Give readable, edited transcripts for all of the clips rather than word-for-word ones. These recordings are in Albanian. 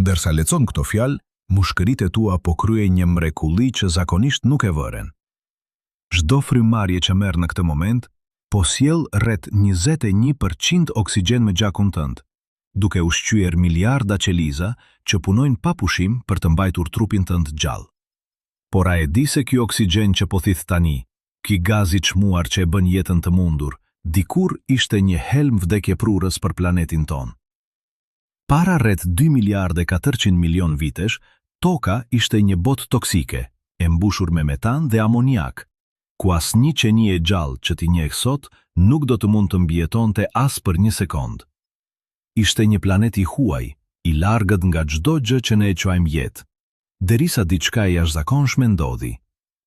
Ndërsa lexon këto fjalë, mushkëritë tua po kryej një mrekulli që zakonisht nuk e vëren. Çdo frymarrje që merr në këtë moment po sjell rreth 21% oksigjen me gjakun tënd, duke ushqyer miliarda qeliza që punojnë pa pushim për të mbajtur trupin tënd gjallë. Por a e di se ky oksigjen që po thith tani, ky gaz i çmuar që e bën jetën të mundur, dikur ishte një helm vdekjeprurës për planetin ton. Para rreth 2 miliardë 400 milion vitesh, toka ishte një botë toksike, e mbushur me metan dhe amoniak, ku asnjë qenie e gjallë që ti njeh sot nuk do të mund të mbijetonte as për një sekond. Ishte një planet i huaj, i largët nga çdo gjë që ne e quajmë jetë, derisa diçka e jashtëzakonshme ndodhi.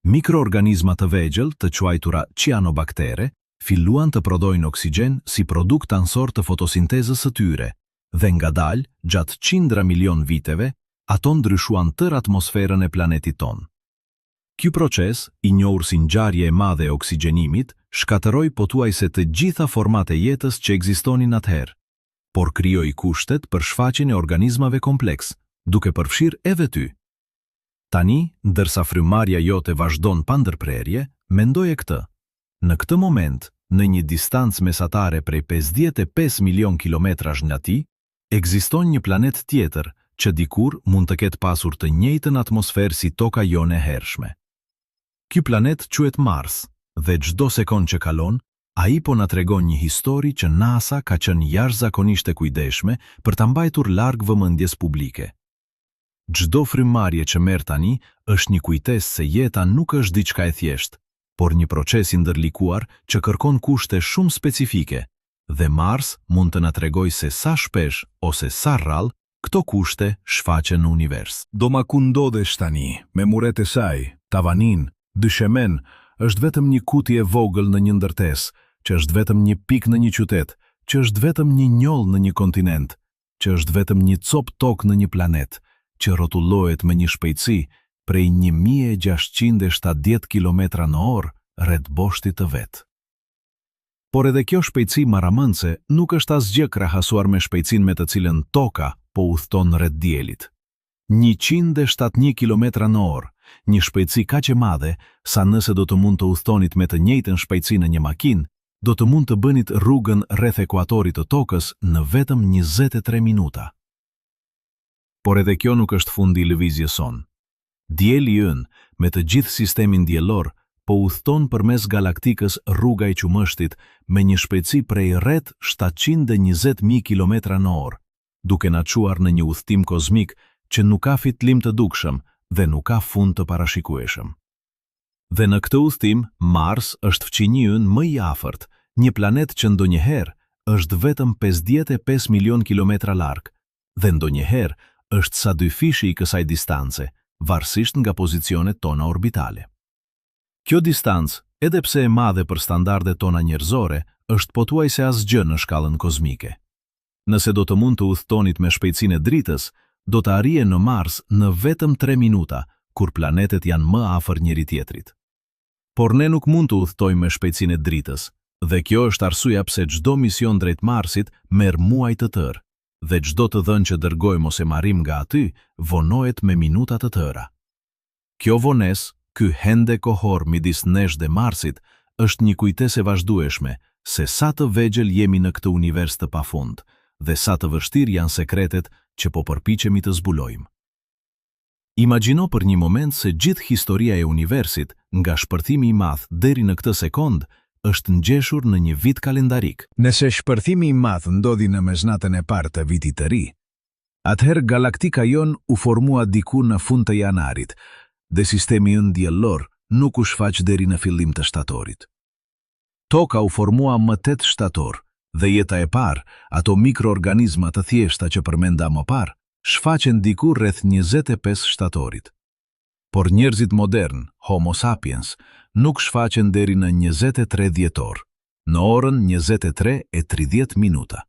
Mikroorganizma të vegjël, të quajtura cianobaktere, filluan të prodhojnë oksigjen si produkt ansor të fotosintezës së tyre, dhe ngadalë, gjatë qindra milion viteve, ato ndryshuan tërë atmosferën e planetit ton. Ky proces, i njohur si ngjarje e madhe e oksigjenimit, shkatërroi pothuajse të gjitha format e jetës që ekzistonin atëherë, por krijoi kushtet për shfaqjen e organizmave kompleks, duke përfshirë edhe ty. Tani, ndërsa frymarrja jote vazhdon pa ndërprerje, mendoje këtë. Në këtë moment, në një distancë mesatare prej 55 milion kilometrash nga ti, ekziston një planet tjetër që dikur mund të ketë pasur të njëjtën atmosferë si toka jone e hershme. Ky planet quhet Mars, dhe çdo sekond që kalon, ai po na tregon një histori që NASA ka qenë jashtëzakonisht e kujdesshme për ta mbajtur larg vëmendjes publike. Çdo frymarrje që merr tani është një kujtesë se jeta nuk është diçka e thjeshtë, por një proces i ndërlikuar që kërkon kushte shumë specifike, dhe Mars mund të na tregojë se sa shpesh ose sa rrallë këto kushte shfaqen në univers. Do ma ku ndodhesh tani, me muret e saj, tavanin, dyshemen, është vetëm një kuti e vogël në një ndërtesë, që është vetëm një pikë në një qytet, që është vetëm një njoll në një kontinent, që është vetëm një copë tokë në një planet, që rrotullohet me një shpejtësi prej 1670 km/h rreth boshtit të vet. Por edhe kjo shpejtësi maramëndse nuk është asgjë krahasuar me shpejtësinë me të cilën toka po udhton rreth diellit. 171 km/h, një shpejtësi kaq e madhe sa nëse do të mund të udhtonit me të njëjtën shpejtësi në një makinë, do të mund të bënit rrugën rreth ekuatorit të tokës në vetëm 23 minuta. Por edhe kjo nuk është fundi i lëvizjes son. Dielli ynë, me të gjithë sistemin diellor, po udhton përmes galaktikës rruga e qumështit me një shpejtësi prej rreth 720.000 km/h, duke na çuar në një udhtim kozmik që nuk ka fitlim të dukshëm dhe nuk ka fund të parashikueshëm. Dhe në këtë udhtim, Mars është fqinji ynë më i afërt, një planet që ndonjëherë është vetëm 55 milion kilometra larg, dhe ndonjëherë është sa dy fishi i kësaj distance, varësisht nga pozicionet tona orbitale. Kjo distancë, edhe pse e madhe për standardet tona njerëzore, është pothuajse asgjë në shkallën kozmike. Nëse do të mund të udhtonit me shpejtësinë e dritës, do të arrije në Mars në vetëm 3 minuta, kur planetet janë më afër njëri tjetrit. Por ne nuk mund të udhtojmë me shpejtësinë e dritës, dhe kjo është arsyeja pse çdo mision drejt Marsit merr muaj të tërë, dhe çdo të dhënë që dërgojmë ose marrim nga aty vonohet me minuta të tëra. Kjo vonesë, ky hende kohor midis nesh dhe Marsit, është një kujtesë e vazhdueshme se sa të vegjël jemi në këtë univers të pafund, dhe sa të vështirë janë sekretet që po përpiqemi të zbulojmë. Imagjino për një moment se gjithë historia e universit, nga shpërthimi i madh deri në këtë sekond, është ngjeshur në një vit kalendarik. Nëse shpërthimi i madh ndodhi në mesnatën e parë të vitit të ri, atëherë galaktika jon u formua diku në fund të janarit, dhe sistemi ynë diellor nuk u shfaq deri në fillim të shtatorit. Toka u formua më 8 shtator, dhe jeta e parë, ato mikroorganizma të thjeshta që përmenda më parë, shfaqen diku rreth 25 shtatorit. Por njerëzit modern, Homo sapiens, nuk shfaqen deri në 23 dhjetor, në orën 23:30 minuta.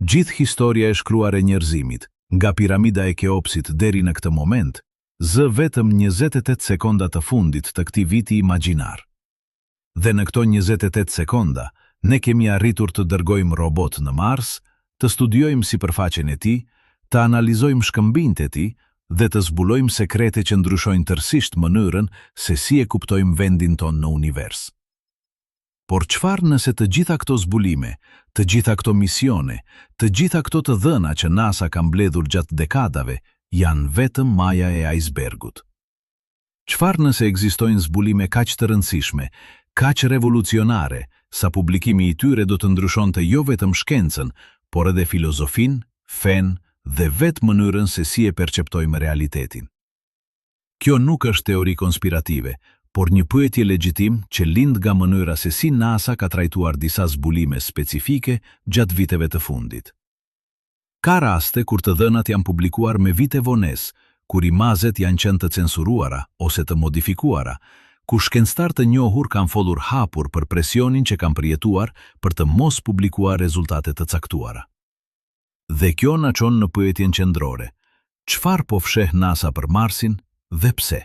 Gjithë historia e shkruar e njerëzimit, nga piramida e Keopsit deri në këtë moment, zë vetëm 28 sekonda të fundit të këtij viti imagjinar. Dhe në këto 28 sekonda, ne kemi arritur të dërgojmë robot në Mars, të studiojmë sipërfaqen e tij, të analizojmë shkëmbinjtë e tij dhe të zbulojmë sekrete që ndryshojnë tërësisht mënyrën se si e kuptojmë vendin tonë në univers. Por çfarë nëse të gjitha këto zbulime, të gjitha këto misione, të gjitha këto të dhëna që NASA ka mbledhur gjatë dekadave, janë vetëm maja e icebergut? Çfarë nëse ekzistojnë zbulime kaq të rëndësishme, kaq revolucionare, sa publikimi i tyre do të ndryshonte jo vetëm shkencën, por edhe filozofin, fen dhe vetë mënyrën se si e perceptojmë realitetin? Kjo nuk është teori konspirative, por një pyetje legjitim që lind nga mënyra se si NASA ka trajtuar disa zbulime specifike gjatë viteve të fundit. Ka raste kur të dhënat janë publikuar me vite vonesë, kur imazet janë qenë të censuruara ose të modifikuara, ku shkencëtar të njohur kanë folur hapur për presionin që kanë përjetuar për të mos publikuar rezultate të caktuara. Dhe kjo na çon në pyetjen qendrore: çfarë po fsheh NASA për Marsin dhe pse?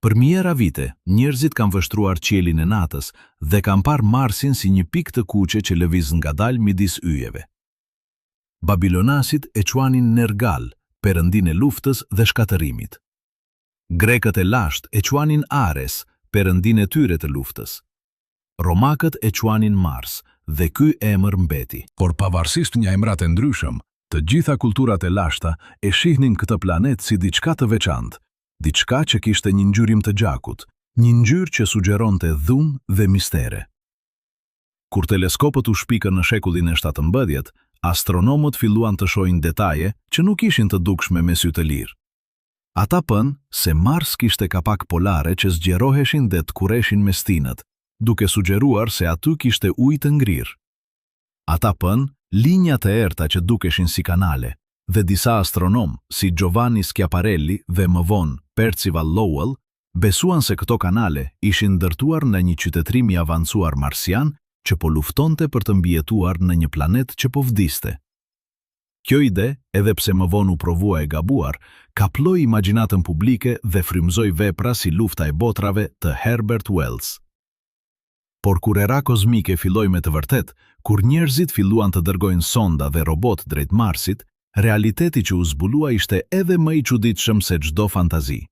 Për mijëra vite, njerëzit kanë vështruar qiellin e natës dhe kanë parë Marsin si një pikë të kuqe që lëviz ngadalë midis yjeve. Babilonasit e quanin Nergal, perëndinë e luftës dhe shkatërimit. Grekët e lashtë e quanin Ares, perëndinë e tyre të luftës. Romakët e quanin Mars, dhe ky emër mbeti. Por pavarësisht nga emrat e ndryshëm, të gjitha kulturat e lashta e shihnin këtë planet si diçka të veçantë, diçka që kishte një ngjyrim të gjakut, një ngjyrë që sugjeronte dhunë dhe mistere. Kur teleskopët u shpikën në shekullin e 17, astronomët filluan të shohin detaje që nuk ishin të dukshme me sy të lirë. Ata pën se Mars kishte kapak polare që zgjeroheshin dhe të kureshin me stinët, duke sugjeruar se aty kishte ujë të ngrirë. Ata pën linjat e errta që dukeshin si kanale, dhe disa astronom, si Giovanni Schiaparelli dhe më vonë Percival Lowell, besuan se këto kanale ishin ndërtuar në një qytetërim i avancuar marsian që po luftonte për të mbijetuar në një planet që po vdiste. Kjo ide, edhe pse më vonë u provua e gabuar, kaploi imagjinatën publike dhe frymëzoi vepra si Lufta e botrave të Herbert Wells. Por kur era kozmike filloi me të vërtet, kur njerëzit filluan të dërgojnë sonda dhe robot drejt Marsit, realiteti që u zbulua ishte edhe më i çuditshëm se çdo fantazi.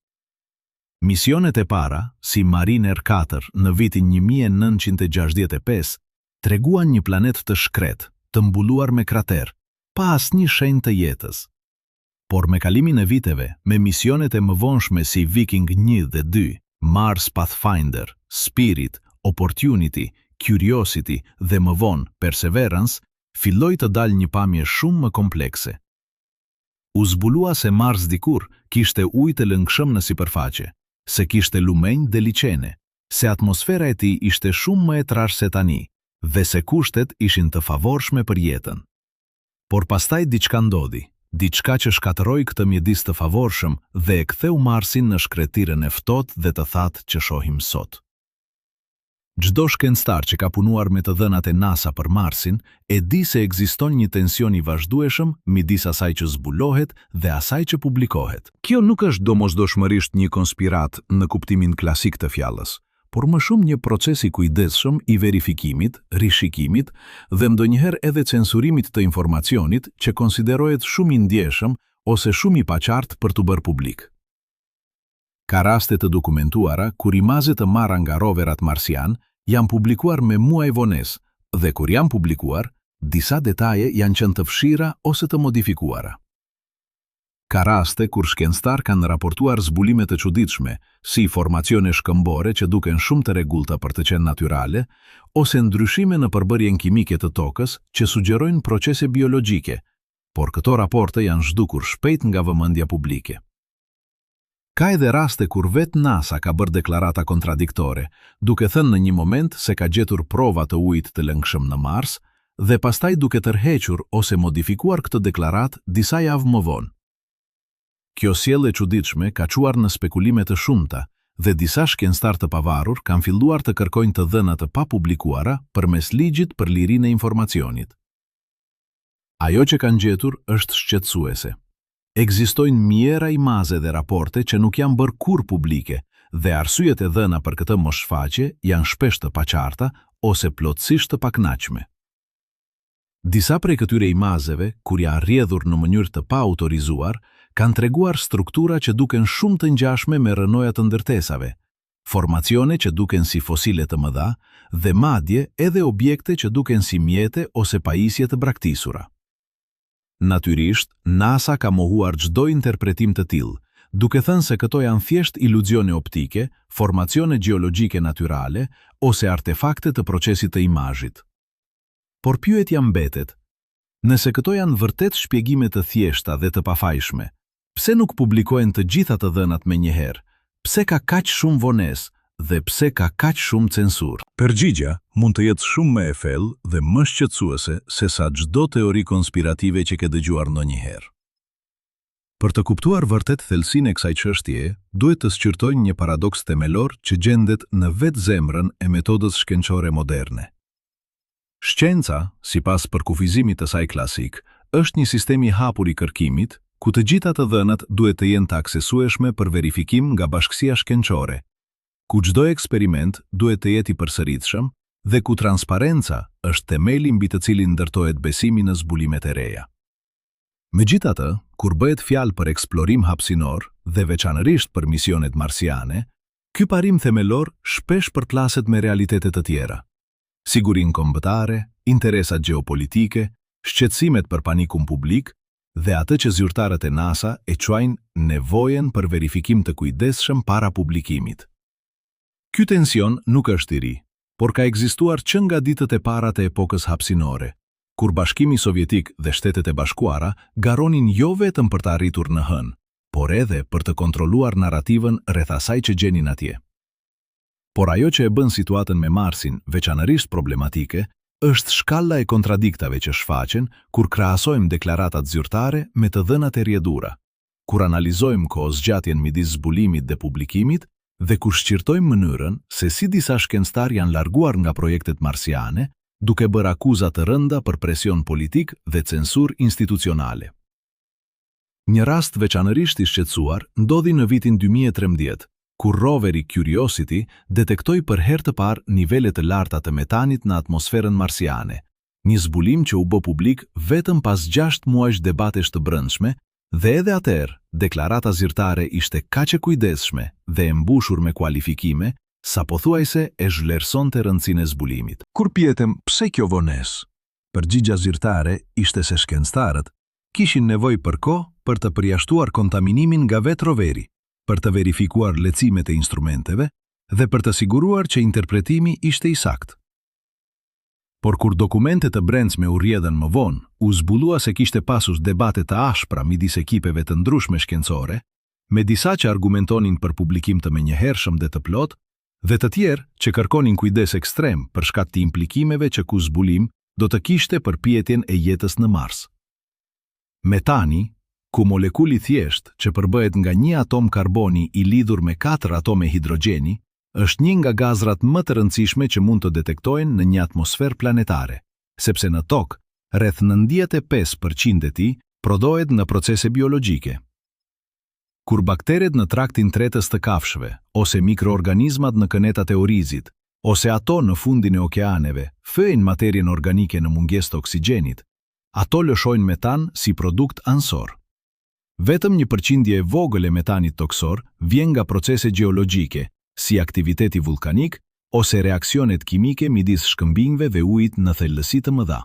Misionet e para, si Mariner 4 në vitin 1965, treguan një planet të shkret, të mbuluar me krater, pa asnjë shenjë të jetës. Por me kalimin e viteve, me misionet e mëvonshme si Viking 1 dhe 2, Mars Pathfinder, Spirit, Opportunity, Curiosity dhe më vonë Perseverance, filloi të dalë një pamje shumë më komplekse. U zbulua se Mars dikur kishte ujë të lëngshëm në sipërfaqe, se kishte lumenj dhe liçene, se atmosfera e tij ishte shumë më e trashë se tani, dhe se kushtet ishin të favorshme për jetën. Por pastaj diçka ndodhi, diçka që shkatërroi këtë mjedis të favorshëm dhe e ktheu Marsin në shkretirën e ftohtë dhe të thatë që shohim sot. Çdo shkencëtar që ka punuar me të dhënat e NASA për Marsin e di se ekziston një tension i vazhdueshëm midis asaj që zbulohet dhe asaj që publikohet. Kjo nuk është domosdoshmërisht një konspirat në kuptimin klasik të fjalës, por më shumë një proces i kujdesshëm i verifikimit, rishikimit dhe ndonjëherë edhe censurimit të informacionit që konsiderohet shumë i ndjeshëm ose shumë i paqartë për t'u bërë publik. Ka raste të dokumentuara kur imazet të marra nga roverat marsian janë publikuar me muaj vonesë dhe kur janë publikuar, disa detaje janë qenë të fshira ose të modifikuara. Ka raste kur shkencëtar kanë raportuar zbulime të çuditshme, si formacione shkëmbore që duken shumë të rregullta për të qenë natyrale, ose ndryshime në përbërjen kimike të tokës që sugjerojnë procese biologjike, por këto raporte janë zhdukur shpejt nga vëmendja publike. Ka edhe raste kur vetë NASA ka bërë deklarata kontradiktore, duke thënë në një moment se ka gjetur prova të ujit të lëngshëm në Mars dhe pastaj duke tërhequr ose modifikuar këtë deklarat disa javë më vonë. Kjo sjellje e çuditshme ka çuar në spekulime të shumta dhe disa shkencëtar të pavarur kanë filluar të kërkojnë të dhëna të papublikuara përmes ligjit për lirinë e informacionit. Ajo që kanë gjetur është shqetësuese. Ekzistojnë mijëra imaze dhe raporte që nuk janë bërë kurrë publike dhe arsyet e dhëna për këtë moshfaqje janë shpesh të paqarta ose plotësisht të pakënaqshme. Disa prej këtyre imazeve, kur ja rrjedhur në mënyrë të pa autorizuar, kanë treguar struktura që duken shumë të ngjashme me rënoja të ndërtesave, formacione që duken si fosile të mëdha dhe madje edhe objekte që duken si mjete ose pajisje të braktisura. Natyrisht, NASA ka mohuar çdo interpretim të tillë, duke thënë se këto janë thjesht iluzione optike, formacione gjeologjike natyrale ose artefakte të procesit të imazhit. Por pyetja mbetet, nëse këto janë vërtet shpjegime të thjeshta dhe të pafajshme, pse nuk publikohen të gjitha të dhënat menjëherë? Pse ka kaq shumë vonesë dhe pse ka kaq shumë censur? Përgjigja mund të jetë shumë më e thellë dhe më shqetësuese se sa çdo teori konspirative që ke dëgjuar ndonjëherë. Për të kuptuar vërtet thellësinë e kësaj çështjeje, duhet të shqyrtojmë një paradoks themelor që gjendet në vetë zemrën e metodës shkencore moderne. Shkenca, sipas përkufizimit të saj klasik, është një sistem i hapur i kërkimit, ku të gjitha të dhënat duhet të jenë të aksesueshme për verifikim nga bashkësia shkencore, ku çdo eksperiment duhet të jetë i përsëritshëm dhe ku transparenca është themeli mbi të cilin ndërtohet besimi në zbulimet e reja. Megjithatë, kur bëhet fjalë për eksplorim hapësinor dhe veçanërisht për misionet marsiane, ky parim themelor shpesh përplaset me realitete të tjera. Sigurinë kombëtare, interesat gjeopolitike, shqetësimet për panikun publik dhe atë që zyrtarët e NASA e quajnë nevojen për verifikim të kujdesshëm para publikimit. Ky tension nuk është i ri, por ka ekzistuar që nga ditët e para të epokës hapësinore, kur Bashkimi Sovjetik dhe Shtetet e Bashkuara garonin jo vetëm për të arritur në hën, por edhe për të kontrolluar narrativën rreth asaj që gjenin atje. Por ajo që e bën situatën me Marsin veçanërisht problematike është shkalla e kontradiktave që shfaqen kur krahasojmë deklaratat zyrtare me të dhënat e rjedhura, kur analizojmë kohëzgjatjen midis zbulimit dhe publikimit dhe kur shqirtojmë mënyrën se si disa shkencëtar janë larguar nga projektet marsiane, duke bërë akuza të rënda për presion politik dhe censur institucionale. Një rast veçanërisht i shqetësuar ndodhi në vitin 2013, kur roveri Curiosity detektoi për herë të parë nivele të larta të metanit në atmosferën marsiane, një zbulim që u bë publik vetëm pas 6 muajsh debatesh të brendshme, dhe edhe atëherë deklarata zyrtare ishte kaq e kujdesshme dhe e mbushur me kualifikime, sa pothuajse e zhvlerësonte rëndësinë e zbulimit. Kur pyetem pse kjo vonesë, përgjigja zyrtare ishte se shkencëtarët kishin nevojë për kohë për të përjashtuar kontaminimin nga vetë roveri, për të verifikuar lehtësimet e instrumenteve dhe për të siguruar që interpretimi ishte i saktë. Por kur dokumentet të brendshme u rrjedhën më vonë, u zbulua se kishte pasur debate të ashpra midis ekipeve të ndryshme shkencore, me disa që argumentonin për publikim të menjëhershëm dhe të plot, dhe të tjerë që kërkonin kujdes ekstrem për shkak të implikimeve që ky zbulim do të kishte për pjetjen e jetës në Mars. Metani, ku molekuli thjesht që përbëhet nga një atom karboni i lidhur me 4 atome hidrogjeni, është një nga gazrat më të rëndësishme që mund të detektohen në një atmosferë planetare, sepse në tokë, rreth 95% e tij prodhohet në procese biologjike. Kur bakteret në traktin tretës të kafshëve, ose mikroorganizmat në kënetat e orizit, ose ato në fundin e okeaneve, fyejnë materjen organike në mungesë të oksigjenit, ato lëshojnë metan si produkt ansor. Vetëm një përqindje e vogël e metanit toksor vjen nga procese gjeologjike, si aktiviteti vulkanik ose reaksionet kimike midis shkëmbinjve dhe ujit në thellësi të mëdha.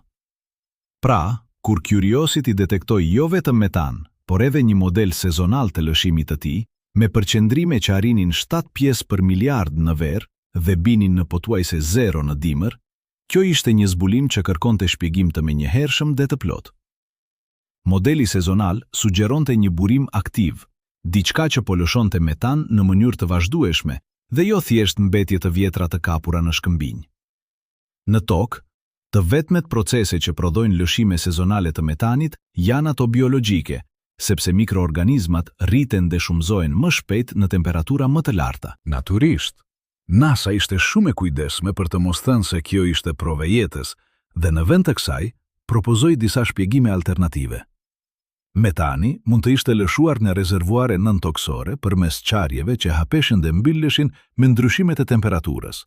Pra, kur Curiosity detektoi jo vetëm metan, por edhe një model sezonal të lëshimit të tij, me përqendrime që arrinin 7 pjesë për miliard në verë dhe binin në pothuajse 0 në dimër, kjo ishte një zbulim që kërkonte shpjegim të menjëhershëm dhe të plot. Modeli sezonal sugjeronte një burim aktiv, diçka që po lëshonte metan në mënyrë të vazhdueshme dhe jo thjesht mbetje të vjetra të kapura në shkëmbinj. Në tokë, të vetmet procese që prodhojnë lëshime sezonale të metanit janë ato biologjike, sepse mikroorganizmat rriten dhe shumëzohen më shpejt në temperatura më të larta. Natyrisht, NASA ishte shumë e kujdesshme për të mos thënë se kjo ishte provë jetës dhe në vend të kësaj propozoi disa shpjegime alternative. Metani mund të ishte lëshuar në rezervuare nën-toksore përmes qarjeve që hapeshin dhe mbylleshin me ndryshimet e temperaturës.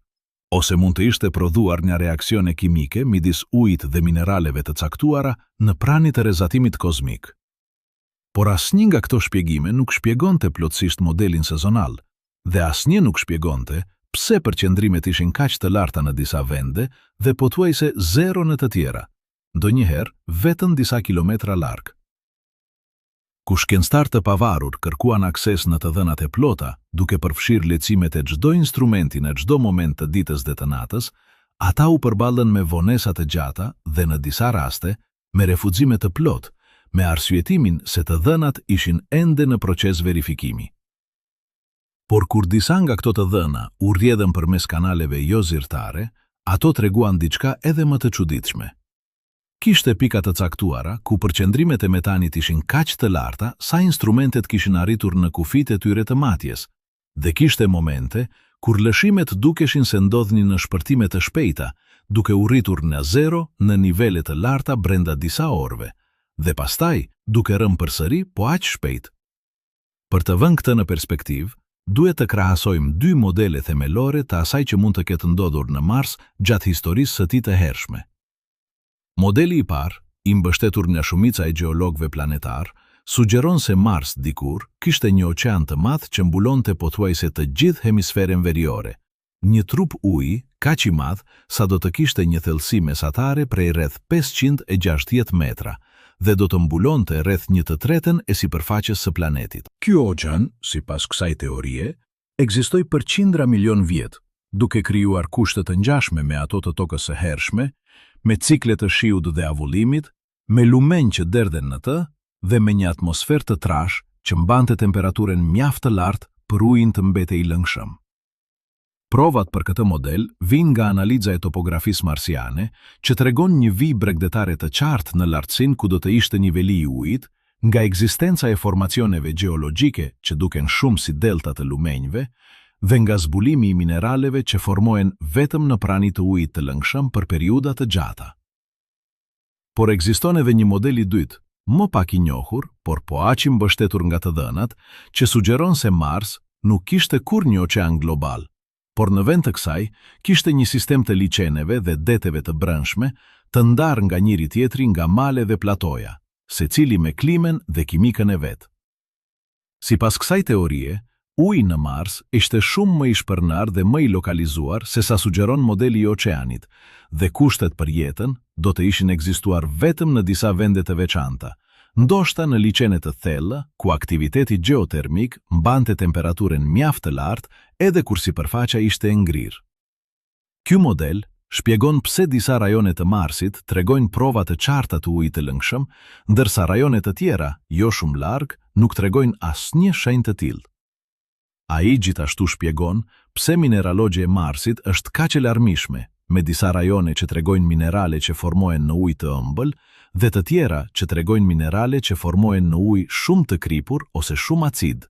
ose mund të ishte prodhuar një reaksione kimike midis ujit dhe mineraleve të caktuara në pranit e rrezatimit kozmik. Por asnjë nga këto shpjegime nuk shpjegonte plotësisht modelin sezonal, dhe asnjë nuk shpjegonte pse përqendrimet ishin kaq të larta në disa vende dhe pothuajse zero në të tjera, ndonjëherë vetëm disa kilometra larg. Ku shkencëtar të pavarur kërkuan akses në të dhënat e plota, duke përfshirë lecimet e çdo instrumenti në çdo moment të ditës dhe të natës, ata u përballën me vonesa të gjata dhe në disa raste me refuzime të plot, me arsyetimin se të dhënat ishin ende në proces verifikimi. Por kur disa nga këto të dhëna u rrjedhën përmes kanaleve jo zyrtare, ato treguan diçka edhe më të çuditshme. Kishte pika të caktuara ku përqendrimet e metanit ishin kaq të larta sa instrumentet kishin arritur në kufit e tyre të matjes, dhe kishte momente kur lëshimet dukeshin se ndodhnin në shpërtime të shpejta, duke u rritur në zero në nivele të larta brenda disa orëve, dhe pastaj duke rënë përsëri po aq shpejt. Për të vënë këtë në perspektivë, duhet të krahasojmë dy modele themelore të asaj që mund të ketë ndodhur në Mars gjatë historisë së tij të hershme. Modeli i parë, i mbështetur nga shumica e gjeologëve planetar, sugjeron se Mars dikur kishte një oqean të madh që mbulonte pothuajse të gjithë hemisferen veriore, një trup uji kaq i madh sa do të kishte një thellësi mesatare prej rreth 560 metra dhe do të mbulonte rreth 1/3 e sipërfaqes së planetit. Ky oqean, sipas kësaj teorie, ekzistoi për qindra milion vjet, duke krijuar kushte të ngjashme me ato të tokës së hershme, me cikle të shiut dhe avullimit, me lumenj që derdhen në të dhe me një atmosferë të trash që mbante temperaturën mjaft të lartë për ujin të mbetej i lëngshëm. Provat për këtë model vijnë nga analiza e topografisë marsiane, që tregon një vijë bregdetare të qartë në lartësinë ku do të ishte niveli i ujit, nga ekzistenca e formacioneve gjeologjike që duken shumë si delta të lumenjve, dhe nga zbulimi i mineraleve që formohen vetëm në prani të ujit të lëngshëm për periudha të gjata. Por ekziston edhe një model i dytë, më pak i njohur, por po aq i mbështetur nga të dhënat, që sugjeron se Mars nuk kishte kurrë një oqean global, por në vend të kësaj kishte një sistem të liçeneve dhe deteve të brendshme, të ndarë nga njëri tjetri nga male dhe platoja, secili me klimen dhe kimikën e vet. Sipas kësaj teorie, uji në Mars ishte shumë më i shpërnar dhe më i lokalizuar se sa sugjeron modeli i oqeanit, dhe kushtet për jetën do të ishin ekzistuar vetëm në disa vende të veçanta, ndoshta në liçene të thella, ku aktiviteti gjeotermik mbante temperaturën mjaft të lartë edhe kur sipërfaqja ishte e ngrirë. Ky model shpjegon pse disa rajone të Marsit tregojnë prova të qarta të ujit të lëngshëm, ndërsa rajone të tjera, jo shumë larg, nuk tregojnë asnjë shenjë të tillë. Ai gjithashtu shpjegon pse mineralogja e Marsit është kaq e larmishme, me disa rajone që tregojnë minerale që formohen në ujë të ëmbël dhe të tjera që tregojnë minerale që formohen në ujë shumë të kripur ose shumë acid.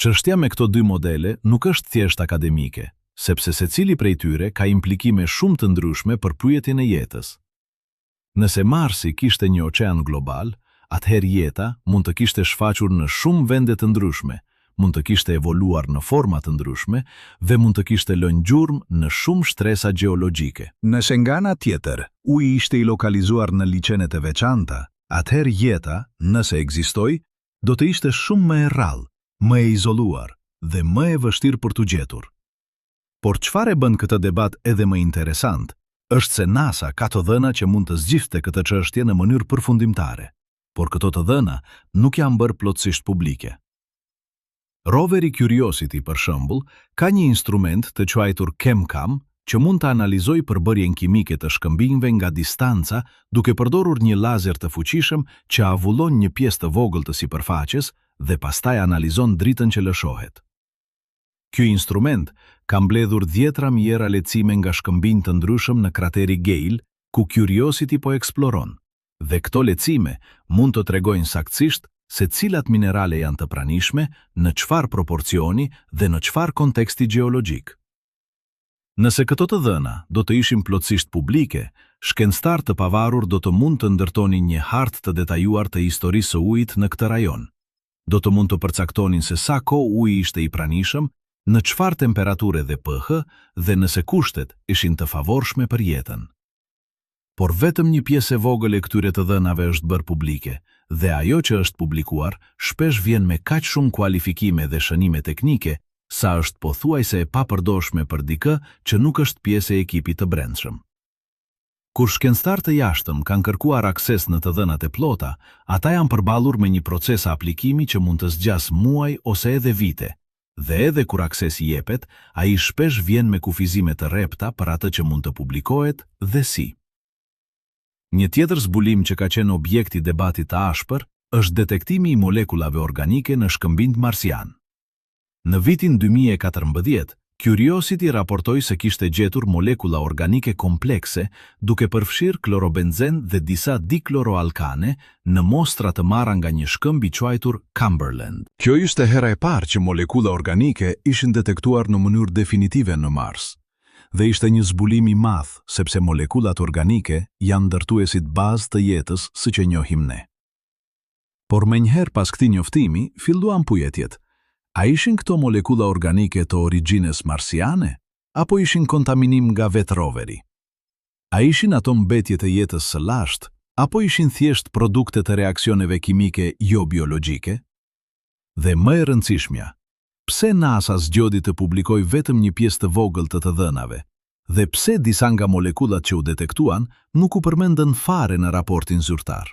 Çështja me këto dy modele nuk është thjesht akademike, sepse secili prej tyre ka implikime shumë të ndryshme për pyetjen e jetës. Nëse Marsi kishte një oqean global, atëherë jeta mund të kishte shfaqur në shumë vende të ndryshme, mund të kishte evoluar në forma të ndryshme dhe mund të kishte lënë gjurmë në shumë shtresa gjeologjike. Nëse nga ana tjetër, uji ishte i lokalizuar në liçenet e veçanta, atëherë jeta, nëse ekzistoi, do të ishte shumë më e rrallë, më e izoluar dhe më e vështirë për t'u gjetur. Por çfarë bën këtë debat edhe më interesant, është se NASA ka të dhëna që mund të zgjidhte këtë çështje në mënyrë përfundimtare, por këto të dhëna nuk janë bërë plotësisht publike. Roveri Curiosity, për shembull, ka një instrument të quajtur ChemCam që mund të analizojë përbërjen kimike të shkëmbimeve nga distanca duke përdorur një lazer të fuqishëm që avullon një pjesë të vogël të sipërfaqes dhe pastaj analizon dritën që lëshohet. Ky instrument ka mbledhur 10 mijëra lecime nga shkëmbinj të ndryshëm në krateri Gale, ku Curiosity po eksploron, dhe këto lecime mund të tregojnë saktësisht se cilat minerale janë të pranishme, në çfarë proporcioni dhe në çfarë konteksti gjeologjik. Nëse këto të dhëna do të ishin plotësisht publike, shkencëtar të pavarur do të mund të ndërtonin një hartë të detajuar të historisë së ujit në këtë rajon. Do të mund të përcaktonin se sa kohë uji ishte i pranishëm në çfarë temperature dhe pH dhe nëse kushtet ishin të favorshme për jetën. Por vetëm një pjesë e vogël e këtyre të dhënave është bërë publike, dhe ajo që është publikuar shpesh vjen me kaq shumë kualifikime dhe shënime teknike, sa është pothuajse e papërdoshme për dikë që nuk është pjesë e ekipit të brendshëm. Kur shkencëtarë të jashtëm kanë kërkuar akses në të dhënat e plota, ata janë përballur me një proces aplikimi që mund të zgjasë muaj ose edhe vite, dhe edhe kur aksesi jepet, ai shpesh vjen me kufizime të rrepta për atë që mund të publikohet dhe si. Një tjetër zbulim që ka qenë objekt i debatit të ashpër është detektimi i molekulave organike në shkëmbinj marsian. Në vitin 2014, Curiosity raportoi se kishte gjetur molekula organike komplekse duke përfshirë klorobenzen dhe disa dikloroalkane në mostra të marra nga një shkëmb i quajtur Cumberland. Kjo ishte hera e parë që molekula organike ishin detektuar në mënyrë definitive në Mars. Dhe ishte një zbulim i madh, sepse molekulat organike janë ndërtuesit bazë të jetës së që njohim ne. Por menjëherë pas këtij njoftimi, filluan pyetjet. A ishin këto molekula organike të origjinës marsiane, apo ishin kontaminim nga vetë roveri? A ishin ato mbetje të jetës së lashtë, apo ishin thjesht produkte të reaksioneve kimike jo biologjike? Dhe më e rëndësishmja, pse NASA zgjodhi të publikoj vetëm një pjesë të vogël të të dhënave, dhe pse disa nga molekulat që u detektuan nuk u përmendën fare në raportin zyrtar?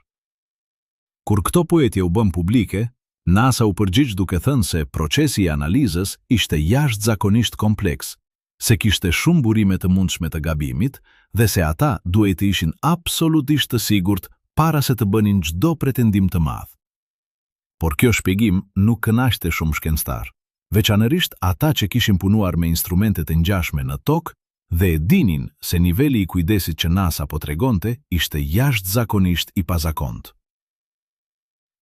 Kur këto pyetje u bën publike, NASA u përgjigj duke thënë se procesi i analizës ishte jashtëzakonisht kompleks, se kishte shumë burime të mundshme të gabimit dhe se ata duhet të ishin absolutisht të sigurt para se të bënin çdo pretendim të madh. Por kjo shpjegim nuk kënaqte shumë shkencëtar, veçanërisht ata që kishin punuar me instrumente të ngjashme në tokë dhe e dinin se niveli i kujdesit që NASA po tregonte ishte jashtëzakonisht i pazakontë.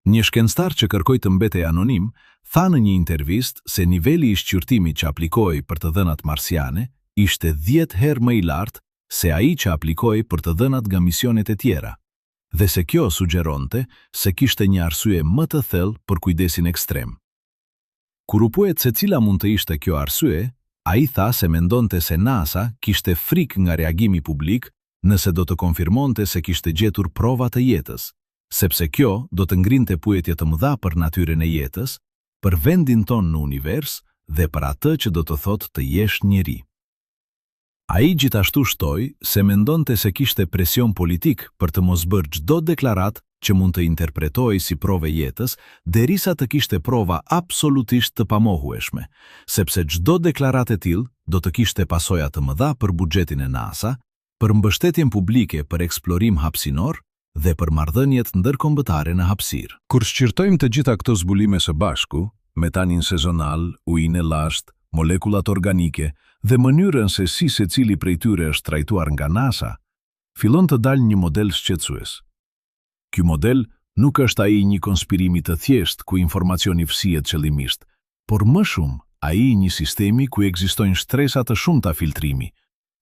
Një shkencëtar që kërkoi të mbetej anonim, tha në një intervistë se niveli i shqyrtimit që aplikoi për të dhënat marsiane ishte 10 herë më i lartë se ai që aplikoi për të dhënat nga misionet e tjera, dhe se kjo sugjeronte se kishte një arsye më të thellë për kujdesin ekstrem. Kur u pyet se cila mund të ishte kjo arsye, ai tha se mendonte se NASA kishte frikë nga reagimi publik nëse do të konfirmonte se kishte gjetur prova të jetës, sepse kjo do të ngrinte pyetje të mëdha për natyrën e jetës, për vendin tonë në univers dhe për atë që do të thotë të jesh njeri. Ai gjithashtu shtoi se mendonte se kishte presion politik për të mos bërë çdo deklaratë që mund të interpretohej si provë jetës, derisa të kishte prova absolutisht të pamohueshme, sepse çdo deklaratë e tillë do të kishte pasoja të mëdha për buxhetin e NASA, për mbështetjen publike për eksplorim hapësinor dhe për marrëdhëniet ndërkombëtare në hapësirë. Kur shqirtojmë të gjitha këto zbulime së bashku, metanin sezonal, ujin e lashtë, molekulat organike dhe mënyrën se si secili prej tyre është trajtuar nga NASA, fillon të dalë një model shqetësues. Ky model nuk është ai një konspirimi të thjesht ku informacioni fshihet qëllimisht, por më shumë ai një sistemi ku ekzistojnë shtresa të shumta filtrimi,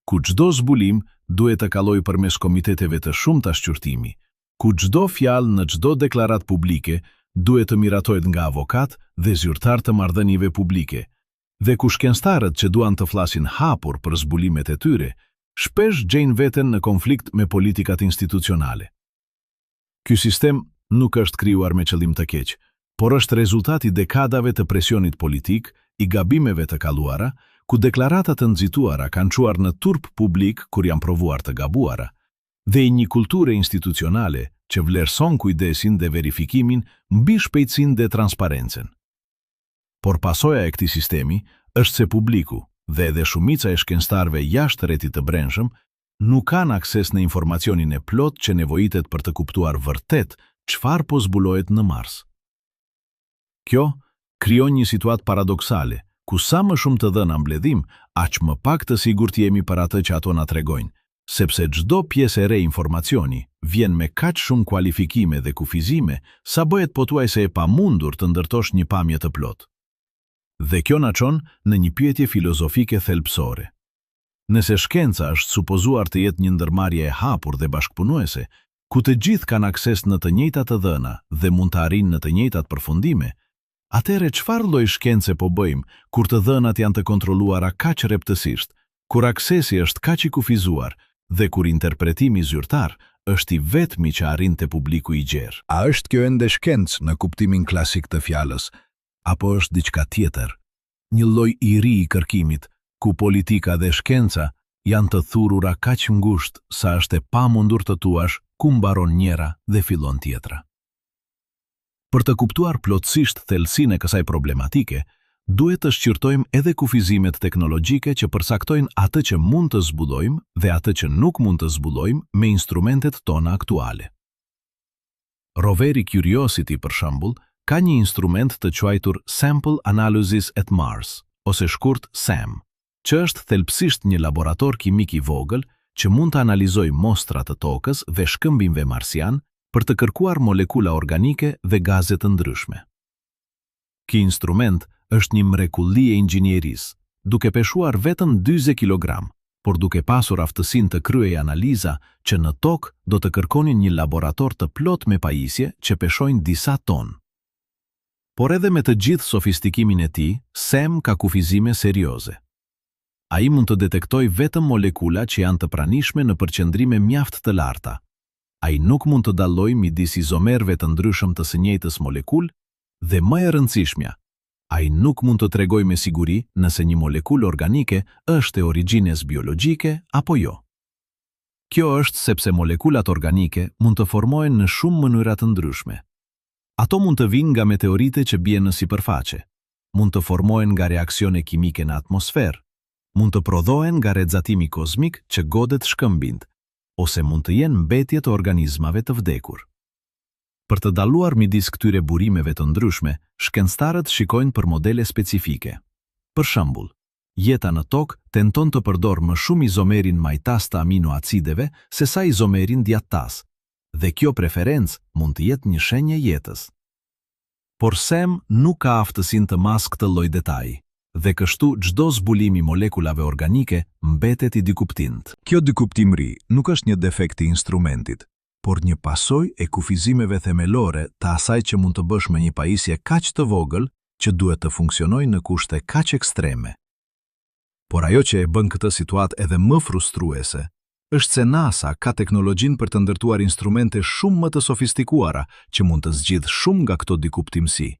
ku çdo zbulim duhet të kalojë përmes komiteteve të shumta shqyrtimi, ku çdo fjalë në çdo deklaratë publike duhet të miratohet nga avokat dhe zyrtar të marrëdhënieve publike, dhe ku shkencëtarët që duan të flasin hapur për zbulimet e tyre, shpesh gjejnë veten në konflikt me politikat institucionale. Ky sistem nuk është krijuar me qëllim të keq, por është rezultati dekadave të presionit politik, i gabimeve të kaluara, ku deklaratat të nxituara kanë çuar në turp publik kur janë provuar të gabuara, dhe i një kulture institucionale që vlerëson kujdesin dhe verifikimin mbi shpejtësinë dhe transparencën. Por pasoja e këtij sistemi është se publiku dhe edhe shumica e shkencëtarëve jashtë rrjetit të brendshëm nuk kanë akses në informacionin e plot që nevojitet për të kuptuar vërtet çfarë po zbulohet në Mars. Kjo krijon një situatë paradoksale, ku sa më shumë të dhëna mbledhim, aq më pak të sigurt jemi për atë që ato na tregojnë, sepse çdo pjesë e re informacioni vjen me kaq shumë kualifikime dhe kufizime sa bëhet pothuajse e pamundur të ndërtosh një pamje të plotë. Dhe kjo na çon në një pyetje filozofike thelbësore. Nëse shkenca është supozuar të jetë një ndërmarrje e hapur dhe bashkëpunuese, ku të gjithë kanë akses në të njëjtat të dhëna dhe mund të arrijnë në të njëjtat përfundime, Atëre çfarë lloj shkence po bëjmë kur të dhënat janë të kontrolluara kaq rreptësisht, kur aksesi është kaq i kufizuar dhe kur interpretimi zyrtar është i vetmi që arrin te publiku i gjerë? A është kjo ende shkencë në kuptimin klasik të fjalës, apo është diçka tjetër? Një lloj i ri i kërkimit, ku politika dhe shkenca janë të thurura kaq ngushtë sa është e pamundur të thuash ku mbaron njëra dhe fillon tjetra. Për të kuptuar plotësisht thelësinë e kësaj problematike, duhet të shqyrtojmë edhe kufizimet teknologjike që përcaktojnë atë që mund të zbulojmë dhe atë që nuk mund të zbulojmë me instrumentet tona aktuale. Roveri Curiosity, për shembull, ka një instrument të quajtur Sample Analysis at Mars, ose shkurt SAM, që është thelbësisht një laborator kimik i vogël që mund të analizojë mostra të tokës dhe shkëmbimeve marsian për të kërkuar molekula organike dhe gaze të ndryshme. Ky instrument është një mrekulli e inxhinierisë, duke peshuar vetëm 40 kg, por duke pasur aftësinë të kryejë analiza që në tokë do të kërkonin një laborator të plot me pajisje që peshojnë disa tonë. Por edhe me të gjithë sofistikimin e tij, SAM ka kufizime serioze. Ai mund të detektojë vetëm molekula që janë të pranishme në përqendrime mjaft të larta. Ai nuk mund të dallojë midis izomerëve të ndryshëm të së njëjtës molekul dhe më e rëndësishmja, ai nuk mund të tregojë me siguri nëse një molekulë organike është e origjines biologjike apo jo. Kjo është sepse molekulat organike mund të formohen në shumë mënyra të ndryshme. Ato mund të vinë nga meteorite që bien në sipërfaqe, mund të formohen nga reaksione kimike në atmosferë, mund të prodhohen nga rrezatimi kozmik që godet shkëmbind, ose mund të jenë mbetje të organizmave të vdekur. Për të dalluar midis këtyre burimeve të ndryshme, shkencëtarët shikojnë për modele specifike. Për shembull, jeta në tokë tenton të përdorë më shumë izomerin majtas të aminoacideve se sa izomerin djatas, dhe kjo preferencë mund të jetë një shenjë jetës. Por SAM nuk ka aftësinë të masë këtë lloj detaji, dhe kështu çdo zbulim i molekulave organike mbetet i dikuptimt. Kjo dikuptimri nuk është një defekt i instrumentit, por një pasojë e kufizimeve themelore të asaj që mund të bësh me një pajisje kaq të vogël që duhet të funksionojë në kushte kaq ekstreme. Por ajo që e bën këtë situatë edhe më frustruese është se NASA ka teknologjinë për të ndërtuar instrumente shumë më të sofistikuara që mund të zgjidhë shumë nga këto dikuptimsi,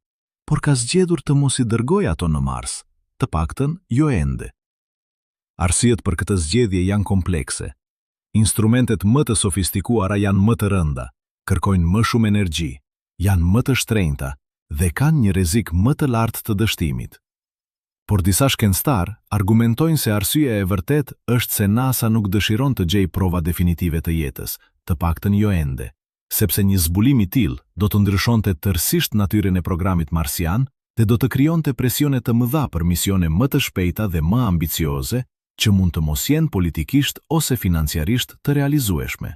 por ka zgjedhur të mos i dërgojë ato në Mars, të paktën jo ende. Arsyet për këtë zgjedhje janë komplekse. Instrumentet më të sofistikuara janë më të rënda, kërkojnë më shumë energji, janë më të shtrenjta dhe kanë një rrezik më të lartë të dështimit. Por disa shkencëtar argumentojnë se arsyeja e vërtet është se NASA nuk dëshiron të gjejë prova definitive të jetës, të paktën jo ende, sepse një zbulim i tillë do të ndryshonte tërësisht natyrën e programit marsian dhe do të krijonte presione të mëdha për misione më të shpejta dhe më ambicioze që mund të mos jenë politikisht ose financiarisht të realizueshme.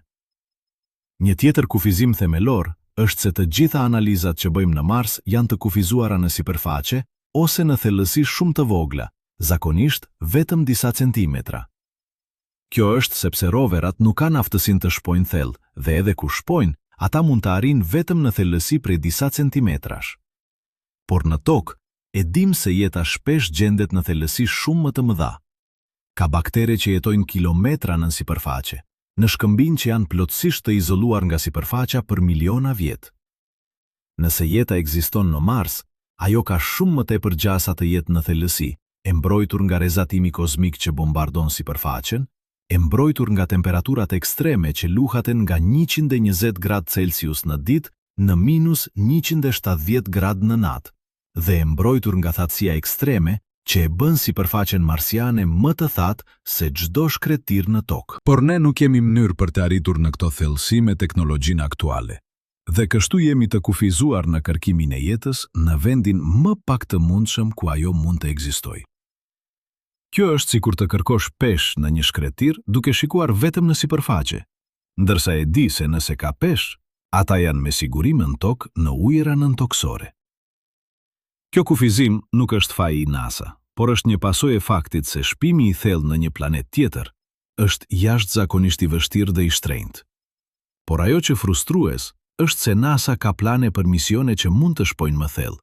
Një tjetër kufizim themelor është se të gjitha analizat që bëjmë në Mars janë të kufizuara në sipërfaqe ose në thellësi shumë të vogla, zakonisht vetëm disa centimetra. Kjo është sepse roverat nuk kanë aftësinë të shpojnë thellë dhe edhe kur shpojnë, ata mund të arrijnë vetëm në thellësi prej disa centimetrash. Por në tokë, e dim se jeta shpesh gjendet në thellësi shumë më të mëdha. Ka baktere që jetojnë kilometra në sipërfaqe, në shkëmbin që janë plotësisht të izoluar nga sipërfaqja për miliona vjet. Nëse jeta ekziston në Mars, ajo ka shumë më tepër gjasa të jetë në thellësi, e mbrojtur nga rrezatimi kozmik që bombardon sipërfaqen, e mbrojtur nga temperaturat ekstreme që luhaten nga 120 gradë Celsius në ditë në minus 170 gradë në natë, dhe e mbrojtur nga thatësia ekstreme që e bën sipërfaqen marsiane më të thatë se çdo shkretir në tokë. Por ne nuk kemi mënyrë për të arritur në këto thellësi me teknologjinë aktuale, dhe kështu jemi të kufizuar në kërkimin e jetës në vendin më pak të mundshëm ku ajo mund të ekzistojë. Kjo është sikur të kërkosh peshë në një shkretir duke shikuar vetëm në sipërfaqe, ndërsa e di se nëse ka peshë, ata janë me siguri në tokë në ujëra nëntoksore. Kjo kufizim nuk është faji i NASA, por është një pasojë e faktit se shpimi i thellë në një planet tjetër është jashtëzakonisht i vështirë dhe i shtrenjtë. Por ajo që frustrues është se NASA ka plane për misione që mund të shpojnë më thellë,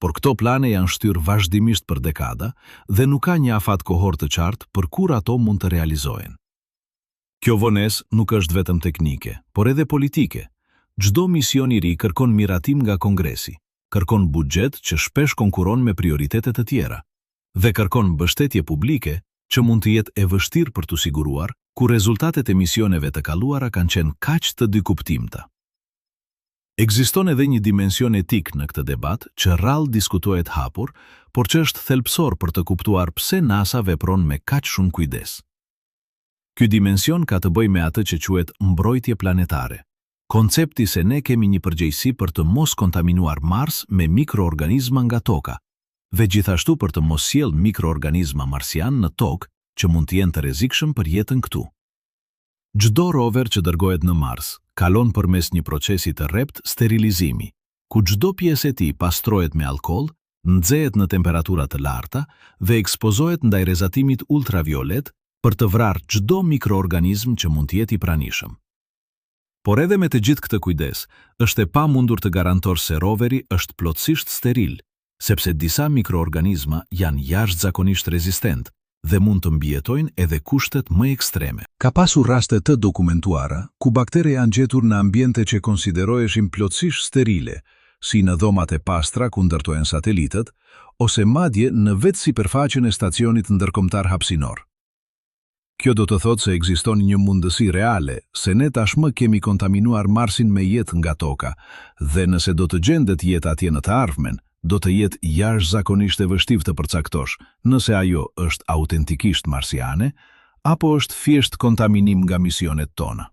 por këto plane janë shtyrë vazhdimisht për dekada dhe nuk ka një afat kohor të qartë për kur ato mund të realizohen. Kjo vonesë nuk është vetëm teknike, por edhe politike. Çdo mision i ri kërkon miratim nga Kongresi, kërkon buxhet që shpesh konkuron me prioritetet të tjera, dhe kërkon mbështetje publike që mund të jetë e vështirë për të siguruar ku rezultatet e misioneve të kaluara kanë qenë kaq të dykuptimta. Ekziston edhe një dimension etik në këtë debat që rrallë diskutohet hapur, por që është thelbësor për të kuptuar pse NASA vepron me kaq shumë kujdes. Ky dimension ka të bëjë me atë që quhet mbrojtje planetare, koncepti se ne kemi një përgjegjësi për të mos kontaminuar Mars me mikroorganizma nga toka, dhe gjithashtu për të mos sjellë mikroorganizma marsian në tokë që mund të jenë të rrezikshëm për jetën këtu. Çdo rover që dërgohet në Mars kalon përmes një procesi të rrept sterilizimi, ku çdo pjesë e tij pastrohet me alkool, nxehet në temperatura të larta dhe ekspozohet ndaj rrezatimit ultraviolet për të vrarë çdo mikroorganizëm që mund të jetë i pranishëm. Por edhe me të gjithë këtë kujdes, është e pamundur të garantosh se roveri është plotësisht steril, sepse disa mikroorganizma janë jashtëzakonisht rezistent dhe mund të mbijetojnë edhe kushtet më ekstreme. Ka pasur raste të dokumentuara ku baktere janë gjetur në ambiente që konsideroheshin plotësisht sterile, si në dhomat e pastra ku ndërtohen satelitët, ose madje në vetë sipërfaqen e stacionit ndërkombëtar hapësinor. Kjo do të thotë se ekziston një mundësi reale se ne tashmë kemi kontaminuar Marsin me jetë nga toka, dhe nëse do të gjendet jetë atje në të ardhmen, do të jetë jashtëzakonisht e vështirë të përcaktosh nëse ajo është autentikisht marsiane apo është thjesht kontaminim nga misionet tona.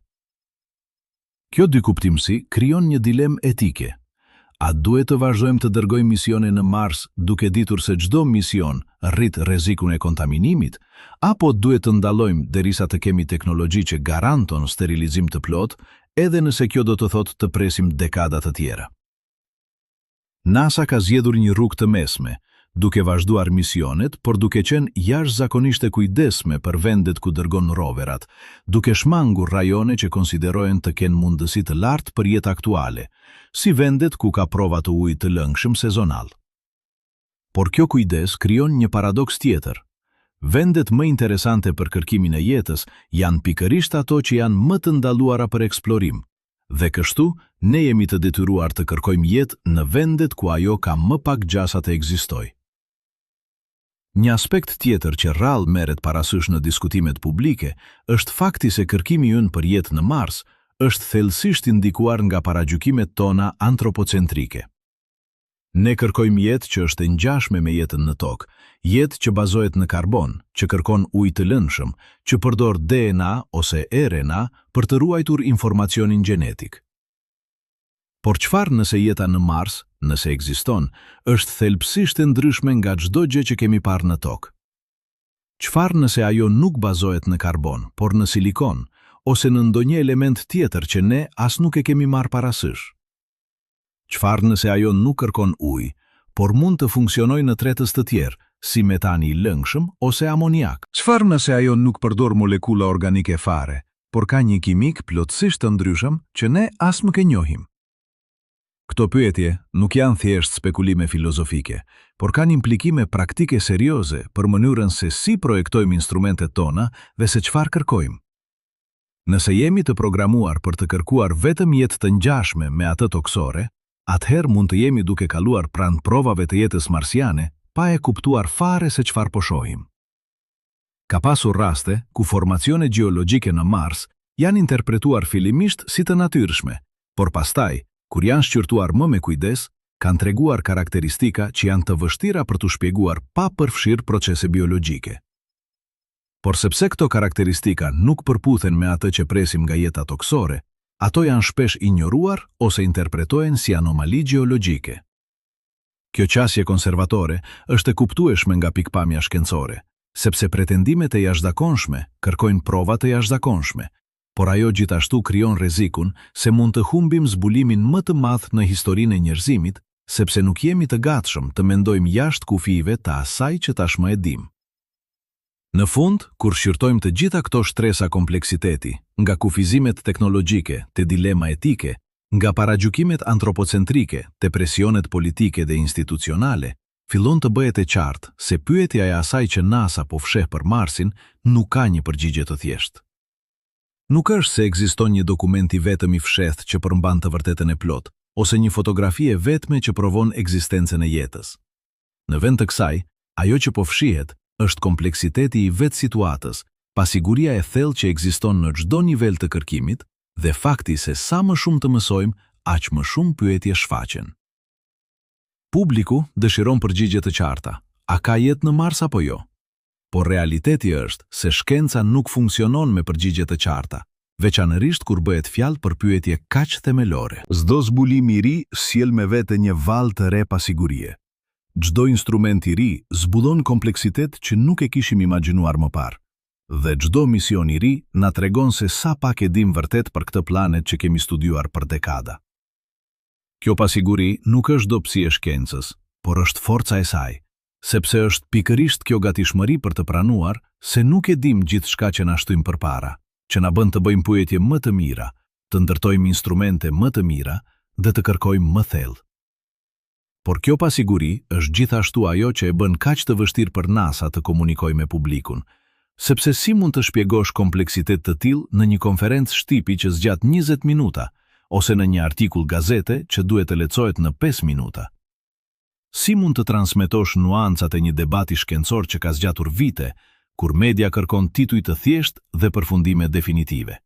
Kjo dykuptimsi krijon një dilemë etike. A duhet të vazhdojmë të dërgojmë misione në Mars duke ditur se çdo mision rrit rrezikun e kontaminimit, apo duhet të ndallojmë derisa të kemi teknologji që garanton sterilizim të plot, edhe nëse kjo do të thotë të presim dekada të tjera? NASA ka zgjedhur një rrugë të mesme, duke vazhduar misionet, por duke qenë jashtëzakonisht e kujdesshme për vendet ku dërgon roverat, duke shmangur rajone që konsiderohen të kenë mundësi të lartë për jetë aktuale, si vendet ku ka prova të ujit të lëngshëm sezonal. Por kjo kujdes krijon një paradoks tjetër. Vendet më interesante për kërkimin e jetës janë pikërisht ato që janë më të ndaluara për eksplorim, dhe kështu ne jemi të detyruar të kërkojmë jetë në vendet ku ajo ka më pak gjasa të ekzistojë. Një aspekt tjetër që rrallë merret parasysh në diskutimet publike është fakti se kërkimi ynë për jetë në Mars është thellësisht indikuar nga paragjykimet tona antropocentrike. Ne kërkojmë jetë që është e ngjashme me jetën në tokë, jetë që bazohet në karbon, që kërkon ujë të lëndshëm, që përdor DNA ose RNA për të ruajtur informacionin gjenetik. Por çfarë nëse jeta në Mars, nëse ekziston, është thelbësisht e ndryshme nga çdo gjë që kemi parë në tokë? Çfarë nëse ajo nuk bazohet në karbon, por në silikon, ose në ndonjë element tjetër që ne as nuk e kemi marrë parasysh? Çfarë nëse ajo nuk kërkon ujë, por mund të funksionojë në tretës të tjerë, si metani i lëngshëm ose amoniak? Çfarë nëse ajo nuk përdor molekula organike fare, por ka një kimik plotësisht të ndryshëm që ne as nuk e njohim? Këto pyetje nuk janë thjesht spekulime filozofike, por kanë implikime praktike serioze për mënyrën se si projektojmë instrumentet tona dhe se çfarë kërkojmë. Nëse jemi të programuar për të kërkuar vetëm jetë të ngjashme me atë toksore, atëherë mund të jemi duke kaluar pranë provave të jetës marsiane pa e kuptuar fare se çfarë po shohim. Ka pasur raste ku formacione gjeologjike në Mars janë interpretuar fillimisht si të natyrshme, por pastaj, kur janë shqyrtuar më me kujdes, kanë treguar karakteristika që janë të vështira për të shpjeguar pa përfshirë procese biologjike. Por sepse këto karakteristika nuk përputhen me atë që presim nga jeta toksore, ato janë shpesh injoruar ose interpretohen si anomali gjeologjike. Kjo qasje konservatore është e kuptueshme nga pikpamja shkencore, sepse pretendimet e jashtëzakonshme kërkojnë prova të jashtëzakonshme, por ajo gjithashtu krijon rrezikun se mund të humbim zbulimin më të madh në historinë e njerëzimit, sepse nuk jemi të gatshëm të mendojmë jashtë kufive të asaj që tashmë e dim. Në fund, kur shqyrtojmë të gjitha këto shtresa kompleksiteti, nga kufizimet teknologjike te dilema etike, Nga paragjykimet antropocentrike te presionet politike dhe institucionale, fillon të bëhet e qartë se pyetja e asaj që NASA po fsheh për Marsin nuk ka një përgjigje të thjeshtë. Nuk është se ekziston një dokument i vetëm i fshehtë që përmban të vërtetën e plot, ose një fotografi e vetme që provon ekzistencën e jetës. Në vend të kësaj, ajo që po fshihet është kompleksiteti i vetë situatës, pasiguria e thellë që ekziston në çdo nivel të kërkimit dhe fakti se sa më shumë të mësojmë, aq më shumë pyetje shfaqen. Publiku dëshiron përgjigje të qarta. A ka jetë në Mars apo jo? Por realiteti është se shkenca nuk funksionon me përgjigje të qarta, veçanërisht kur bëhet fjalë për pyetje kaq themelore. Çdo zbulim i ri sjell me vete një vallë të re pasigurie. Çdo instrument i ri zbulon kompleksitet që nuk e kishim imagjinuar më parë. Dhe çdo mision i ri na tregon se sa pak e dim vërtet për këtë planet që kemi studiuar për dekada. Kjo pasiguri nuk është dobësi e shkencës, por është forca e saj, sepse është pikërisht kjo gatishmëri për të pranuar se nuk e dim gjithçka që na shtyjmë përpara, që na bën të bëjmë pyetje më të mira, të ndërtojmë instrumente më të mira dhe të kërkojmë më thellë. Por kjo pasiguri është gjithashtu ajo që e bën kaq të vështirë për NASA të komunikojë me publikun, sepse si mund të shpjegosh kompleksitet të tillë në një konferencë shtipi që zgjat 20 minuta, ose në një artikull gazete që duhet të lexohet në 5 minuta? Si mund të transmetosh nuancat e një debati shkencor që ka zgjatur vite, kur media kërkon tituj të thjesht dhe përfundime definitive?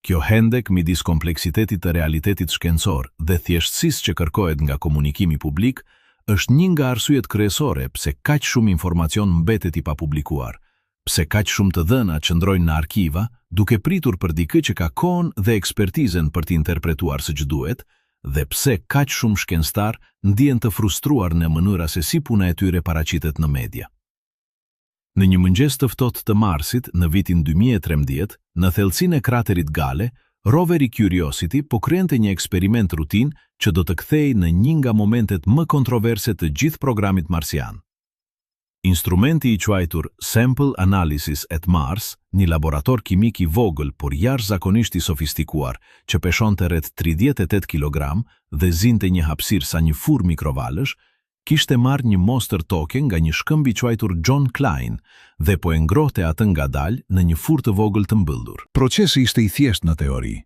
Kjo hendek midis kompleksitetit të realitetit shkencor dhe thjeshtësisë që kërkohet nga komunikimi publik është një nga arsyet kryesore pse kaq shumë informacion mbetet i papublikuar, pse kaq shumë të dhëna qëndrojnë në arkiva, duke pritur për dikë që ka kohën dhe ekspertizën për t'i interpretuar së ç'duhet, dhe pse kaq shumë shkencëtar ndihen të frustruar në mënyra se si puna e tyre paraqitet në media. Në një mëngjes të ftohtë të Marsit, në vitin 2013, në thellësinë e kraterit Gale, roveri Curiosity po kryente një eksperiment rutin që do të kthejë në një nga momentet më kontroverse të gjithë programit marsian. Instrumenti i quajtur Sample Analysis at Mars, një laborator kimik i vogël por jashtëzakonisht i sofistikuar, që peshonte rreth 38 kg dhe zinte një hapësirë sa një furrë mikrovalësh, kishte marrë një monster toke nga një shkëmb i quajtur John Klein dhe po e ngrohte atë ngadalë në një furrë të vogël të mbëllur. Procesi ishte i thjeshtë në teori.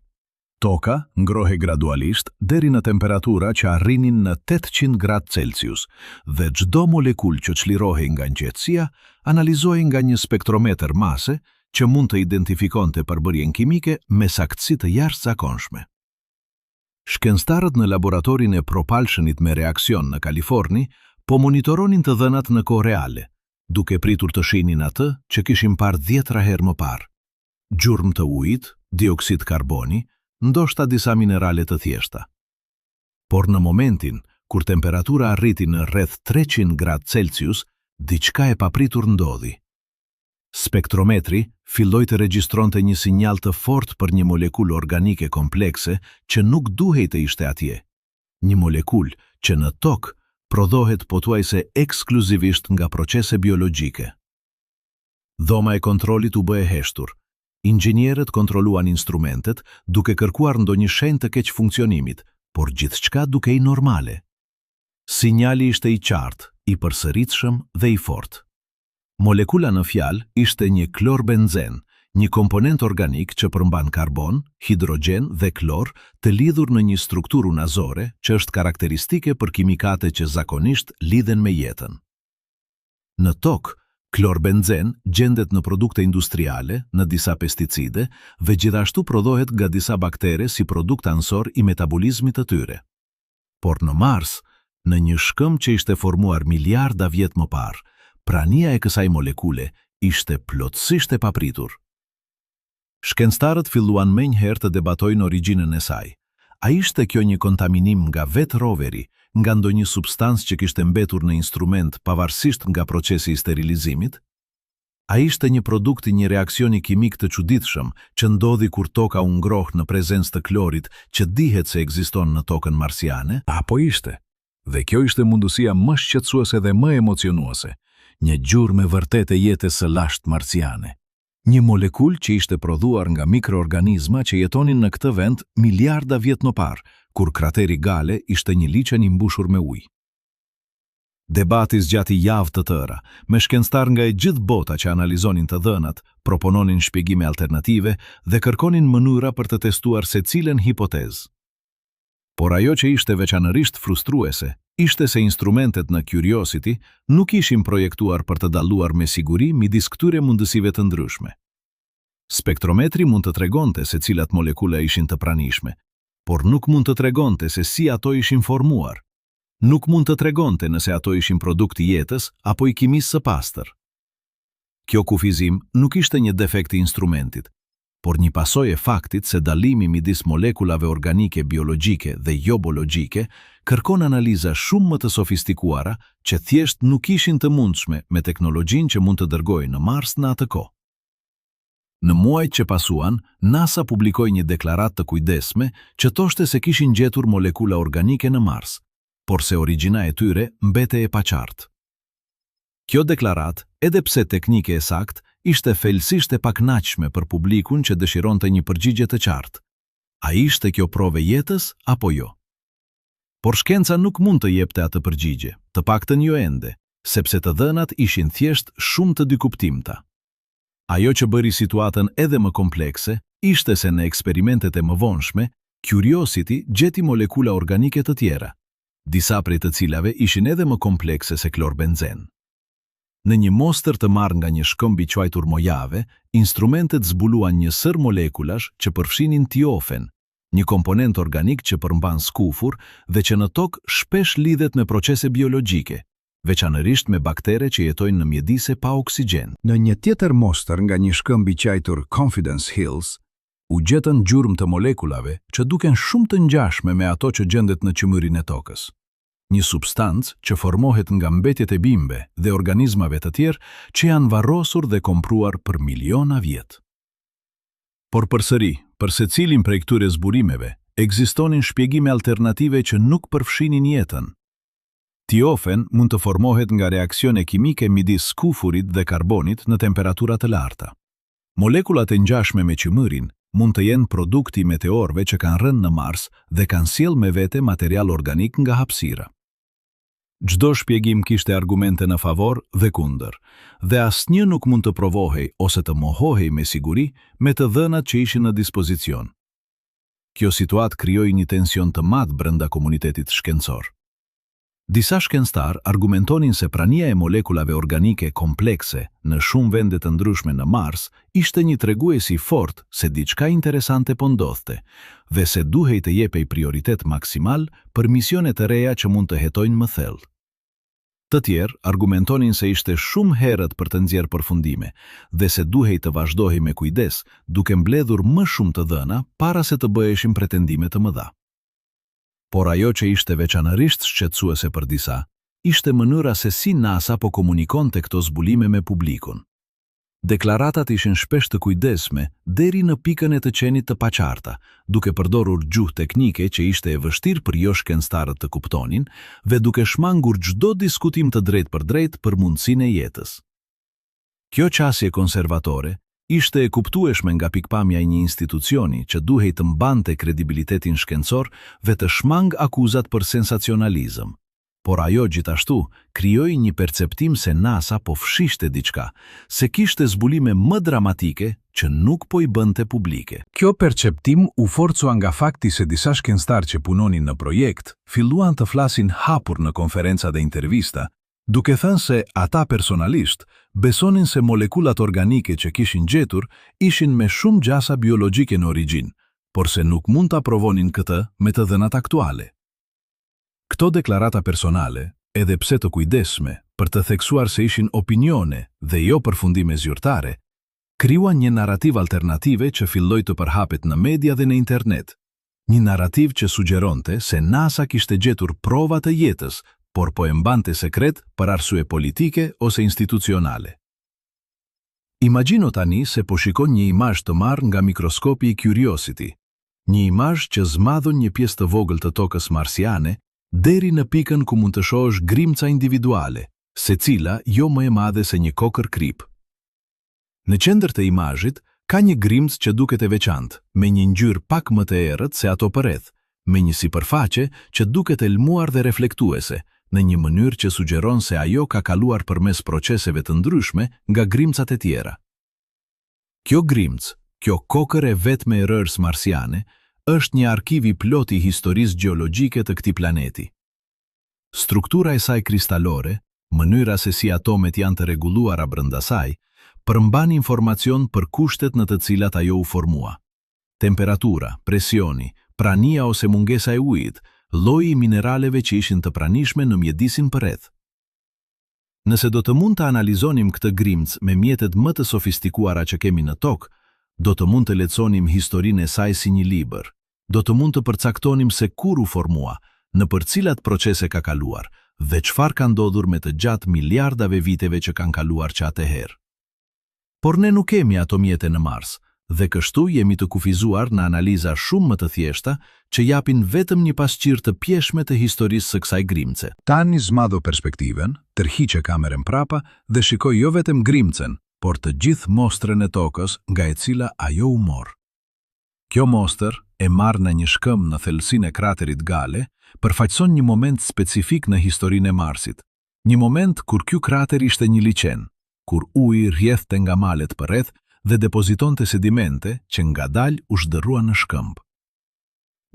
Toka ngrohej gradualisht deri në temperatura që arrinin në 800 gradë Celsius dhe çdo molekul që çlirohej nga nxehtësia analizohej nga një spektrometer mase që mund të identifikonte përbërjen kimike me saktësi të jashtëzakonshme. Shkencëtarët në laboratorin e Propulsionit me reaksion në Kaliforni po monitoronin të dhënat në kohë reale, duke pritur të shihnin atë që kishim parë 10 herë më parë: gjurmë të ujit, dioksid karboni, ndoshta disa minerale të thjeshta. Por në momentin kur temperatura arriti në rreth 300 gradë Celsius, diçka e papritur ndodhi. Spektrometri filloi të regjistronte një sinjal të fortë për një molekul organike komplekse që nuk duhej të ishte atje. Një molekul që në tokë prodhohet pothuajse ekskluzivisht nga procese biologjike. Dhoma e kontrollit u bë e heshtur. Inxhinierët kontrolluan instrumentet duke kërkuar ndonjë shenjë të keq funksionimit, por gjithçka dukej normale. Sinjali ishte i qartë, i përsëritshëm dhe i fortë. Molekula në fjalë ishte një klorbenzen, një komponent organik që përmban karbon, hidrogen dhe klor të lidhur në një strukturë unazore që është karakteristike për kimikate që zakonisht lidhen me jetën. Në tokë, klorbenzen gjendet në produkte industriale, në disa pesticide dhe gjithashtu prodhohet nga disa baktere si produkt ansor i metabolizmit të tyre. Por në Mars, në një shkëmb që ishte formuar miliarda vjet më parë, prania e kësaj molekule ishte plotësisht e papritur. Shkencëtarët filluan menjëherë të debatojnë origjinën e saj. A ishte kjo një kontaminim nga vetë roveri, nga ndonjë substancë që kishte mbetur në instrument pavarësisht nga procesi i sterilizimit? A ishte një produkt i një reaksioni kimik të çuditshëm që ndodhi kur toka u ngroh në prezencë të klorit që dihet se ekziston në tokën marsiane? Apo ishte? Dhe kjo ishte mundësia më shqetësuese dhe më emocionuese, një gjurmë e vërtetë e jetës së lashtë marsiane. Një molekul që ishte prodhuar nga mikroorganizma që jetonin në këtë vend miliarda vjet më parë, kur krateri Gale ishte një liçen i mbushur me ujë. Debati zgjati javë të tëra, me shkencëtar nga e gjithë bota që analizonin të dhënat, propononin shpjegime alternative dhe kërkonin mënyra për të testuar secilën hipotezë. Por ajo që ishte veçanërisht frustruese, ishte se instrumentet në Curiosity nuk ishin projektuar për të dalluar me siguri midis këtyre mundësive të ndryshme. Spektrometri mund të tregonte se cilat molekula ishin të pranishme, por nuk mund të tregonte se si ato ishin formuar. Nuk mund të tregonte nëse ato ishin produkt i jetës apo i kimisë së pastër. Kjo kufizim nuk ishte një defekt i instrumentit, por një pasojë e faktit se dallimi midis molekulave organike biologjike dhe jo biologjike kërkon analiza shumë më të sofistikuara që thjesht nuk ishin të mundshme me teknologjinë që mund të dërgojë në Mars në atë kohë. Në muajt që pasuan, NASA publikoi një deklaratë të kujdesme që thoshte se kishin gjetur molekula organike në Mars, por se origjina e tyre mbete e paqartë. Kjo deklaratë, edhe pse teknike e saktë, ishte felësisht e pakënaqshme për publikun që dëshironte një përgjigje të qartë. A ishte kjo provë e jetës apo jo? Por shkenca nuk mund të jepte atë përgjigje, të paktën jo ende, sepse të dhënat ishin thjesht shumë të dykuptimta. Ajo që bëri situatën edhe më komplekse ishte se në eksperimentet e mëvonshme, Curiosity gjeti molekula organike të tjera, disa prej të cilave ishin edhe më komplekse se klorbenzen. Në një mostër të marrë nga një shkëmb i quajtur mojave, instrumentet zbuluan një sër molekulash që përfshinin tiofen, një komponent organik që përmban skufur dhe që në tokë shpesh lidhet me procese biologjike, veçanërisht me baktere që jetojnë në mjedise pa oksigjen. Në një tjetër mostër nga një shkëmb i quajtur Confidence Hills, u gjetën gjurmë të molekulave që duken shumë të ngjashme me ato që gjendet në qymyrin e tokës. Një substancë që formohet nga mbetjet e bimbe dhe organizmave të tjerë që janë varrosur dhe kompruar për miliona vjet. Por përsëri, për secilin prej këtyre zburimeve, ekzistonin shpjegime alternative që nuk përfshinin jetën. Tiofen mund të formohet nga reaksione kimike midis skufurit dhe karbonit në temperatura të larta. Molekulat e ngjashme me qymyrin mund të jenë produkti i meteorëve që kanë rënë në Mars dhe kanë sjellë me vete material organik nga hapësira. Çdo shpjegim kishte argumente në favor dhe kundër, dhe asnjë nuk mund të provohej ose të mohohej me siguri me të dhënat që ishin në dispozicion. Kjo situatë krijoi një tension të madh brenda komunitetit shkencor. Disa shkencëtar argumentonin se prania e molekulave organike komplekse në shumë vende të ndryshme në Mars ishte një tregues i fortë se diçka interesante po ndodhte dhe se duhej të jepej prioritet maksimal për misione të reja që mund të hetojnë më thellë. Të tjerë argumentonin se ishte shumë herët për të nxjerrë përfundime dhe se duhej të vazhdohej me kujdes, duke mbledhur më shumë të dhëna para se të bëheshin pretendime të mëdha. Por ajo që ishte veçanërisht shqetësuese për disa, ishte mënyra se si NASA po komunikonte këto zbulime me publikun. Deklaratat ishin shpesh të kujdesme deri në pikën e të qenit të paqarta, duke përdorur gjuhë teknike që ishte e vështirë për jo shkencëtarët të kuptonin dhe duke shmangur çdo diskutim të drejtë për drejtë për mundësinë e jetës. Kjo qasje konservatore ishte e kuptueshme nga pikpamja e një institucioni që duhej të mbante kredibilitetin shkencor dhe të shmang akuzat për sensacionalizëm. Por ajo gjithashtu krijoi një perceptim se NASA po fshishte diçka, se kishte zbulime më dramatike që nuk po i bënte publike. Kjo perceptim u forcua nga fakti se disa shkencëtar që punonin në projekt filluan të flasin hapur në konferenca dhe intervista, duke thënë se ata personalisht besonin se molekulat organike që kishin gjetur ishin me shumë gjasa biologjike në origjinë, por se nuk mund ta provonin këtë me të dhënat aktuale. Këto deklarata personale, edhe pse të kujdesme për të theksuar se ishin opinione dhe jo përfundime zyrtare, krijuan një narrativ alternative që filloi të përhapet në media dhe në internet. Një narrativ që sugjeronte se NASA kishte gjetur prova të jetës, por po e mbante sekret për arsye politike ose institucionale. Imagjino tani se po shikon një imazh të marrë nga mikroskopi i Curiosity, një imazh që zmadhon një pjesë të vogël të tokës marsiane deri në pikën ku mund të shohësh grimca individuale, secila jo më e madhe se një kokër krip. Në qendër të imazhit ka një grimc që duket e veçantë, me një ngjyrë pak më të errët se ato përreth, me një sipërfaqe që duket e lmuar dhe reflektuese, në një mënyrë që sugjeron se ajo ka kaluar përmes proceseve të ndryshme nga grimcat e tjera. Kjo grimc, kjo kokër e vetme e rërës marsiane, është një arkiv i plot i historisë gjeologjike të këtij planeti. Struktura e saj kristalore, mënyra se si atomet janë të rregulluara brenda saj, përmban informacion për kushtet në të cilat ajo u formua. Temperatura, presioni, prania ose mungesa e ujit, lloji i mineraleve që ishin të pranishme në mjedisin përreth. Nëse do të mund të analizonim këtë grimc me mjetet më të sofistikuara që kemi në tokë, do të mund të lexonim historinë e saj si një libër. Do të mund të përcaktonim se kur u formua, në për cilat procese ka kaluar dhe çfarë ka ndodhur me të gjatë miliardave viteve që kanë kaluar që atëherë. Por ne nuk kemi ato mjete në Mars, dhe kështu jemi të kufizuar në analiza shumë më të thjeshta që japin vetëm një pasqyrë të pjeshme të historisë së kësaj grimce. Tani zmadho perspektiven, tërhiqe kamerën prapa dhe shikoj jo vetëm grimcen, por të gjithë mostrën e tokës nga e cila ajo u mor. Kjo mostër, e marrë në një shkëm në thellësinë e kraterit Gale, përfaqëson një moment specifik në historinë e Marsit. Një moment kur ky krater ishte një liçen, kur uji rrjedhte nga malet përreth dhe depozitonte sedimente që ngadalë u zhderruan në shkëmb.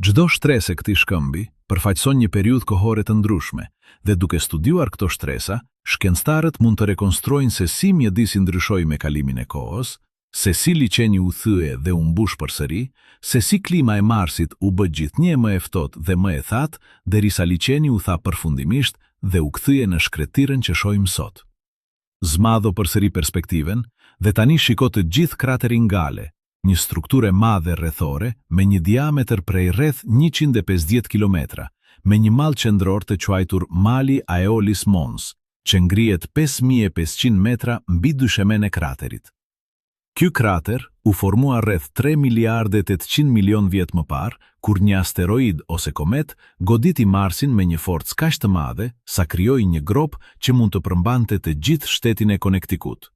Çdo shtresë e këtij shkëmbi përfaqëson një periudhë kohore të ndryshme, dhe duke studiuar këto shtresa, shkencëtarët mund të rekonstruojnë se si mjedisi ndryshoi me kalimin e kohës, se si liçeni u thye dhe u mbush përsëri, se si klima e Marsit u bë gjithnjë më e ftohtë dhe më e thatë, derisa liçeni u tha përfundimisht dhe u kthye në shkretirën që shohim sot. Zmadho përsëri perspektiven dhe tani shiko të gjithë kraterin Gale, një strukturë e madhe rrethore me një diametër prej rreth 150 kilometra, me një mall qendror të quajtur Mali Aeolis Mons, që ngrihet 5500 metra mbi dyshemen e kraterit. Ky krater u formua rreth 3 miliardë 800 milion vjet më parë, kur një asteroid ose komet goditi Marsin me një forcë kaq të madhe sa krijoi një grop që mund të përmbante të gjithë shtetin e Connecticut.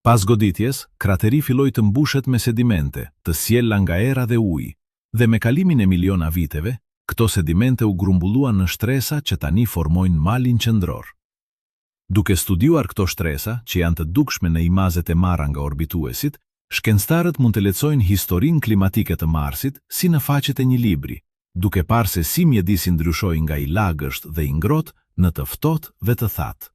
Pas goditjes, krateri filloi të mbushet me sedimente, të sjella nga era dhe uji, dhe me kalimin e miliona viteve, këto sedimente u grumbulluan në shtresa që tani formojnë malin qendror. Duke studiuar këto shtresa, që janë të dukshme në imazet e marra nga orbituesit, shkencëtarët mund të lexojnë historinë klimatike të Marsit si në faqet e një libri, duke parë se si mjedisi ndryshoi nga i lagësht dhe i ngrohtë në të ftohtë dhe të thatë.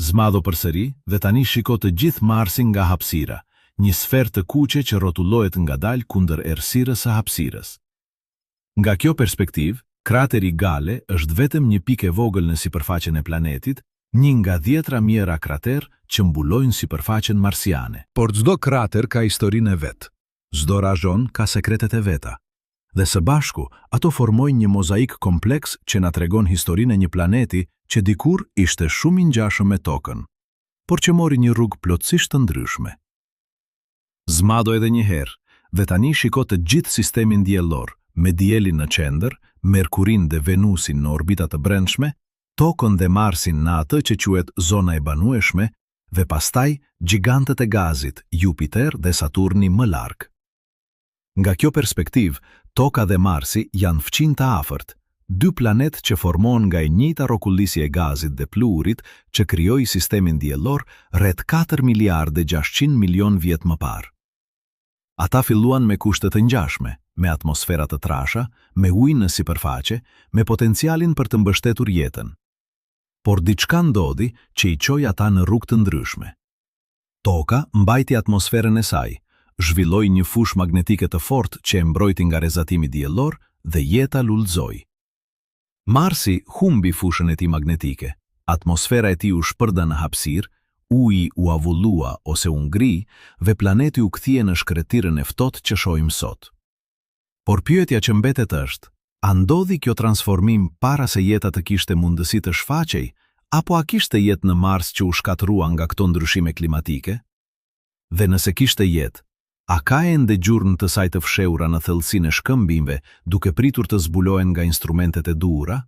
Zmadho përsëri dhe tani shiko të gjithë Marsin nga hapësira, një sferë të kuqe që rrotullohet ngadalë kundër errësirës së hapësirës. Nga kjo perspektivë, krateri Gale është vetëm një pikë e vogël në sipërfaqen e planetit, një nga 10 mijëra krater që mbulojnë sipërfaqen marsiane. Por çdo krater ka historinë e vet. Çdo rajon ka sekretet e veta. Dhe së bashku, ato formojnë një mozaik kompleks që na tregon historinë e një planeti që dikur ishte shumë i ngjashëm me tokën, por që mori një rrugë plotësisht të ndryshme. Zmadho edhe një herë, dhe tani shiko të gjithë sistemin diellor, me dielin në qendër, Merkurin dhe Venusin në orbita të brendshme, Tokën dhe Marsin në atë që quhet zona e banueshme, dhe pastaj gjigantët e gazit, Jupiter dhe Saturni më larg. Nga kjo perspektivë, Toka dhe Marsi janë fqin të afërt, dy planet që formohen nga e njëjta rrokullisje e gazit dhe pluhurit që krijoi sistemin diellor rreth 4 miliardë 600 milion vjet më parë. Ata filluan me kushte të ngjashme, me atmosfera të trasha, me ujë në sipërfaqe, me potencialin për të mbështetur jetën. Por diçka ndodhi që i çoi ata në rrugë të ndryshme. Toka mbajti atmosferën e saj, zhvilloi një fushë magnetike të fortë që e mbrojti nga rrezatimi diellor dhe jeta lullzoi. Marsi humbi fushën e tij magnetike, atmosfera e tij u shpërda në hapësirë, uji u avullua ose u ngri dhe planeti u kthie në shkretirën e ftohtë që shohim sot. Por pyetja që mbetet është, a ndodhi kjo transformim para se jeta të kishte mundësi të shfaqej, apo a kishte jetë në Mars që u shkatrua nga këto ndryshime klimatike? Dhe nëse kishte jetë, a ka ende gjurmë të saj të fshehura në thellësinë e shkëmbimeve, duke pritur të zbulohen nga instrumentet e duhura?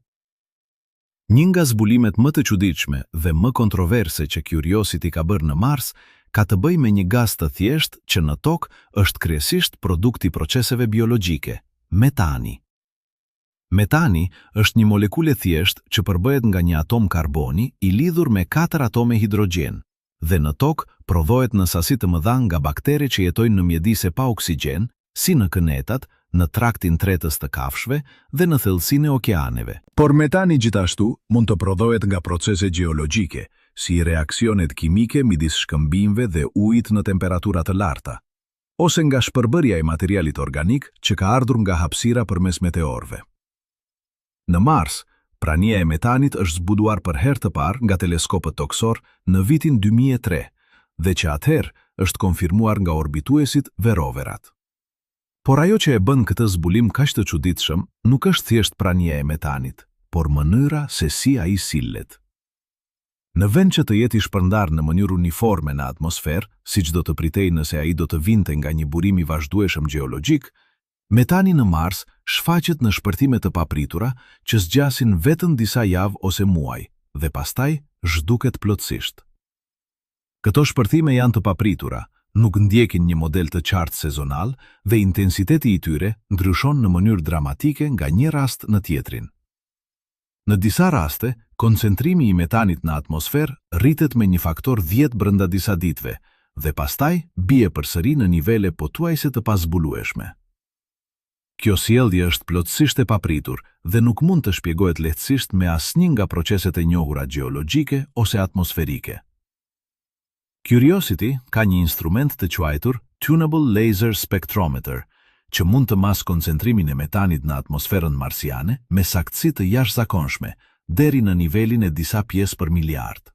Një nga zbulimet më të çuditshme dhe më kontroverse që Curiosity ka bërë në Mars ka të bëjë me një gaz të thjeshtë që në tokë është kryesisht produkt i proceseve biologjike, metani. Metani është një molekule thjesht që përbëhet nga një atom karboni i lidhur me 4 atome hidrogjen dhe në tokë prodhohet në sasi të mëdha nga baktere që jetojnë në mjedise pa oksigjen, si në kënetat, në traktin tretës të kafshëve dhe në thellësinë e okeaneve. Por metani gjithashtu mund të prodhohet nga procese gjeologjike, si reaksionet kimike midis shkëmbimeve dhe ujit në temperatura të larta, ose nga shpërbërja e materialit organik që ka ardhur nga hapësira përmes meteorëve. Në Mars, prania e metanit është zbuduar për herë të parë nga teleskopët toksor në vitin 2003 dhe që atëherë është konfirmuar nga orbituesit dhe roverat. Por ajo që e bën këtë zbulim kaq të çuditshëm nuk është thjesht prania e metanit, por mënyra se si ai sillet. Në vend që të jetë i shpërndar në mënyrë uniforme në atmosferë, siç do të pritej nëse ai do të vinte nga një burim i vazhdueshëm gjeologjik, metani në Mars shfaqet në shpërthime të papritura që zgjasin vetëm disa javë ose muaj dhe pastaj zhduket plotësisht. Këto shpërthime janë të papritura, nuk ndjekin një model të qartë sezonal dhe intensiteti i tyre ndryshon në mënyrë dramatike nga një rast në tjetrin. Në disa raste, koncentrimi i metanit në atmosferë rritet me një faktor 10 brenda disa ditëve dhe pastaj bie përsëri në nivele pothuajse të pazbulueshme. Kjo sjellje është plotësisht e papritur dhe nuk mund të shpjegohet lehtësisht me asnjë nga proceset e njohura gjeologjike ose atmosferike. Curiosity ka një instrument të quajtur Tunable Laser Spectrometer, që mund të mas koncentrimin e metanit në atmosferën marsiane me saktësi të jashtëzakonshme, deri në nivelin e disa pjesë për miliard.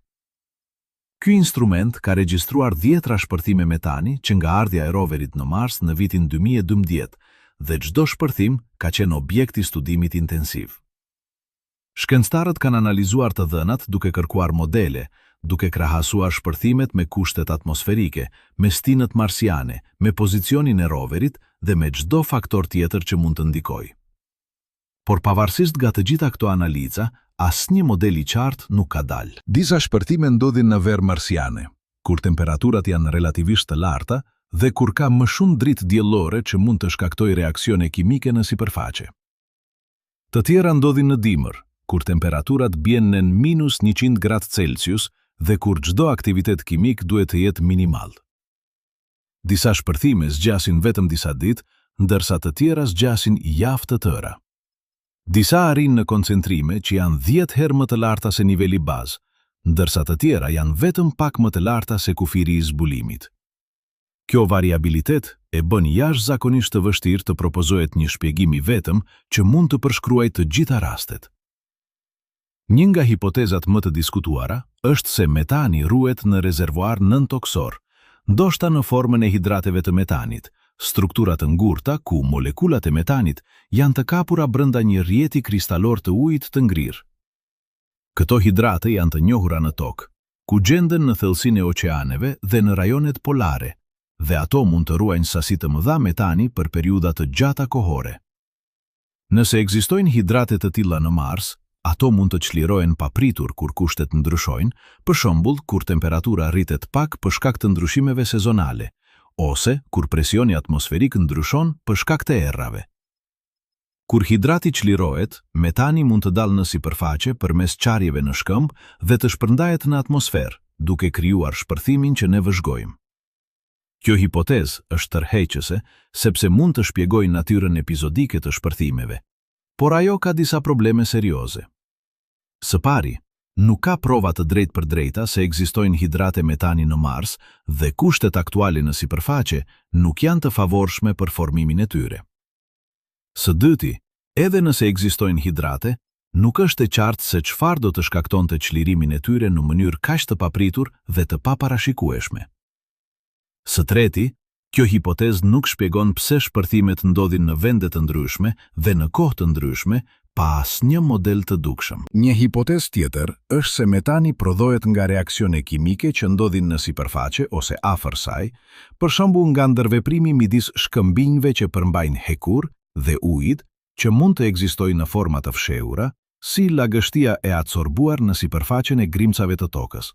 Ky instrument ka regjistruar 10 shpërthime metani që nga ardhja e roverit në Mars në vitin 2012 dhe çdo shpërthim ka qenë objekt i studimit intensiv. Shkencëtarët kanë analizuar të dhënat duke kërkuar modele, duke krahasuar shpërthimet me kushtet atmosferike, me stinët marsiane, me pozicionin e roverit dhe me çdo faktor tjetër që mund të ndikojë. Por pavarësisht nga të gjitha këto analiza, asnjë model i qartë nuk ka dalë. Disa shpërthime ndodhin në verë marsiane, kur temperaturat janë relativisht të larta dhe kur ka më shumë dritë diellore që mund të shkaktojë reaksione kimike në sipërfaqe. Të tjera ndodhin në dimër, kur temperaturat bien në -100°C dhe kur çdo aktivitet kimik duhet të jetë minimal. Disa shpërthime zgjasin vetëm disa ditë, ndërsa të tjera zgjasin javë të tëra. Disa arrin në koncentrime që janë 10 herë më të larta se niveli bazë, ndërsa të tjera janë vetëm pak më të larta se kufiri i zbulimit. Kjo variabilitet e bën jashtëzakonisht të vështirë të propozohet një shpjegim i vetëm që mund të përshkruajë të gjitha rastet. Një nga hipotezat më të diskutuara është se metani ruhet në rezervuar nën-toksor, ndoshta në formën e hidrateve të metanit, struktura të ngurta ku molekulat e metanit janë të kapura brenda një rjeti kristalor të ujit të ngrirë. Këto hidrate janë të njohura në tokë, ku gjenden në thellësinë e oqeaneve dhe në rajonet polare, dhe ato mund të ruajnë sasi të mëdha metani për periudha të gjata kohore. Nëse ekzistojnë hidrate të tilla në Mars, ato mund të çlirohen papritur kur kushtet ndryshojnë, për shembull kur temperatura rritet pak për shkak të ndryshimeve sezonale, ose kur presioni atmosferik ndryshon për shkak të errave. Kur hidrati çlirohet, metani mund të dalë në sipërfaqe përmes qarjeve në shkëmb dhe të shpërndahet në atmosferë, duke krijuar shpërthimin që ne vëzhgojmë. Kjo hipotezë është tërheqëse sepse mund të shpjegojë natyrën epizodike të shpërthimeve, por ajo ka disa probleme serioze. Së pari, nuk ka prova të drejtë për drejta se ekzistojnë hidrate metani në Mars dhe kushtet aktuale në sipërfaqe nuk janë të favorshme për formimin e tyre. Së dyti, edhe nëse ekzistojnë hidrate, nuk është e qartë se çfarë do të shkaktonte çlirimin e tyre në mënyrë kaq të papritur dhe të paparashikueshme. Së treti, kjo hipotezë nuk shpjegon pse shpërthimet ndodhin në vende të ndryshme dhe në kohë të ndryshme pa asnjë model të dukshëm. Një hipotezë tjetër është se metani prodhohet nga reaksione kimike që ndodhin në sipërfaqe ose afër saj, për shembull nga ndërveprimi midis shkëmbinjve që përmbajnë hekur dhe ujit që mund të ekzistojë në forma të fshehura, si lagështia e adsorbuar në sipërfaqen e grimcave të tokës.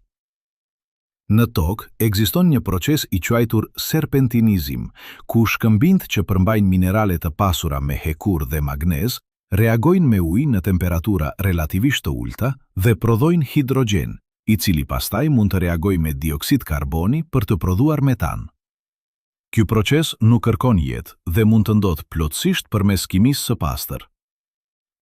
Në tokë, ekziston një proces i quajtur serpentinizim, ku shkëmbinjt që përmbajnë minerale të pasura me hekur dhe magnez reagojnë me ujë në temperatura relativisht të ulta dhe prodhojnë hidrogen, i cili pastaj mund të reagojë me dioksid karboni për të prodhuar metan. Ky proces nuk kërkon jetë dhe mund të ndodhë plotësisht përmes kimisë së pastër.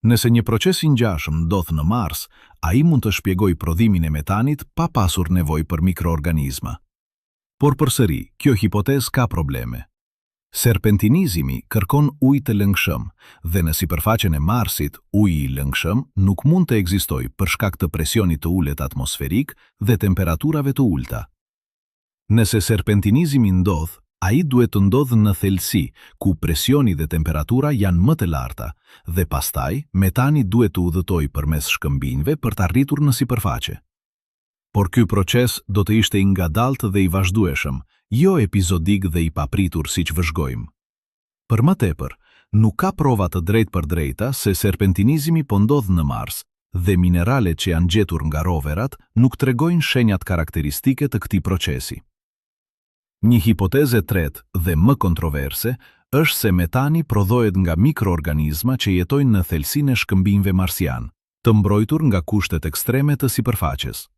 Nëse një proces i ngjashëm ndodh në Mars, ai mund të shpjegojë prodhimin e metanit pa pasur nevojë për mikroorganizma. Por përsëri, kjo hipotezë ka probleme. Serpentinizimi kërkon ujë të lëngshëm dhe në sipërfaqen e Marsit, uji i lëngshëm nuk mund të ekzistojë për shkak të presionit të ulët atmosferik dhe temperaturave të ulta. Nëse serpentinizimi ndodh, ai duhet të ndodhë në thelsi, ku presioni dhe temperatura janë më të larta, dhe pastaj metani duhet të udhëtojë përmes shkëmbinjve për të arritur në sipërfaqe. Por ky proces do të ishte i ngadaltë dhe i vazhdueshëm, jo epizodik dhe i papritur siç vëzhgojmë. Për më tepër, nuk ka prova të drejtpërdrejta se serpentinizimi po ndodh në Mars, dhe mineralet që janë gjetur nga roverat nuk tregojnë shenjat karakteristike të këtij procesi. Një hipotezë e tretë dhe më kontroverse është se metani prodhohet nga mikroorganizma që jetojnë në thelsinë e shkëmbinjve marsian, të mbrojtur nga kushtet ekstreme të sipërfaqes.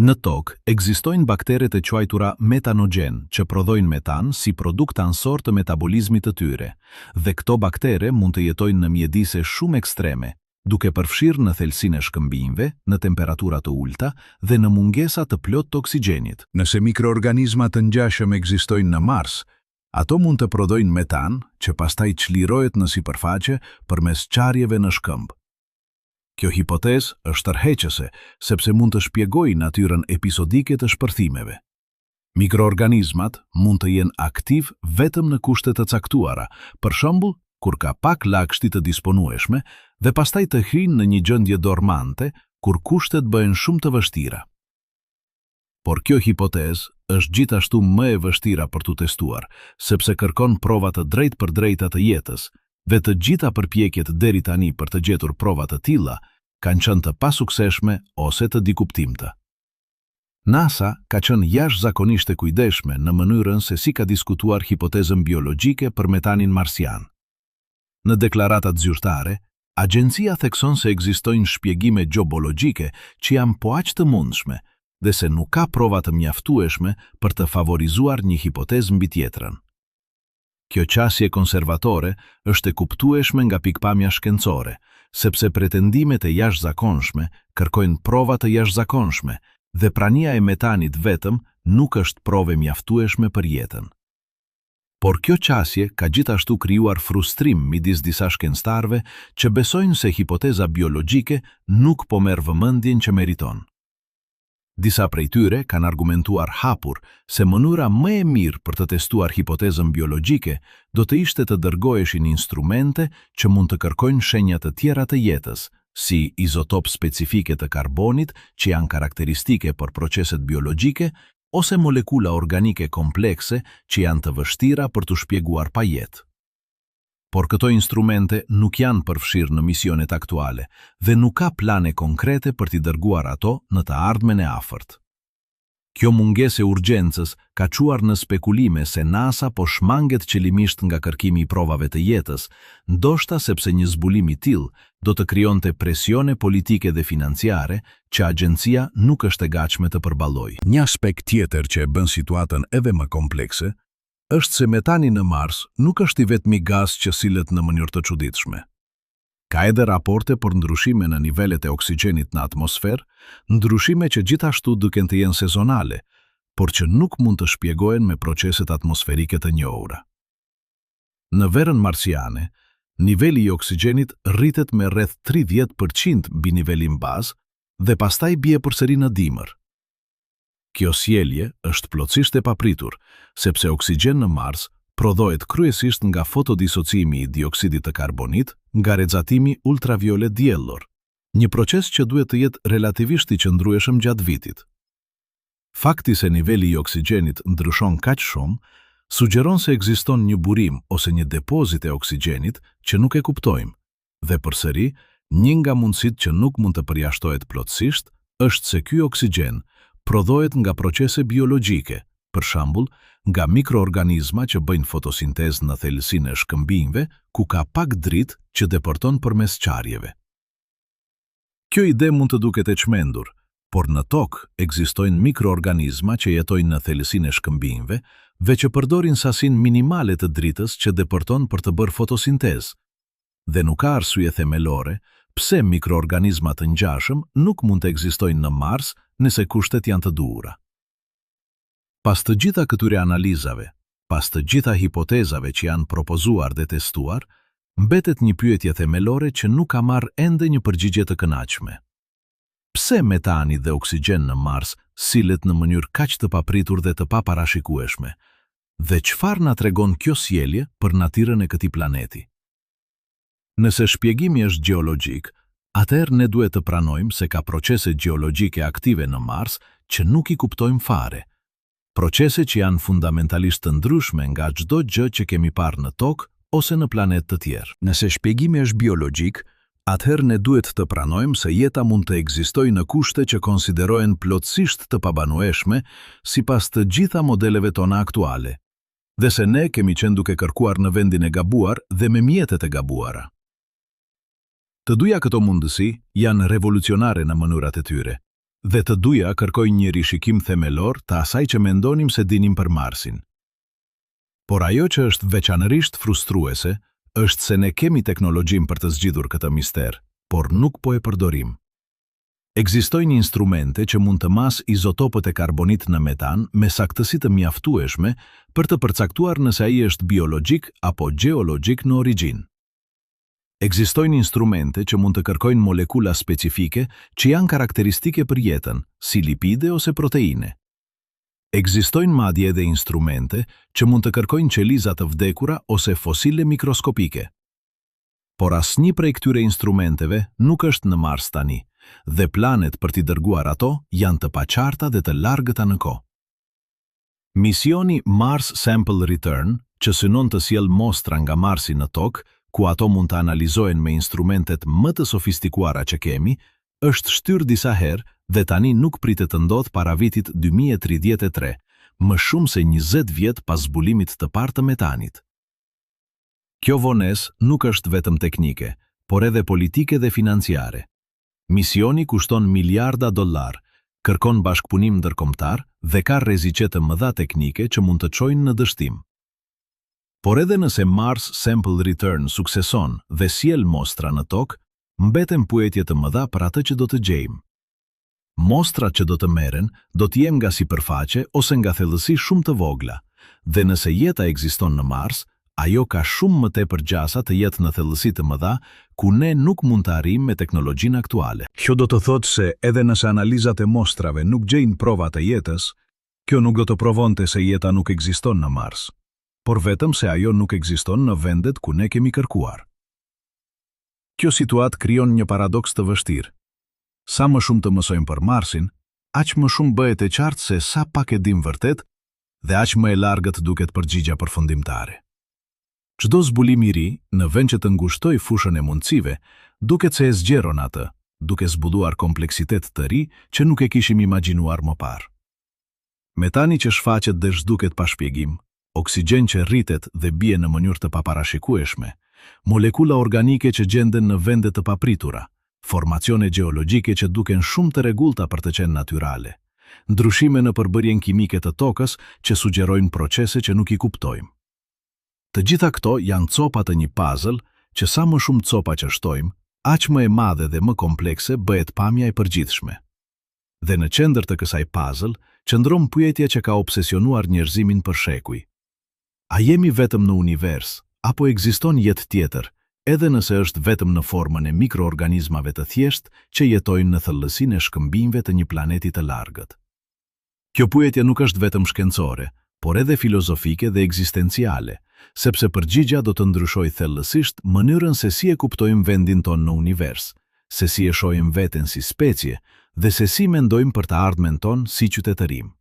Në tokë ekzistojnë bakteret e quajtura metanogen që prodhojnë metan si produkt ansor të metabolizmit të tyre, dhe këto baktere mund të jetojnë në mjedise shumë ekstreme, duke përfshirë në thelsinë e shkëmbinjve, në temperatura të ulta dhe në mungesa të plot të oksigjenit. Nëse mikroorganizma të ngjashëm ekzistojnë në Mars, ato mund të prodhojnë metan që pastaj çlirohet në sipërfaqe përmes qarjeve në shkëmb. Kjo hipotezë është tërheqëse sepse mund të shpjegojë natyrën episodike të shpërthimeve. Mikroorganizmat mund të jenë aktiv vetëm në kushte të caktuara, për shembull, kur ka pak lagështi të disponueshme dhe pastaj të hyjnë në një gjendje dormante kur kushtet bëhen shumë të vështira. Por kjo hipotezë është gjithashtu më e vështira për tu testuar, sepse kërkon prova të drejtpërdrejta të jetës, dhe të gjitha përpjekjet deri tani për të gjetur prova të tilla kanë qenë të pasukseshme ose të dikuptimta. NASA ka qenë jashtëzakonisht e kujdesshme në mënyrën se si ka diskutuar hipotezën biologjike për metanin marsian. Në deklaratat zyrtare, agjencia thekson se ekzistojnë shpjegime gjeobologjike që janë po aq të mundshme dhe se nuk ka prova të mjaftueshme për të favorizuar një hipotezë mbi tjetrën. Kjo qasje konservatore është e kuptueshme nga pikpamja shkencore, sepse pretendimet e jashtëzakonshme kërkojnë prova të jashtëzakonshme dhe prania e metanit vetëm nuk është provë mjaftueshme për jetën. Por kjo qasje ka gjithashtu krijuar frustrim midis disa shkencëtarëve që besojnë se hipoteza biologjike nuk po merr vëmendjen që meriton. Disa prej tyre kanë argumentuar hapur se mënyra më e mirë për të testuar hipotezën biologjike do të ishte të dërgoheshin instrumente që mund të kërkojnë shenja të tjera të jetës, si izotop specifike të karbonit që janë karakteristike për proceset biologjike, ose molekula organike komplekse që janë të vështira për të shpjeguar pa jetë. Por këto instrumente nuk janë përfshirë në misionet aktuale dhe nuk ka plane konkrete për t'i dërguar ato në të ardhmen e afërt. Kjo mungesë e urgjencës ka çuar në spekulime se NASA po shmanget qëllimisht nga kërkimi i provave të jetës, ndoshta sepse një zbulim i tillë do të krijonte presione politike dhe financiare që agjencia nuk është e gatshme të përballojë. Një aspekt tjetër që e bën situatën edhe më komplekse është se metani në Mars nuk është i vetmi gaz që sillet në mënyrë të çuditshme. Ka edhe raporte për ndryshime në nivelet e oksigjenit në atmosferë, ndryshime që gjithashtu duken të jenë sezonale, por që nuk mund të shpjegohen me proceset atmosferike të njohura. Në verën marsiane, niveli i oksigjenit rritet me rreth 30% mbi nivelin bazë dhe pastaj bie përsëri në dimër. Kjo sjellje është plotësisht e papritur, sepse oksigjen në Mars prodhohet kryesisht nga fotodisocimi i dioksidit të karbonit nga rrezatimi ultraviolet diellor, një proces që duhet të jetë relativisht i qëndrueshëm gjatë vitit. Fakti se niveli i oksigjenit ndryshon kaq shumë sugjeron se ekziston një burim ose një depozit e oksigjenit që nuk e kuptojmë, dhe përsëri, një nga mundësitë që nuk mund të përjashtohet plotësisht është se ky oksigjen prodhohet nga procese biologjike, për shembull, nga mikroorganizma që bëjnë fotosintezë në thellësinë e shkëmbijve, ku ka pak dritë që deporton përmes qarjeve. Kjo ide mund të duket e çmendur, por në tokë ekzistojnë mikroorganizma që jetojnë në thellësinë e shkëmbijve dhe që përdorin sasinë minimale të dritës që deporton për të bërë fotosintezë. Dhe nuk ka arsye themelore pse mikroorganizma të ngjashëm nuk mund të ekzistojnë në Mars nëse kushtet janë të duhura. Pas të gjitha këtyre analizave, pas të gjitha hipotezave që janë propozuar dhe testuar, mbetet një pyetje themelore që nuk ka marrë ende një përgjigje të kënaqshme. Pse metani dhe oksigjen në Mars sillet në mënyrë kaq të papritur dhe të paparashikueshme? Dhe çfarë na tregon kjo sjellje për natyrën e këtij planeti? Nëse shpjegimi është gjeologjik, atëherë ne duhet të pranojmë se ka procese gjeologjike aktive në Mars që nuk i kuptojmë fare. Procese që janë fundamentalisht të ndryshme nga çdo gjë që kemi parë në tokë ose në planet të tjerë. Nëse shpjegimi është biologjik, atëherë ne duhet të pranojmë se jeta mund të ekzistojë në kushte që konsiderohen plotësisht të pabanueshme sipas të gjitha modeleve tona aktuale, dhe se ne kemi qenë duke kërkuar në vendin e gabuar dhe me mjetet e gabuara. Të dyja këto mundësi janë revolucionare në mënyrat e tyre, dhe të dyja kërkojnë një rishikim themelor të asaj që mendonim se dinim për Marsin. Por ajo që është veçanërisht frustruese është se ne kemi teknologjinë për të zgjidhur këtë mister, por nuk po e përdorim. Ekzistojnë instrumente që mund të mas izotopët e karbonit në metan me saktësi të mjaftueshme për të përcaktuar nëse ai është biologjik apo gjeologjik në origjinë. Ekzistojnë instrumente që mund të kërkojnë molekula specifike që janë karakteristike për jetën, si lipide ose proteine. Ekzistojnë madje edhe instrumente që mund të kërkojnë qeliza të vdekura ose fosile mikroskopike. Por asnjë prej këtyre instrumenteve nuk është në Mars tani, dhe planet për t'i dërguar ato janë të paqarta dhe të largëta në kohë. Misioni Mars Sample Return, që synon të sjellë mostra nga Marsi në tokë, ku ato mund të analizohen me instrumentet më të sofistikuara që kemi, është shtyrë disa herë dhe tani nuk pritet të ndodhë para vitit 2033, më shumë se 20 vjet pas zbulimit të parë të metanit. Kjo vonesë nuk është vetëm teknike, por edhe politike dhe financiare. Misioni kushton miliarda dollar, kërkon bashkëpunim ndërkombëtar dhe ka rreziqe të mëdha teknike që mund të çojnë në dështim. Por edhe nëse Mars Sample Return sukseson dhe sjell mostra në tokë, mbeten pyetje të mëdha për atë që do të gjejmë. Mostrat që do të merren do të jenë nga sipërfaqe ose nga thellësi shumë të vogla, dhe nëse jeta ekziston në Mars, ajo ka shumë më tepër gjasa të jetë në thellësi të mëdha ku ne nuk mund të arrijmë me teknologjinë aktuale. Kjo do të thotë se edhe nëse analizat e mostrave nuk gjejnë prova të jetës, kjo nuk do të provonte se jeta nuk ekziston në Mars, por vetëm se ajo nuk ekziston në vendet ku ne kemi kërkuar. Kjo situatë krijon një paradoks të vështirë. Sa më shumë të mësojmë për Marsin, aq më shumë bëhet e qartë se sa pak e dim vërtet dhe aq më e largët duket përgjigja përfundimtare. Çdo zbulim i ri, në vend që të ngushtoj fushën e mundësive, duket se e zgjeron atë, duke zbuluar kompleksitet të ri që nuk e kishim imagjinuar më parë. Metani që shfaqet dhe zhduket pa shpjegim, oksigjen që rritet dhe bie në mënyrë të paparashikueshme, molekula organike që gjenden në vende të papritura, formacione gjeologjike që duken shumë të rregullta për të qenë natyrale, ndryshime në përbërjen kimike të tokës që sugjerojnë procese që nuk i kuptojmë. Të gjitha këto janë copa të një puzzle që sa më shumë copa që shtojmë, aq më e madhe dhe më komplekse bëhet pamja e përgjithshme. Dhe në qendër të kësaj puzzle qëndron pyetja që ka obsesionuar njerëzimin për shekuj. A jemi vetëm në univers, apo ekziston jetë tjetër, edhe nëse është vetëm në formën e mikroorganizmave të thjeshtë që jetojnë në thellësinë e shkëmbijve të një planeti të largët? Kjo pyetje nuk është vetëm shkencore, por edhe filozofike dhe ekzistenciale, sepse përgjigja do të ndryshojë thellësisht mënyrën se si e kuptojmë vendin tonë në univers, se si e shohim veten si specie dhe se si mendojmë për të ardhmen tonë si qytetërim.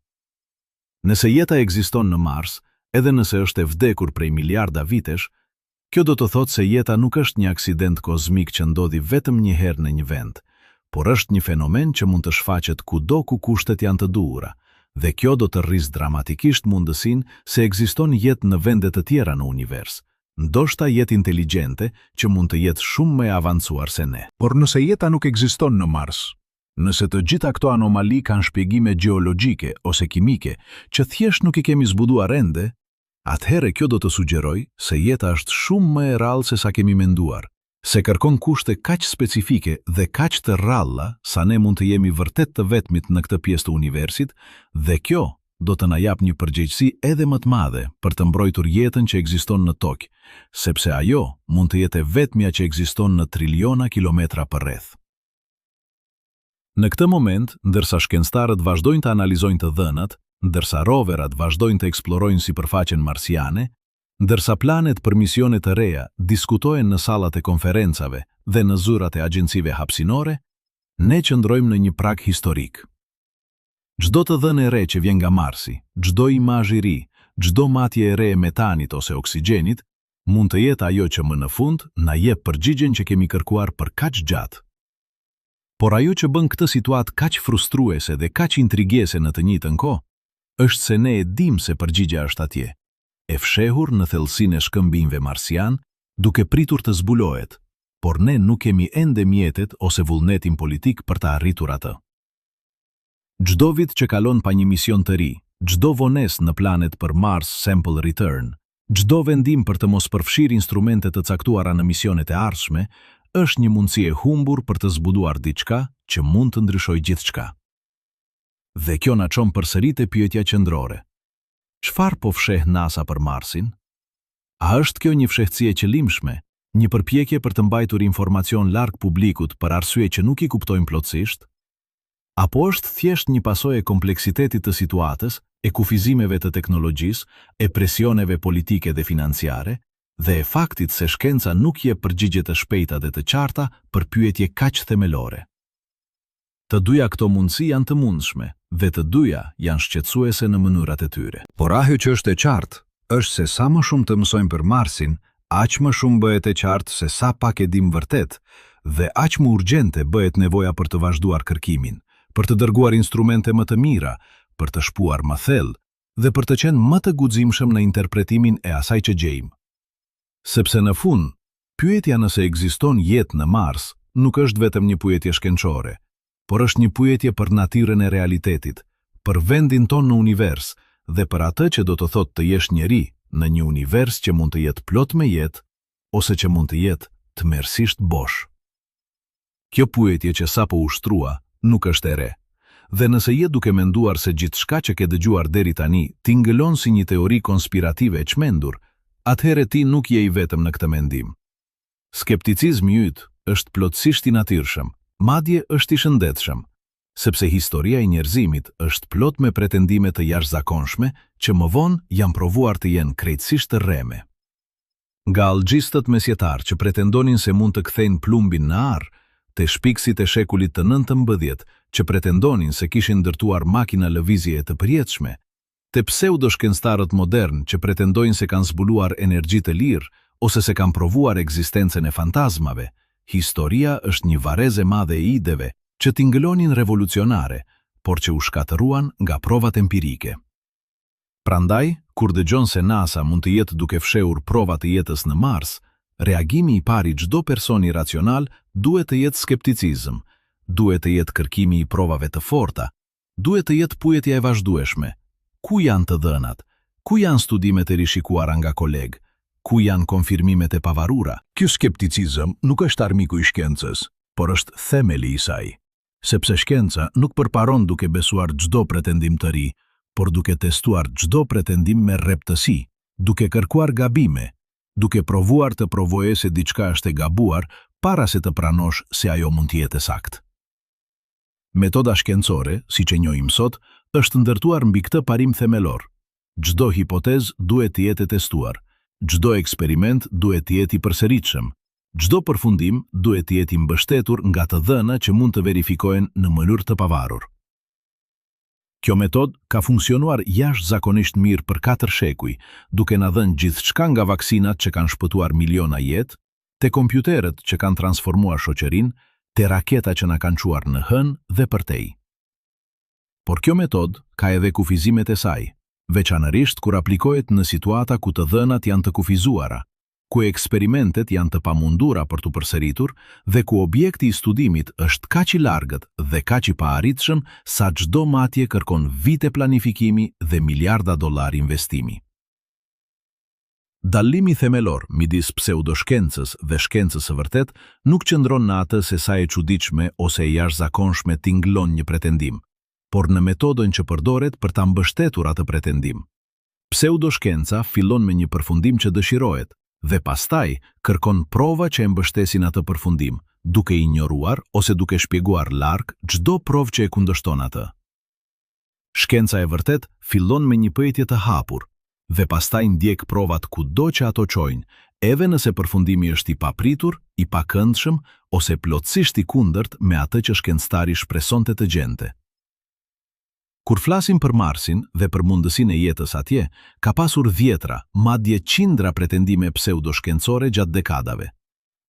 Nëse jeta ekziston në Mars, edhe nëse është e vdekur prej miliarda vitesh, kjo do të thotë se jeta nuk është një aksident kozmik që ndodhi vetëm një herë në një vend, por është një fenomen që mund të shfaqet kudo ku kushtet janë të duhura, dhe kjo do të rrisë dramatikisht mundësinë se ekziston jetë në vende të tjera në univers, ndoshta jetë inteligjente që mund të jetë shumë më e avancuar se ne. Por nëse jeta nuk ekziston në Mars, nëse të gjitha këto anomali kanë shpjegime gjeologjike ose kimike që thjesht nuk I kemi zbuduar ende, atëherë kjo do të sugjeroj se jeta është shumë më e rrallë se sa kemi menduar, se kërkon kushte kaq specifike dhe kaq të rralla sa ne mund të jemi vërtet të vetmit në këtë pjesë të universit, dhe kjo do të na jap një përgjegjësi edhe më të madhe për të mbrojtur jetën që ekziston në tokë, sepse ajo mund të jetë vetmja që ekziston në triliona kilometra përreth. Në këtë moment, ndërsa shkencëtarët vazhdojnë të analizojnë të dhënat, ndërsa roverat vazhdojnë të eksplorojnë sipërfaqen marsiane, ndërsa planet për misione të reja diskutohen në sallat e konferencave dhe në zyrat e agjencive hapësinore, ne qëndrojmë në një prag historik. Çdo të dhënë e re që vjen nga Marsi, çdo imazh I ri, çdo matje e re e metanit ose oksigjenit, mund të jetë ajo që më në fund na jep përgjigjen që kemi kërkuar për kaq gjatë. Por ajo që bën këtë situatë kaq frustruese dhe kaq intrigese në të njëjtën kohë, është se ne e dim se përgjigja është atje, e fshehur në thellësinë e shkëmbimeve marsian, duke pritur të zbulohet, por ne nuk kemi ende mjetet ose vullnetin politik për të arritur atë. Çdo vit që kalon pa një mision të ri, çdo vonesë në planet për Mars Sample Return, çdo vendim për të mos përfshirë instrumente të caktuara në misionet e ardhshme, është një mundësi e humbur për të zbuduar diçka që mund të ndryshojë gjithçka. Dhe kjo na çon përsëri te pyetja qendrore. Çfarë po fsheh NASA për Marsin? A është kjo një fshehësi e qëllimshme, një përpjekje për të mbajtur informacion larg publikut për arsye që nuk I kuptojnë plotësisht? Apo është thjesht një pasojë e kompleksitetit të situatës, e kufizimeve të teknologjisë, e presioneve politike dhe financiare, dhe e faktit se shkenca nuk jep përgjigje të shpejta dhe të qarta për pyetje kaq themelore? Të dyja këto mundësi janë të mundshme, dhe të dyja janë shqetësuese në mënyrat e tyre. Por ajo që është e qartë, është se sa më shumë të mësojmë për Marsin, aq më shumë bëhet e qartë se sa pak e dim vërtet, dhe aq më urgjente bëhet nevoja për të vazhduar kërkimin, për të dërguar instrumente më të mira, për të shpuar më thellë dhe për të qenë më të guximshëm në interpretimin e asaj që gjejmë. Sepse në fund, pyetja nëse ekziston jetë në Mars nuk është vetëm një pyetje shkencore, por është një pyetje për natyrën e realitetit, për vendin ton në univers dhe për atë që do të thotë të jesh njeri në një univers që mund të jetë plot me jetë ose që mund të jetë tmerrsisht bosh. Kjo pyetje që sapo ushtrua nuk është e re, dhe nëse je duke menduar se gjithçka që ke dëgjuar deri tani ti ngëlon si një teori konspirative e çmendur, atëherë ti nuk je I vetëm në këtë mendim. Skepticizmi yt është plotësisht I natyrshëm, madje është I shëndetshëm, sepse historia e njerëzimit është plot me pretendime të jashtëzakonshme që më vonë janë provuar të jenë krejtësisht të rreme. Nga algjistët mesjetar që pretendonin se mund të kthejnë plumbin në ar, te shpikësit e shekullit të 19 që pretendonin se kishin ndërtuar makina lëvizje të përjetshme, te pseudoshkencëtarët modern që pretendojnë se kanë zbuluar energji të lirë ose se kanë provuar ekzistencën e fantazmave, historia është një varezë e madhe e ideve që tingëlonin revolucionare, por që u shkatëruan nga provat empirike. Prandaj, kur dëgjon se NASA mund të jetë duke fshehur prova të jetës në Mars, reagimi I pari çdo personi racional duhet të jetë skepticizëm, duhet të jetë kërkimi I provave të forta, duhet të jetë pyetja e vazhdueshme. Ku janë të dhënat? Ku janë studimet e rishikuara nga kolegë? Ku janë konfirmimet e pavarura? Ky skepticizëm nuk është armiku I shkencës, por është themeli I saj, sepse shkenca nuk përparon duke besuar çdo pretendim të ri, por duke testuar çdo pretendim me rreptësi, duke kërkuar gabime, duke provuar të provojë se diçka është e gabuar para se të pranosh se ajo mund të jetë saktë. Metoda shkencore, siç e njohim sot, është ndërtuar mbi këtë parim themelor. Çdo hipotezë duhet të jetë testuar, çdo eksperiment duhet të jetë I përsëritshëm, çdo përfundim duhet të jetë I mbështetur nga të dhëna që mund të verifikohen në mënyrë të pavarur. Kjo metodë ka funksionuar jashtëzakonisht mirë për 4 shekuj, duke na dhënë gjithçka nga vaksinat që kanë shpëtuar miliona jetë, te kompjuterët që kanë transformuar shoqërinë, te raketa që na kanë quar në hën dhe përtej. Por kjo metod ka edhe kufizimet e saj, veçanërisht kur aplikohet në situata ku të dhënat janë të kufizuara, ku eksperimentet janë të pamundura për të përsëritur dhe ku objekti i studimit është kaq i largët dhe kaq i paarritshëm sa çdo matje kërkon vite planifikimi dhe miliarda dollar investimi. Dallimi themelor midis pseudoshkencës dhe shkencës së vërtet nuk qëndron në atë se sa e çuditshme ose e jashtëzakonshme tinglon një pretendim, por në metodën që përdoret për ta mbështetur atë pretendim. Pseudoshkenca fillon me një përfundim që dëshirohet dhe pastaj kërkon prova që e mbështesin atë përfundim, duke injoruar ose duke shpjeguar larg çdo provë që e kundërshton atë. Shkenca e vërtet fillon me një pyetje të hapur dhe pastaj ndjek provat kudo që ato çojnë, edhe nëse përfundimi është i papritur, i pakëndshëm ose plotësisht i kundërt me atë që shkencëtari shpresonte të gjente. Kur flasim për Marsin dhe për mundësinë e jetës atje, ka pasur dhjetra, madje qindra pretendime pseudoshkencore gjatë dekadave.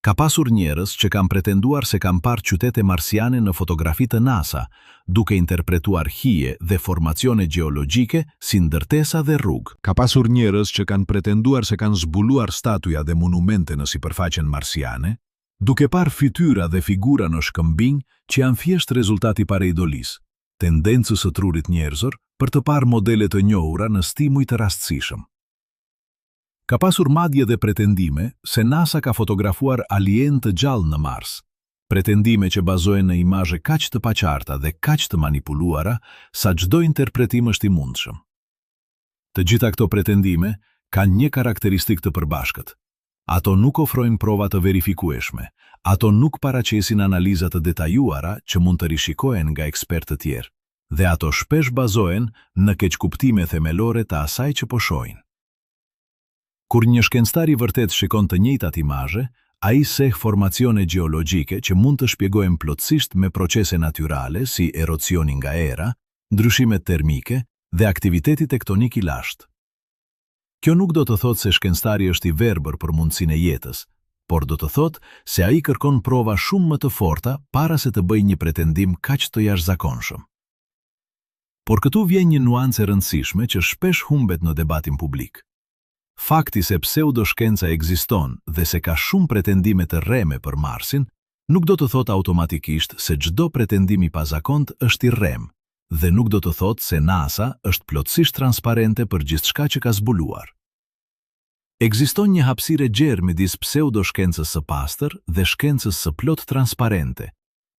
Ka pasur njerëz që kanë pretenduar se kanë parë qytete marsiane në fotografi të NASA, duke interpretuar hije dhe formacione gjeologjike si ndërtesa dhe rrugë. Ka pasur njerëz që kanë pretenduar se kanë zbuluar statuja dhe monumente në sipërfaqen marsiane, duke parë fytyra dhe figura në shkëmbinj që janë thjesht rezultati pareidolisë, tendencës së trurit njerëzor për të parë modele të njohura në stimuj të rastësishëm. Ka pasur madje dhe pretendime se NASA ka fotografuar alien të gjallë në Mars, pretendime që bazohen në imazhe kaq të paqarta dhe kaq të manipuluara sa çdo interpretim është i mundshëm. Të gjitha këto pretendime kanë një karakteristikë të përbashkët. Ato nuk ofrojnë prova të verifikueshme, ato nuk paraqesin analiza të detajuara që mund të rishikohen nga ekspertë të tjerë, dhe ato shpesh bazohen në keqkuptime themelore të asaj që po shohin. Kur një shkencëtar i vërtet shikon të njëjtat imazhe, ai seh formacione gjeologjike që mund të shpjegohen plotësisht me procese natyrale si erocioni nga era, ndryshimet termike dhe aktiviteti tektonik i lashtë. Kjo nuk do të thotë se shkencëtari është i verbër për mundësinë e jetës, por do të thotë se ai kërkon prova shumë më të forta para se të bëjë një pretendim kaq të jashtëzakonshëm. Por këtu vjen një nuancë e rëndësishme që shpesh humbet në debatin publik. Fakti se pseudoshkenca ekziston dhe se ka shumë pretendime të rreme për Marsin, nuk do të thotë automatikisht se çdo pretendim i pazakont është i rrem, dhe nuk do të thotë se NASA është plotësisht transparente për gjithçka që ka zbuluar. Ekziston një hapësirë gjerë midis pseudoshkencës së pastër dhe shkencës së plot transparente,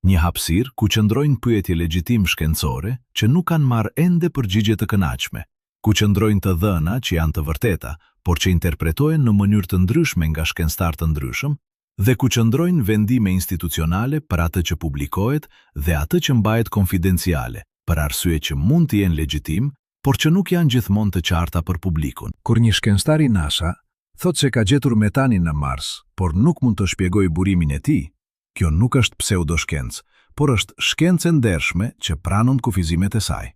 një hapësirë ku qëndrojnë pyetje legjitim shkencore që nuk kanë marrë ende përgjigje të kënaqshme, ku qëndrojnë të dhëna që janë të vërteta, por që interpretohen në mënyrë të ndryshme nga shkencëtar të ndryshëm, dhe ku qëndrojnë vendime institucionale për atë që publikohet dhe atë që mbahet konfidenciale, për arsye që mund të jenë legjitim, por që nuk janë gjithmonë të qarta për publikun. Kur një shkencëtar i NASA thotë se ka gjetur metanin në Mars, por nuk mund të shpjegojë burimin e tij, kjo nuk është pseudoshkencë, por është shkencë e ndershme që pranon kufizimet e saj.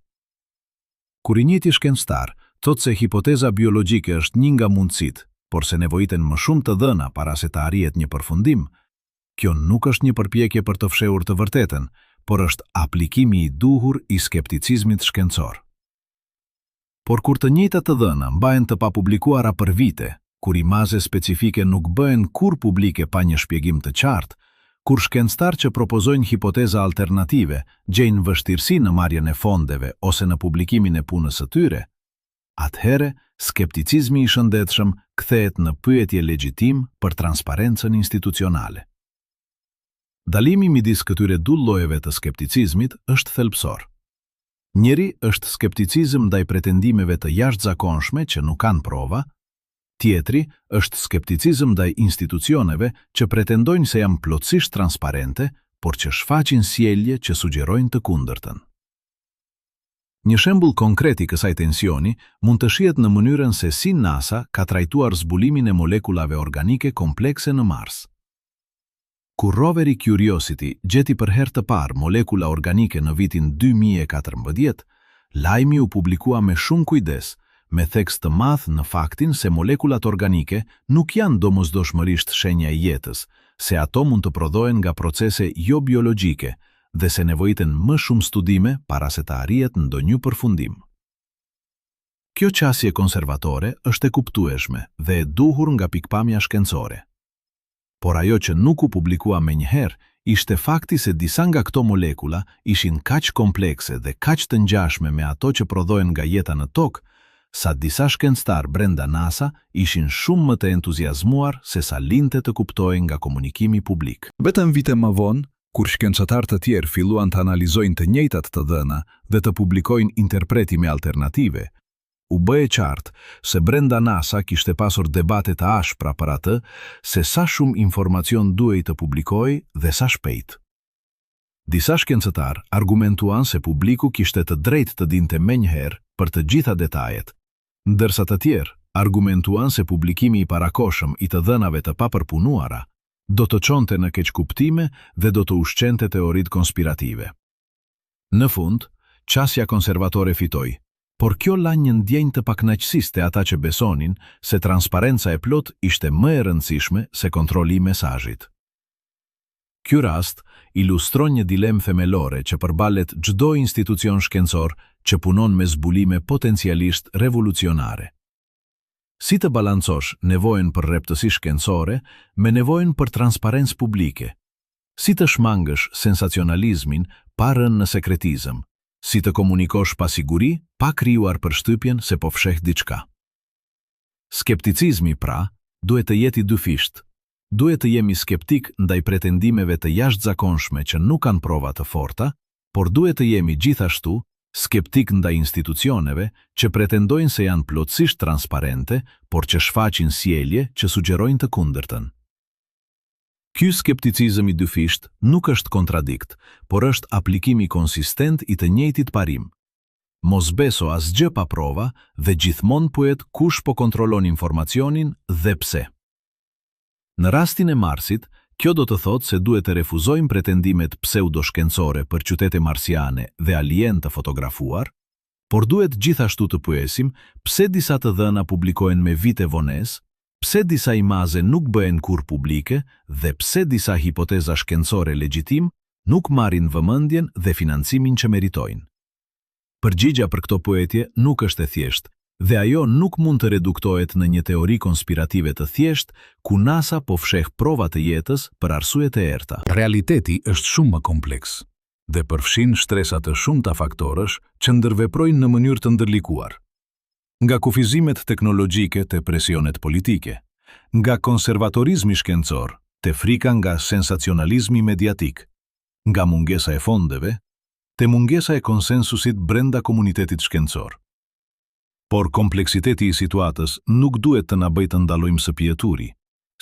Kur i njëjti shkencëtar thotë se hipoteza biologjike është një nga mundësitë, por se nevojiten më shumë të dhëna para se të arrihet një përfundim, kjo nuk është një përpjekje për të fshehur të vërtetën, por është aplikimi i duhur i skepticizmit shkencor. Por kur të njëjtat të dhëna mbahen të papublikuara për vite, kur imazhe specifike nuk bëhen kur publike pa një shpjegim të qartë, kur shkencëtar që propozojnë hipoteza alternative gjejnë vështirësi në marrjen e fondeve ose në publikimin e punës së tyre, atëherë skepticizmi i shëndetshëm kthehet në pyetje legjitim për transparencën institucionale. Dallimi midis këtyre dy llojeve të skepticizmit është thelbësor. Njëri është skepticizëm ndaj pretendimeve të jashtëzakonshme që nuk kanë prova, tjetri është skepticizëm ndaj institucioneve që pretendojnë se janë plotësisht transparente, por që shfaqin sjellje që sugjerojnë të kundërtën. Një shembull konkret i kësaj tensioni mund të shihet në mënyrën se si NASA ka trajtuar zbulimin e molekulave organike komplekse në Mars. Kur roveri Curiosity gjeti për herë të parë molekula organike në vitin 2014, lajmi u publikua me shumë kujdes, me theks të madh në faktin se molekulat organike nuk janë domosdoshmërisht shenja e jetës, se ato mund të prodhohen nga procese jo biologjike dhe se nevojiten më shumë studime para se të arrihet në ndonjë përfundim. Kjo qasje konservatore është e kuptueshme dhe e duhur nga pikpamja shkencore. Por ajo që nuk u publikua menjëherë ishte fakti se disa nga këto molekula ishin kaq komplekse dhe kaq të ngjashme me ato që prodhohen nga jeta në tokë, sa disa shkencëtar brenda NASA ishin shumë më të entuziazmuar se sa linte të kuptohen nga komunikimi publik. Vetëm vite më vonë, kur shkencëtar të tjerë filluan të analizojnë të njëjtat të dhëna dhe të publikojnë interpretime alternative, u bë e qartë se brenda NASA kishte pasur debate të ashpra për atë se sa shumë informacion duhej të publikojë dhe sa shpejt. Disa shkencëtar argumentuan se publiku kishte të drejtë të dinte menjëherë për të gjitha detajet, ndërsa të tjerë argumentuan se publikimi i parakoshëm i të dhënave të papërpunuara do të çonte në keqkuptime dhe do të ushqente teoritë konspirative. Në fund, qasja konservatore fitoi, por kjo la një ndjenjë të pakënaqësisë te ata që besonin se transparenca e plot ishte më e rëndësishme se kontrolli i mesazhit. Ky rast ilustron një dilemë themelore që përballet çdo institucion shkencor që punon me zbulime potencialisht revolucionare. Si të balancosh nevojën për rreptësi shkencore me nevojën për transparencë publike? Si të shmangësh sensacionalizmin pa rënë në sekretizëm? Si të komunikosh pa siguri, pa krijuar përshtypjen se po fsheh diçka? Skepticizmi, pra, duhet të jetë i dyfisht. Duhet të jemi skeptik ndaj pretendimeve të jashtëzakonshme që nuk kanë prova të forta, por duhet të jemi gjithashtu skeptik ndaj institucioneve që pretendojnë se janë plotësisht transparente, por që shfaqin sjellje që sugjerojnë të kundërtën. Ky skepticizëm i dyfisht nuk është kontradikt, por është aplikimi konsistent i të njëjtit parim. Mos beso asgjë pa prova dhe gjithmonë pyet kush po kontrollon informacionin dhe pse. Në rastin e Marsit, kjo do të thotë se duhet të refuzojmë pretendimet pseudoshkencore për qytete marsiane dhe alien të fotografuar, por duhet gjithashtu të pyesim pse disa të dhëna publikohen me vite vonesë, pse disa imaze nuk bëhen kur publike dhe pse disa hipoteza shkencore legjitim nuk marrin vëmendjen dhe financimin që meritojnë. Përgjigja për këto pyetje nuk është e thjeshtë dhe ajo nuk mund të reduktohet në një teori konspirative të thjeshtë ku NASA po fsheh prova të jetës për arsye të errta. Realiteti është shumë më kompleks dhe përfshin shtresa të shumta faktorësh që ndërveprojnë në mënyrë të ndërlikuar. Nga kufizimet teknologjike te presionet politike, nga konservatorizmi shkencor te frika nga sensacionalizmi mediatik, nga mungesa e fondeve te mungesa e konsensusit brenda komunitetit shkencor. Por kompleksiteti i situatës nuk duhet të na bëjë të ndalojmë së pjeturi,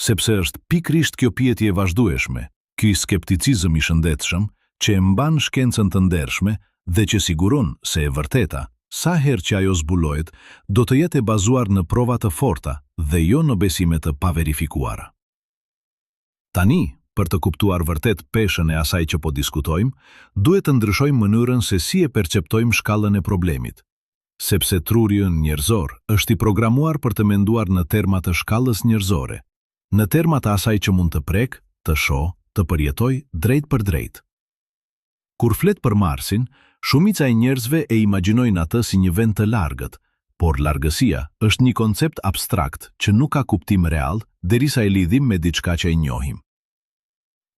sepse është pikrisht kjo pyetje e vazhdueshme, ky skepticizëm i shëndetshëm që e mban shkencën të ndershme dhe që siguron se e vërteta, sa herë që ajo zbulohet, do të jetë e bazuar në prova të forta dhe jo në besime të paverifikuara. Tani, për të kuptuar vërtet peshën e asaj që po diskutojmë, duhet të ndryshojmë mënyrën se si e perceptojmë shkallën e problemit, sepse truri njerëzor është i programuar për të menduar në terma të shkallës njerëzore, në terma të asaj që mund të prek, të shoh, të përjetoj drejt për drejt. Kur flet për Marsin, shumica e njerëzve e imagjinojnë atë si një vend të largët, por largësia është një koncept abstrakt që nuk ka kuptim real derisa e lidhim me diçka që e njohim.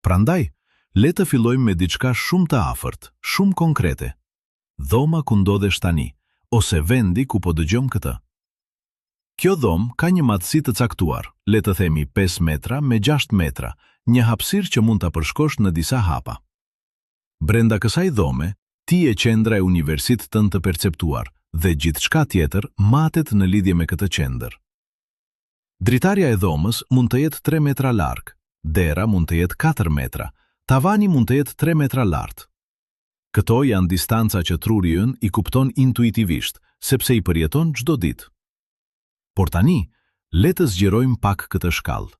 Prandaj, le të fillojmë me diçka shumë të afërt, shumë konkrete. Dhoma ku ndodhesh tani, ose vendi ku po dëgjojmë këtë. Kjo dhomë ka një madhësi të caktuar, le të themi 5 metra me 6 metra, një hapësirë që mund ta përshkosh në disa hapa. Brenda kësaj dhome, ti e qendra e universit tënd të perceptuar dhe gjithçka tjetër matet në lidhje me këtë qendër. Dritarja e dhomës mund të jetë 3 metra larg, dera mund të jetë 4 metra, tavani mund të jetë 3 metra lart. Këto janë distanca që truri ynë i kupton intuitivisht, sepse i përjeton çdo ditë. Por tani, le të zgjerojmë pak këtë shkallë.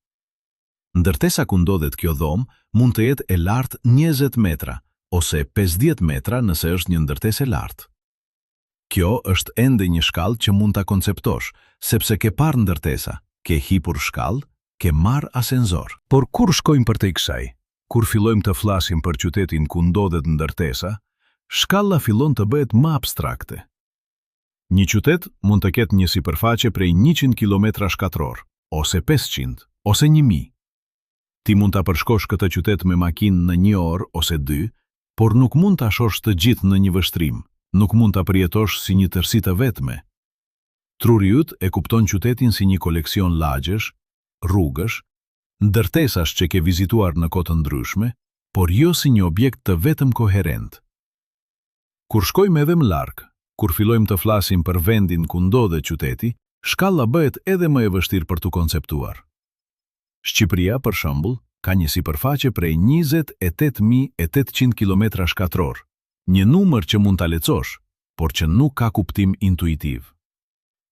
Ndërtesa ku ndodhet kjo dhomë mund të jetë e lartë 20 metra, ose 50 metra nëse është një ndërtesë e lartë. Kjo është ende një shkallë që mund ta konceptosh, sepse ke parë ndërtesa, ke hipur shkallë ke marr ascensor. Por kur shkojmë për te kësaj? Kur fillojmë të flasim për qytetin ku ndodhet ndërtesa, shkalla fillon të bëhet më abstrakte. Një qytet mund të ketë një sipërfaqe prej 100 km², ose 500, ose 1000. Ti mund ta përshkosh këtë qytet me makinë në 1 orë ose 2, por nuk mund ta shosh të gjithë në një vështrim, nuk mund ta përjetosh si një tërësi të vetme. Truri yt e kupton qytetin si një koleksion lagjesh, rrugësh, ndërtesash që ke vizituar në kohë të ndryshme, por jo si një objekt të vetëm koherent. Kur shkojmë edhe më larg, kur fillojmë të flasim për vendin ku ndodhet qyteti, shkalla bëhet edhe më e vështirë për t'u konceptuar. Shqipëria, për shembull, ka një sipërfaqe prej 28.800 km², një numër që mund ta lexosh, por që nuk ka kuptim intuitiv.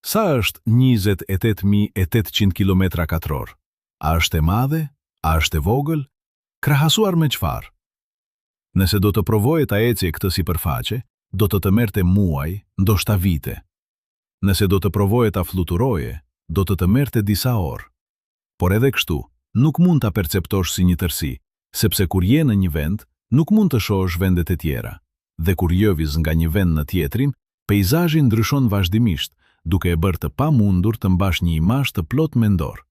Sa është 28.800 km²? A është e madhe? A është e vogël? Krahasuar me çfarë? Nëse do të provoje ta ecje këtë sipërfaqe, do të merrte muaj, ndoshta vite. Nëse do të provoje ta fluturoje, do të merrte disa orë. Por edhe kështu, nuk mund ta perceptosh si një tërësi, sepse kur je në një vend, nuk mund të shohësh vendet e tjera. Dhe kur lëviz nga një vend në tjetrin, peizazhi ndryshon vazhdimisht, duke e bërë të pamundur të mbash një imazh të plot mendor.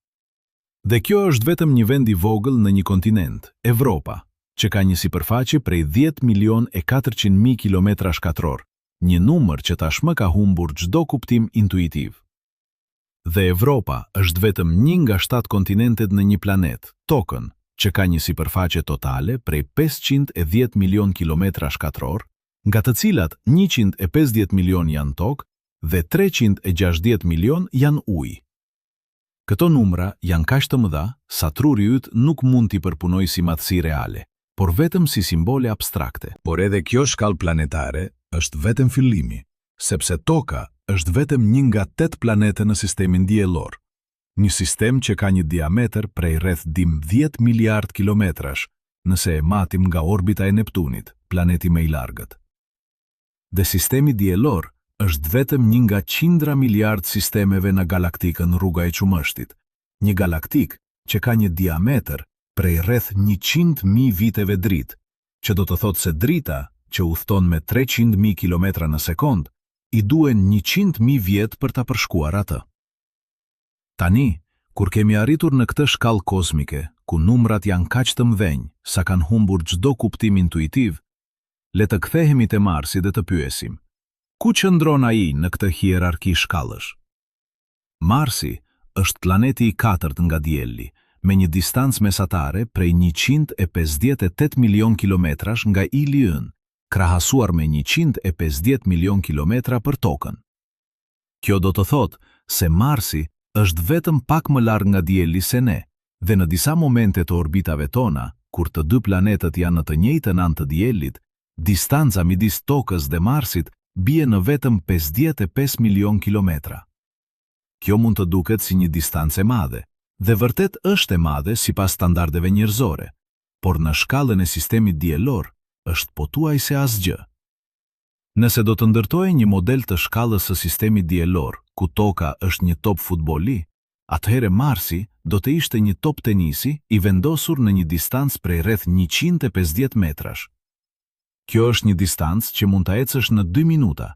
Dhe kjo është vetëm një vend i vogël në një kontinent, Evropa, që ka një sipërfaqe prej 10.400.000 km², një numër që tashmë ka humbur çdo kuptim intuitiv. Dhe Evropa është vetëm një nga 7 kontinentet në një planet, Tokën, që ka një sipërfaqe totale prej 510 milion km², nga të cilat 150 milion janë tokë dhe 360 milion janë ujë. Këto numra janë kaq të mëdha sa truri yt nuk mund t'i përpunoj si madhësi reale, por vetëm si simbole abstrakte. Por edhe kjo shkallë planetare është vetëm fillimi, sepse Toka është vetëm një nga 8 planete në sistemin diellor. Një sistem që ka një diametër prej rreth 10 miliard kilometrash, nëse e matim nga orbita e Neptunit, planeti më i largët. Dhe sistemi diellor është vetëm një nga qindra miliard sistemeve në galaktikën Rruga e Qumështit, një galaktik që ka një diametër prej rreth 100.000 viteve dritë, që do të thotë se drita, që udhton me 300.000 km në sekond, i duhen 100.000 vjet për ta përshkuar atë. Tani, kur kemi arritur në këtë shkallë kozmike, ku numrat janë kaq të mëdhenj sa kanë humbur çdo kuptim intuitiv, le të kthehemi te Marsi dhe të pyesim: ku qëndron ai në këtë hierarki shkallësh? Marsi është planeti i 4 nga dielli, me një distancë mesatare prej 158 milion kilometrash nga ili ynë, krahasuar me 150 milion kilometra për Tokën. Kjo do të thotë se Marsi është vetëm pak më larg nga dielli se ne, dhe në disa momente të orbitave tona, kur të dy planetët janë në të njëjtën anë të diellit, distanca midis Tokës dhe Marsit bie në vetëm 55 milion kilometra. Kjo mund të duket si një distancë e madhe, dhe vërtet është e madhe sipas standardeve njerëzore, por në shkallën e sistemit diellor është pothuajse asgjë. Nëse do të ndërtojë një model të shkallës së sistemit diellor, ku Toka është një top futbolli, atëherë Marsi do të ishte një top tenisi i vendosur në një distancë prej rreth 150 metrash. Kjo është një distancë që mund ta ecësh në 2 minuta.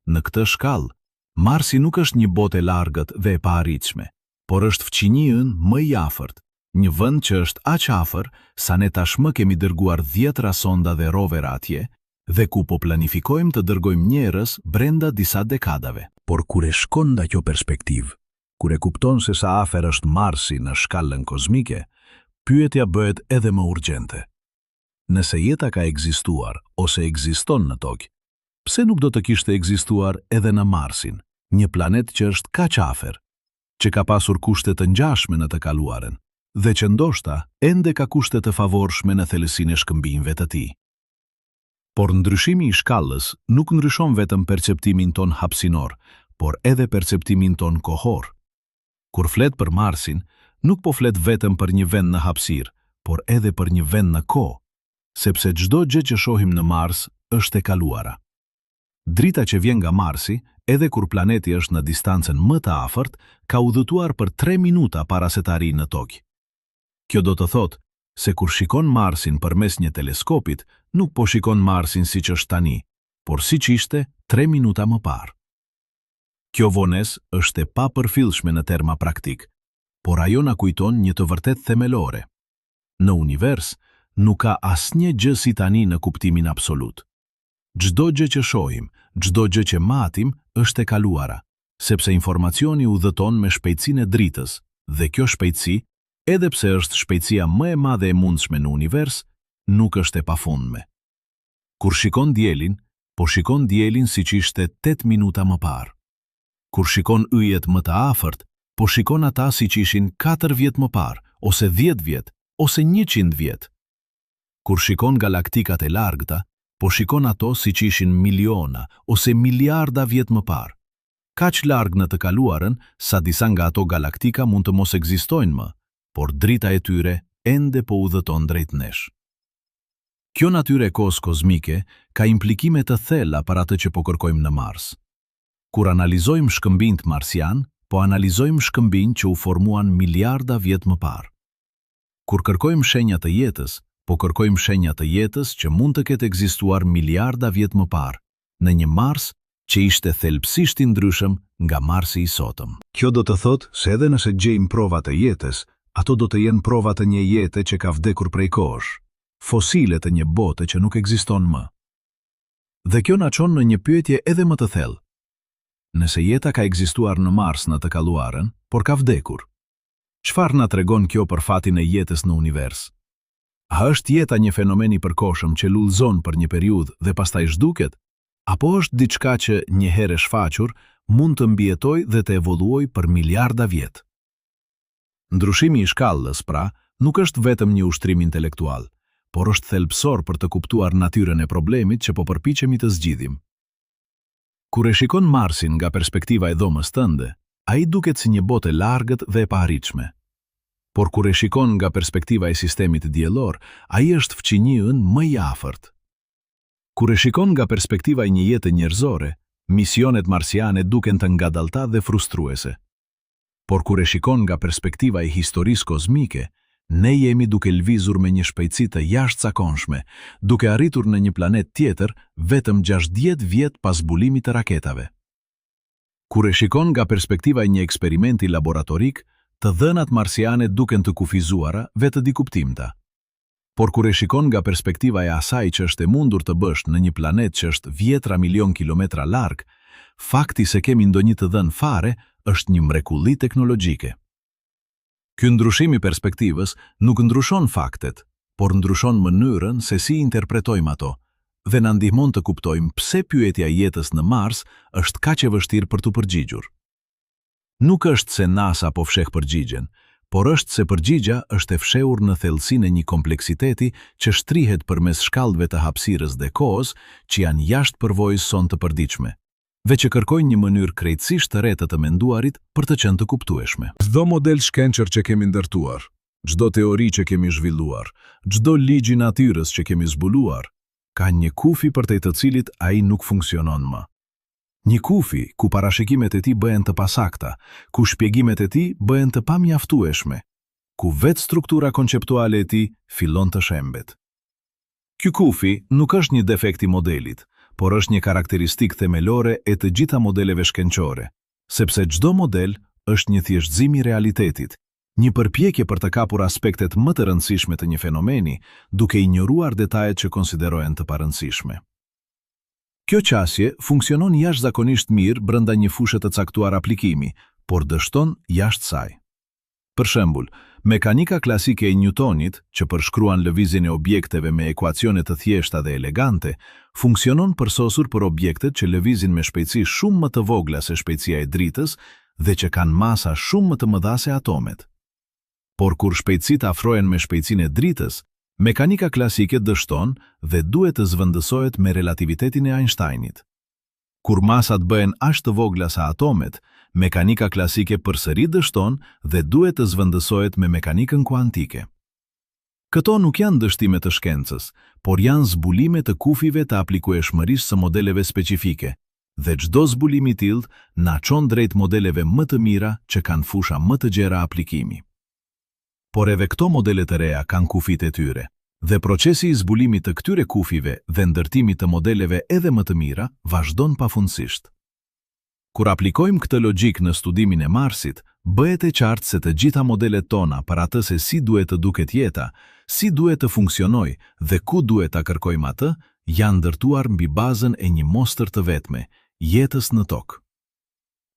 Në këtë shkallë, Marsi nuk është një botë e largët dhe e paarritshme, por është fqinjë ynë më i afërt, një vend që është aq afër sa ne tashmë kemi dërguar 10 sonda dhe rovera atje, dhe ku po planifikojmë të dërgojmë njerëz brenda disa dekadave. Por kur e shkon nga kjo perspektivë, kur e kupton se sa afër është Marsi në shkallën kozmike, pyetja bëhet edhe më urgjente. Nëse jeta ka ekzistuar ose ekziston në Tokë, pse nuk do të kishte ekzistuar edhe në Marsin, një planet që është kaq afër, që ka pasur kushte të ngjashme në të kaluaren, dhe që ndoshta ende ka kushte të favorshme në thellësinë e shkëmbimeve të tij. Por ndryshimi i shkallës nuk ndryshon vetëm perceptimin ton hapësinor, por edhe perceptimin ton kohor. Kur flet për Marsin, nuk po flet vetëm për një vend në hapësirë, por edhe për një vend në kohë, sepse çdo gjë që shohim në Mars është e kaluara. Drita që vjen nga Marsi, edhe kur planeti është në distancën më të afërt, ka udhëtuar për 3 minuta para se të arrijë në Tokë. Kjo do të thotë se kur shikon Marsin përmes një teleskopit, nuk po shikon Marsin siç është tani, por siç ishte 3 minuta më parë. Kjo vonesë është e papërfillshme në terma praktik, por ajo na kujton një të vërtet themelore. Në univers, nuk ka asnjë gjë si tani në kuptimin absolut. Çdo gjë që shohim, çdo gjë që matim është e kaluara, sepse informacioni udhëton me shpejtësinë e dritës, dhe kjo shpejtësi, edhe pse është shpejtësia më e madhe e mundshme në univers, nuk është e pafundme. Kur shikon dielin, po shikon dielin siç ishte 8 minuta më parë. Kur shikon yjet më të afërt, po shikon ata siç ishin 4 vjet më parë, ose 10 vjet, ose 100 vjet. Kur shikon galaktikat e largëta, po shikon ato siç ishin miliona ose miliarda vjet më parë. Kaq larg në të kaluarën sa disa nga ato galaktika mund të mos ekzistojnë më, por drita e tyre ende po udhëton drejt nesh. Kjo natyrë e kohës kozmike ka implikime të thella për atë që po kërkojmë në Mars. Kur analizojmë shkëmbinjt marsian, po analizojmë shkëmbinj që u formuan miliarda vjet më parë. Kur kërkojmë shenja të jetës, po kërkojmë shenja të jetës që mund të ketë ekzistuar miliarda vjet më parë, në një Mars që ishte thelbësisht i ndryshëm nga Marsi i sotëm. Kjo do të thotë se edhe nëse gjejmë prova të jetës, ato do të jenë prova të një jete që ka vdekur prej kohësh, fosile të një bote që nuk ekziston më. Dhe kjo na çon në një pyetje edhe më të thellë. Nëse jeta ka ekzistuar në Mars në të kaluarën, por ka vdekur, çfarë na tregon kjo për fatin e jetës në univers? A është jeta një fenomen i përkohshëm që lullzon për një periudhë dhe pastaj zhduket, apo është diçka që një herë e shfaqur mund të mbijetojë dhe të evoluojë për miliarda vjet? Ndryshimi i shkallës, pra, nuk është vetëm një ushtrim intelektual, por është thelbësor për të kuptuar natyrën e problemit që po përpiqemi të zgjidhim. Kur e shikon Marsin nga perspektiva e dhomës tënde, ai duket si një botë e largët dhe e paarritshme. Por kur e shikon nga perspektiva e sistemit diellor, ai është fqinjën më i afërt. Kur e shikon nga perspektiva e një jete njerëzore, misionet marsiane duken të ngadalta dhe frustruese. Por kur e shikon nga perspektiva e historisë kozmike, ne jemi duke lvizur me një shpejtësi të jashtëzakonshme, duke arritur në një planet tjetër vetëm 60 vjet pas zbulimit të raketave. Kur e shikon nga perspektiva e një eksperimenti laboratorik, të dhënat marsiane duken të kufizuara vetë di kuptimta. Por kur e shikon nga perspektiva e asaj që është e mundur të bësh në një planet që është vjetra milion kilometra larg, fakti se kemi ndonjë të dhënë fare është një mrekulli teknologjike. Ky ndryshim i perspektivës nuk ndryshon faktet, por ndryshon mënyrën se si interpretojmë ato, dhe na ndihmon të kuptojmë pse pyetja e jetës në Mars është kaq e vështirë për të përgjigjur. Nuk është se NASA po fsheh përgjigjen, por është se përgjigja është e fshehur në thellësinë e një kompleksiteti që shtrihet përmes shkallëve të hapësirës dhe kohës që janë jashtë përvojës sonë të përditshme, dhe që kërkojnë një mënyrë krejtësisht të re të menduarit për të qenë të kuptueshme. Çdo model shkencer që kemi ndërtuar, çdo teori që kemi zhvilluar, çdo ligj i natyrës që kemi zbuluar, ka një kufi përtej të cilit ai nuk funksionon më. Një kufi ku parashikimet e tij bëhen të pasakta, ku shpjegimet e tij bëhen të pamjaftueshme, ku vetë struktura konceptuale e tij fillon të shembet. Ky kufi nuk është një defekt i modelit, por është një karakteristikë themelore e të gjitha modeleve shkencore, sepse çdo model është një thjeshtëzim i realitetit, një përpjekje për të kapur aspektet më të rëndësishme të një fenomeni, duke injoruar detajet që konsiderohen të parëndësishme. Kjo qasje funksionon jashtëzakonisht mirë brenda një fushe të caktuar aplikimi, por dështon jashtë saj. Për shembull, mekanika klasike e Newtonit, që përshkruan lëvizjen e objekteve me ekuacione të thjeshta dhe elegante, funksionon përsosur për objektet që lëvizin me shpejtësi shumë më të vogla se shpejtësia e dritës dhe që kanë masa shumë më të mëdha se atomet. Por kur shpejtësitë afrohen me shpejtësinë e dritës, mekanika klasike dështon dhe duhet të zvendësohet me relativitetin e Einsteinit. Kur masat bëhen aq të vogla sa atomet, mekanika klasike përsëri dështon dhe duhet të zvendësohet me mekanikën kuantike. Këto nuk janë dështime të shkencës, por janë zbulime të kufive të aplikueshmërisë së modeleve specifike, dhe çdo zbulim i tillë na çon drejt modeleve më të mira që kanë fusha më të gjera aplikimi. por edhe këto modelet e reja kanë kufit e tyre, dhe procesi i zbulimit të këtyre kufive dhe ndërtimit të modeleve edhe më të mira vazhdon pafundësisht. Kur aplikojmë këtë logjik në studimin e Marsit, bëhet e qartë se të gjitha modelet tona për atë se si duhet të duket jeta, si duhet të funksionoj dhe ku duhet ta kërkojmë atë, janë ndërtuar mbi bazën e një mostër të vetme, jetës në tokë.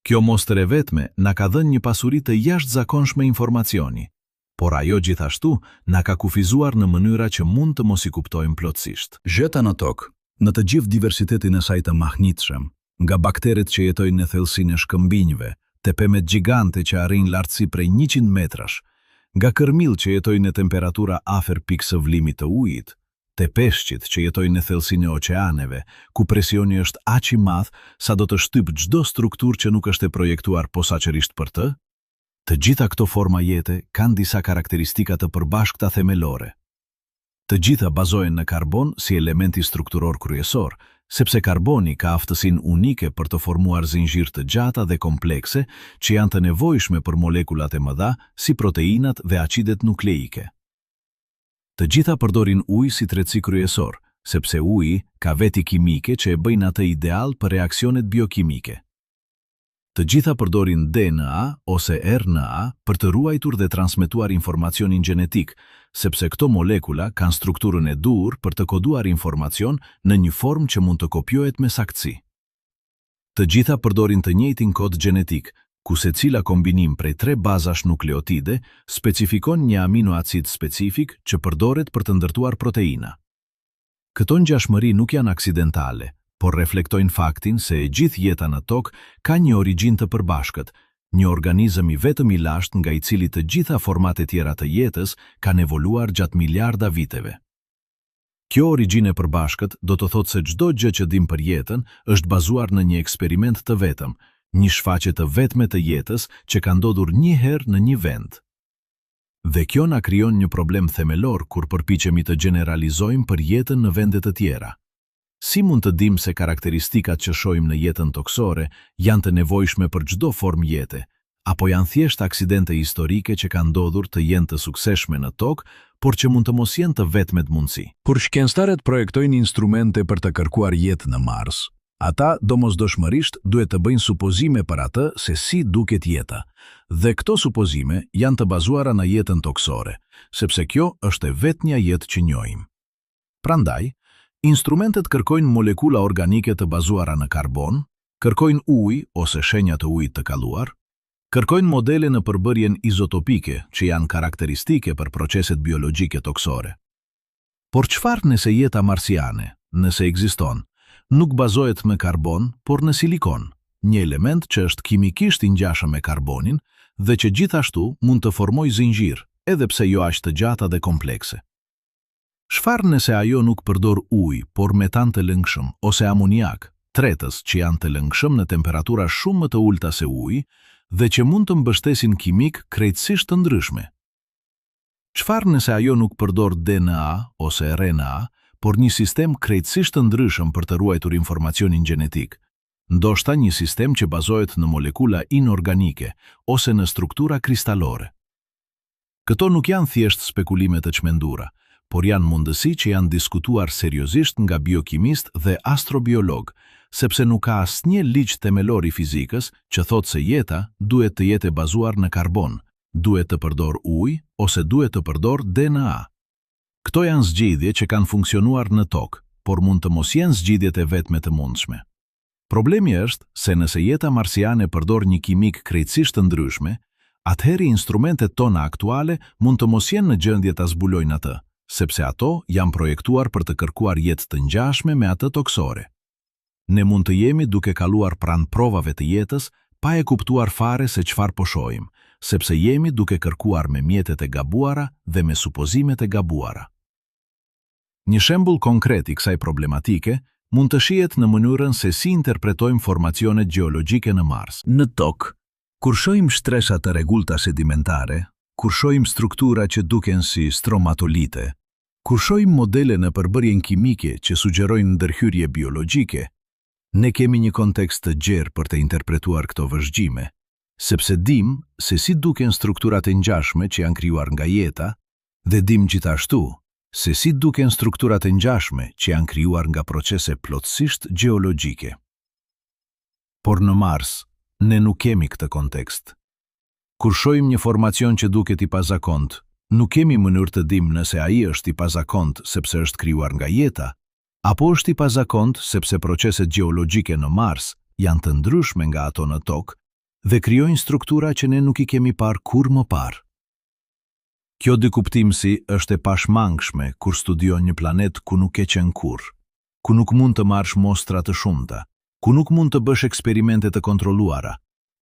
Kjo mostër e vetme na ka dhënë një pasuri të jashtëzakonshme informacioni, por ajo gjithashtu na ka kufizuar në mënyra që mund të mos i kuptojmë plotësisht. Jeta në tokë, në të gjithë diversitetin e saj të mahnitshëm, nga bakteret që jetojnë në thellësinë e shkëmbinjve, te pemet gjigante që arrin lartësi prej 100 metrash, nga kërmill që jetojnë në temperatura afer pikë së vlimit të ujit, te peshqit që jetojnë në thellësinë e oqeaneve, ku presioni është aq i madh sa do të shtyp çdo strukturë që nuk është e projektuar posaçërisht për të. Të gjitha këto forma jete kanë disa karakteristika të përbashkëta themelore. Të gjitha bazohen në karbon si elementi strukturor kryesor, sepse karboni ka aftësinë unike për të formuar zinxhir të gjata dhe komplekse që janë të nevojshme për molekulat e mëdha si proteinat dhe acidet nukleike. Të gjitha përdorin ujë si tretësi kryesor, sepse uji ka veti kimike që e bëjnë atë ideal për reaksionet biokimike. Të gjitha përdorin DNA ose RNA për të ruajtur dhe transmetuar informacionin gjenetik, sepse këto molekula kanë strukturën e dur për të koduar informacion në një formë që mund të kopjohet me saktësi. Të gjitha përdorin të njëjtin kod gjenetik, ku secila kombinim prej 3 bazash nukleotide specifikon një aminoacid specifik që përdoret për të ndërtuar proteina. Këto ngjashmëri nuk janë aksidentale, por reflektojnë faktin se e gjithë jeta në tokë ka një origjinë të përbashkët, një organizëm i vetëm i lashtë nga i cili të gjitha formatet tjera të jetës kanë evoluar gjatë miliarda viteve. Kjo origjinë e përbashkët do të thotë se çdo gjë që dim për jetën është bazuar në një eksperiment të vetëm, një shfaqje të vetme të jetës që ka ndodhur një herë në një vend. Dhe kjo na krijon një problem themelor kur përpiqemi të generalizojmë për jetën në vende të tjera. Si mund të dimë se karakteristikat që shohim në jetën toksore janë të nevojshme për çdo formë jete, apo janë thjesht aksidente historike që kanë ndodhur të jenë të suksesshme në tokë, por që mund të mos jenë të vetmet mundësi? Kur shkencëtarët projektojnë instrumente për të kërkuar jetë në Mars, ata domosdoshmërisht duhet të bëjnë supozime për atë se si duket jeta, dhe këto supozime janë të bazuara në jetën toksore, sepse kjo është e vetmja jetë që njohim. Prandaj, instrumentet kërkojnë molekula organike të bazuara në karbon, kërkojnë ujë ose shenja të ujit të kaluar, kërkojnë modele në përbërjen izotopike që janë karakteristike për proceset biologjike toksore. Por çfarë nëse jeta marsiane, nëse ekziston, nuk bazohet me karbon, por në silikon, një element që është kimikisht i ngjashëm me karbonin dhe që gjithashtu mund të formojë zinxhir, edhe pse jo aq të gjata dhe komplekse. Çfarë nëse ajo nuk përdor ujë, por metan të lëngshëm ose amoniak, tretës që janë të lëngshëm në temperatura shumë më të ulta se uji dhe që mund të mbështesin kimik krejtësisht të ndryshme? Çfarë nëse ajo nuk përdor DNA ose RNA, por një sistem krejtësisht të ndryshëm për të ruajtur informacionin gjenetik, ndoshta një sistem që bazohet në molekula inorganike ose në struktura kristalore? Këto nuk janë thjesht spekulime të çmendura, por janë mundësi që janë diskutuar seriozisht nga biokimist dhe astrobiolog, sepse nuk ka asnjë ligj themelor i fizikës që thotë se jeta duhet të jetë e bazuar në karbon, duhet të përdor ujë ose duhet të përdor DNA. Këto janë zgjidhje që kanë funksionuar në tokë, por mund të mos jenë zgjidhjet e vetme të mundshme. Problemi është se nëse jeta marsiane përdor një kimik krejtësisht të ndryshme, atëherë instrumentet tona aktuale mund të mos jenë në gjendje ta zbulojnë atë, sepse ato janë projektuar për të kërkuar jetë të ngjashme me atë toksore. Ne mund të jemi duke kaluar pranë provave të jetës pa e kuptuar fare se çfarë po shohim, sepse jemi duke kërkuar me mjetet e gabuara dhe me supozimet e gabuara. Një shembull konkret i kësaj problematike mund të shihet në mënyrën se si interpretojmë formacionet gjeologjike në Mars. Në tokë, kur shohim shtresa të rregullta sedimentare, kur shohim struktura që duken si stromatolite, kur shohim modele në përbërjen kimike që sugjerojnë ndërhyrje biologjike, ne kemi një kontekst të gjerë për të interpretuar këto vëzhgjime, sepse dim se si duken strukturat e ngjashme që janë krijuar nga jeta dhe dim gjithashtu se si duken strukturat e ngjashme që janë krijuar nga procese plotësisht gjeologjike. Por në Mars, ne nuk kemi këtë kontekst. Kur shohim një formacion që duket i pazakont, nuk kemi mënyrë të dim nëse ai është i pazakont sepse është krijuar nga jeta, apo është i pazakont sepse proceset gjeologjike në Mars janë të ndryshme nga ato në Tokë dhe krijojnë struktura që ne nuk i kemi parë kurrë më parë. Kjo dikuptimsi është e pashmangshme kur studion një planet ku nuk ke qenë kurrë, ku nuk mund të marrësh mostra të shumta, ku nuk mund të bësh eksperimente të kontrolluara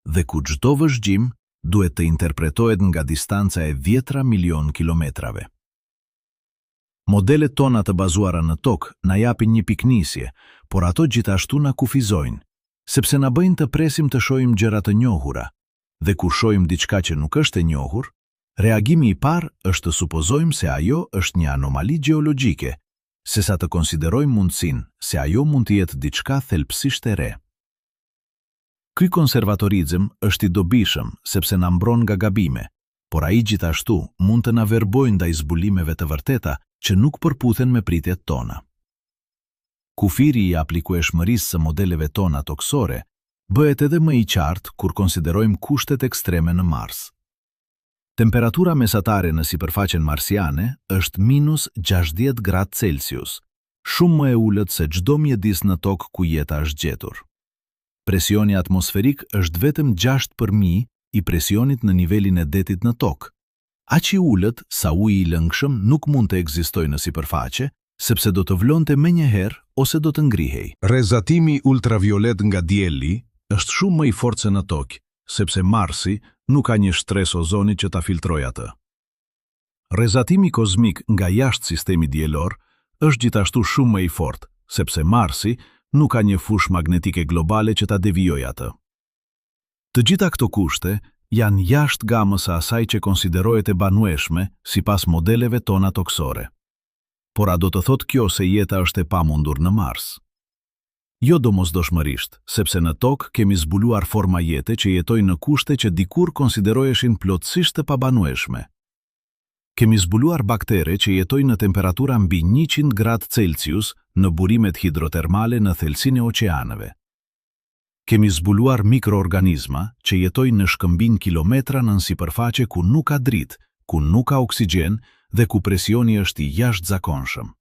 dhe ku çdo vëzhgjim duhet të interpretohet nga distanca e dhjetra milion kilometrave. Modelet tona të bazuara në Tokë na japin një piknisje, por ato gjithashtu na kufizojnë, sepse na bëjnë të presim të shohim gjëra të njohura, dhe kur shohim diçka që nuk është e njohur, reagimi i parë është të supozojmë se ajo është një anomali gjeologjike, sesa të konsiderojmë mundësinë se ajo mund të jetë diçka thelbësisht e re. Ky konservatorizëm është i dobishëm sepse na mbron nga gabime, por ai gjithashtu mund të na verbojë ndaj zbulimeve të vërteta që nuk përputhen me pritjet tona. Kufiri i aplikueshmërisë së modeleve tona toksore bëhet edhe më i qartë kur konsiderojmë kushtet ekstreme në Mars. Temperatura mesatare në sipërfaqen marsiane është -60 gradë Celsius, shumë më e ulët se çdo mjedis në Tokë ku jeta është gjetur. Presioni atmosferik është vetëm 6/1000 i presionit në nivelin e detit në Tokë. Aq i ulët sa uji i lëngshëm nuk mund të ekzistojë në sipërfaqe, sepse do të vlonte menjëherë ose do të ngrihej. Rrezatimi ultraviolet nga dielli është shumë më i fortë se në Tokë, sepse Marsi nuk ka një shtres ozoni që ta filtrojë atë. Rrezatimi kozmik nga jashtë sistemit dielor është gjithashtu shumë më i fortë, sepse Marsi nuk ka një fushë magnetike globale që ta devijojë atë. Të gjitha këto kushte janë jashtë gamës së asaj që konsiderohet e banueshme sipas modeleve tona toksore. Por a do të thotë kjo se jeta është e pamundur në Mars? Jo domosdoshmërisht, sepse në Tokë kemi zbuluar forma jete që jetojnë në kushte që dikur konsideroheshin plotësisht të pabanueshme. Kemi zbuluar baktere që jetojnë në temperatura mbi 100 gradë Celsius në burimet hidrotermale në thelsinë e oqeanëve. Kemi zbuluar mikroorganizma që jetojnë në shkëmbin kilometra nën sipërfaqe ku nuk ka dritë, ku nuk ka oksigjen dhe ku presioni është i jashtëzakonshëm.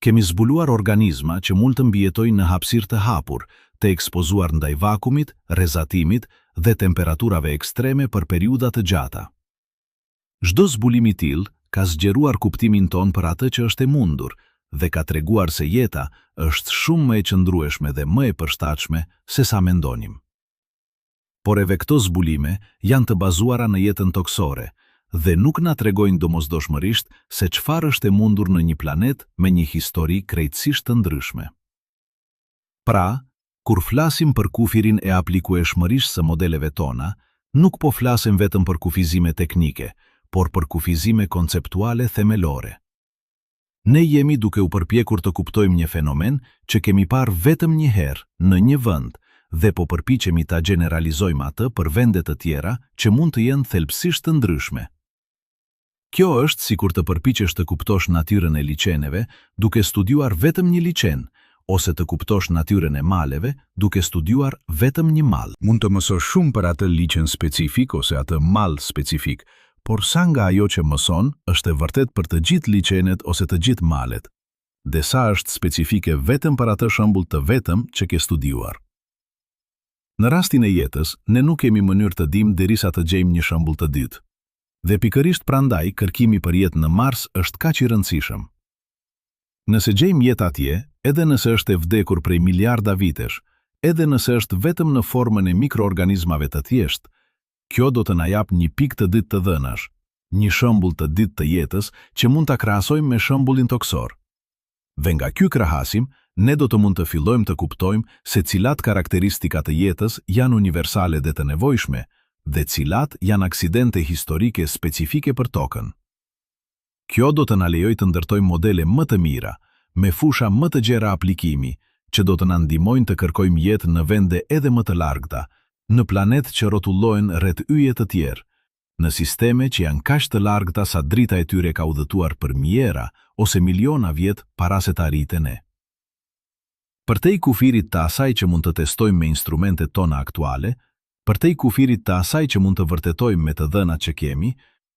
Kemi zbuluar organizma që mund të mbijetojnë në hapësirë të hapur, të ekspozuar ndaj vakumit, rrezatimit dhe temperaturave ekstreme për periudha të gjata. Çdo zbulim i tillë ka zgjeruar kuptimin ton për atë që është e mundur dhe ka treguar se jeta është shumë më e qëndrueshme dhe më e përshtatshme se sa mendonim. Por edhe këto zbulime janë të bazuara në jetën toksore dhe nuk na tregojnë domosdoshmërisht se çfarë është e mundur në një planet me një histori krejtësisht të ndryshme. Pra, kur flasim për kufirin e aplikueshmërisë së modeleve tona, nuk po flasim vetëm për kufizime teknike, por për kufizime konceptuale themelore. Ne jemi duke u përpjekur të kuptojmë një fenomen që kemi parë vetëm një herë në një vend dhe po përpiqemi ta generalizojmë atë për vende të tjera që mund të jenë thelbësisht të ndryshme. Kjo është sikur të përpiqesh të kuptosh natyrën e liçeneve duke studiuar vetëm një liçen, ose të kuptosh natyrën e maleve duke studiuar vetëm një mall. Mund të mësosh shumë për atë liçen specifik ose atë mall specifik, por sa nga ajo që mëson është e vërtet për të gjithë liçenet ose të gjithë malet, dhe sa është specifike vetëm për atë shembull të vetëm që ke studiuar. Në rastin e jetës, ne nuk kemi mënyrë të dimë derisa të gjejmë një shembull të dytë. Dhe pikërisht prandaj kërkimi për jetë në Mars është kaq i rëndësishëm. Nëse gjejmë jetë atje, edhe nëse është e vdekur prej miliarda vitesh, edhe nëse është vetëm në formën e mikroorganizmave të thjeshtë, kjo do të na jap një pikë të dytë të dhënash, një shembull të dytë të jetës që mund ta krahasojmë me shembullin toksor. Dhe nga ky krahasim, ne do të mund të fillojmë të kuptojmë se cilat karakteristika të jetës janë universale dhe të nevojshme, dhe cilat janë aksidente historike specifike për Tokën. Kjo do të na lejojë të ndërtojmë modele më të mira, me fusha më të gjera aplikimi, që do të na ndihmojnë të kërkojmë jetë në vende edhe më të largëta, në planet që rrotullohen rreth yje të tjerë, në sisteme që janë kaq të largëta sa drita e tyre ka udhëtuar për mijëra ose miliona vjet para se të arritej ne. Përtej kufirit të asaj që mund të testojmë me instrumentet tona aktuale, përtej kufirit të asaj që mund të vërtetojmë me të dhënat që kemi,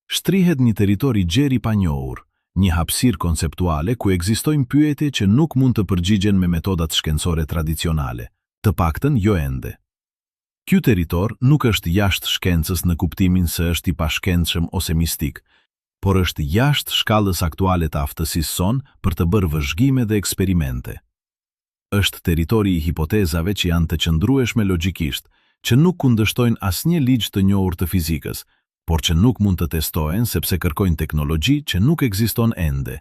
shtrihet një territor i gjerë i panjohur, një hapësirë konceptuale ku ekzistojnë pyetje që nuk mund të përgjigjen me metodat shkencore tradicionale, të paktën jo ende. Ky territor nuk është jashtë shkencës në kuptimin se është i pashkendshëm ose mistik, por është jashtë shkallës aktuale të aftësisë son për të bërë vëzhgime dhe eksperimente. Është territori i hipotezave që janë të qëndrueshme logjikisht, që nuk kundërshtojnë asnjë ligj të njohur të fizikës, por që nuk mund të testohen sepse kërkojnë teknologji që nuk ekziston ende,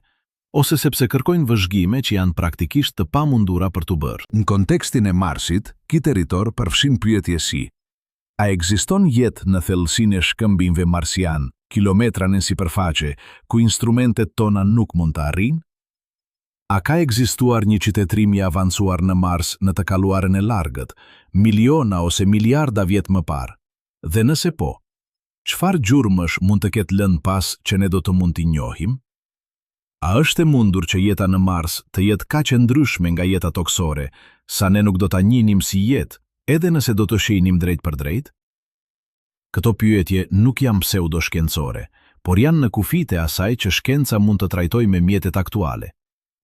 ose sepse kërkojnë vëzhgime që janë praktikisht të pamundura për të bërë. Në kontekstin e Marsit, ky territor përfshin pyetje si: a ekziston jetë në thellësinë e shkëmbimeve marsian, kilometra në sipërfaqe, ku instrumentet tona nuk mund të arrijnë? A ka ekzistuar një qytetërim i avancuar në Mars në të kaluarën e largët, miliona ose miliarda vjet më parë? Dhe nëse po, çfarë gjurmësh mund të ketë lënë pas që ne do të mund t'i njohim? A është e mundur që jeta në Mars të jetë kaq e ndryshme nga jeta toksore, sa ne nuk do ta njinim si jetë, edhe nëse do të shihnim drejt për drejt? Këto pyetje nuk janë pseudoshkencore, por janë në kufijtë e asaj që shkenca mund të trajtojë me mjetet aktuale.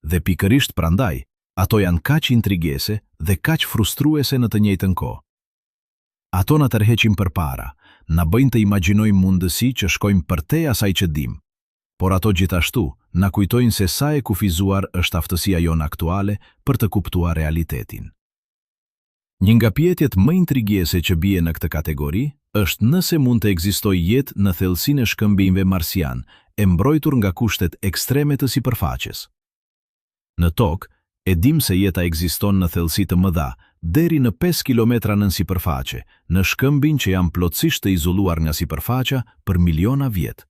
Dhe pikërisht prandaj, ato janë kaq intrigese dhe kaq frustruese në të njëjtën kohë. Ato na tërheqin përpara, na bëjnë të imagjinojmë mundësi që shkojmë përtej asaj që dim, por ato gjithashtu na kujtojnë se sa e kufizuar është aftësia jonë aktuale për të kuptuar realitetin. Një nga pyetjet më intrigese që bie në këtë kategori është nëse mund të ekzistojë jetë në thellësinë e shkëmbimeve marsian, e mbrojtur nga kushtet ekstreme të sipërfaqes. Në tokë, e dim se jeta ekziston në thellësi të mëdha, deri në 5 kilometra nën sipërfaqe, në shkëmbin që janë plotësisht të izoluar nga sipërfaqja për miliona vjet.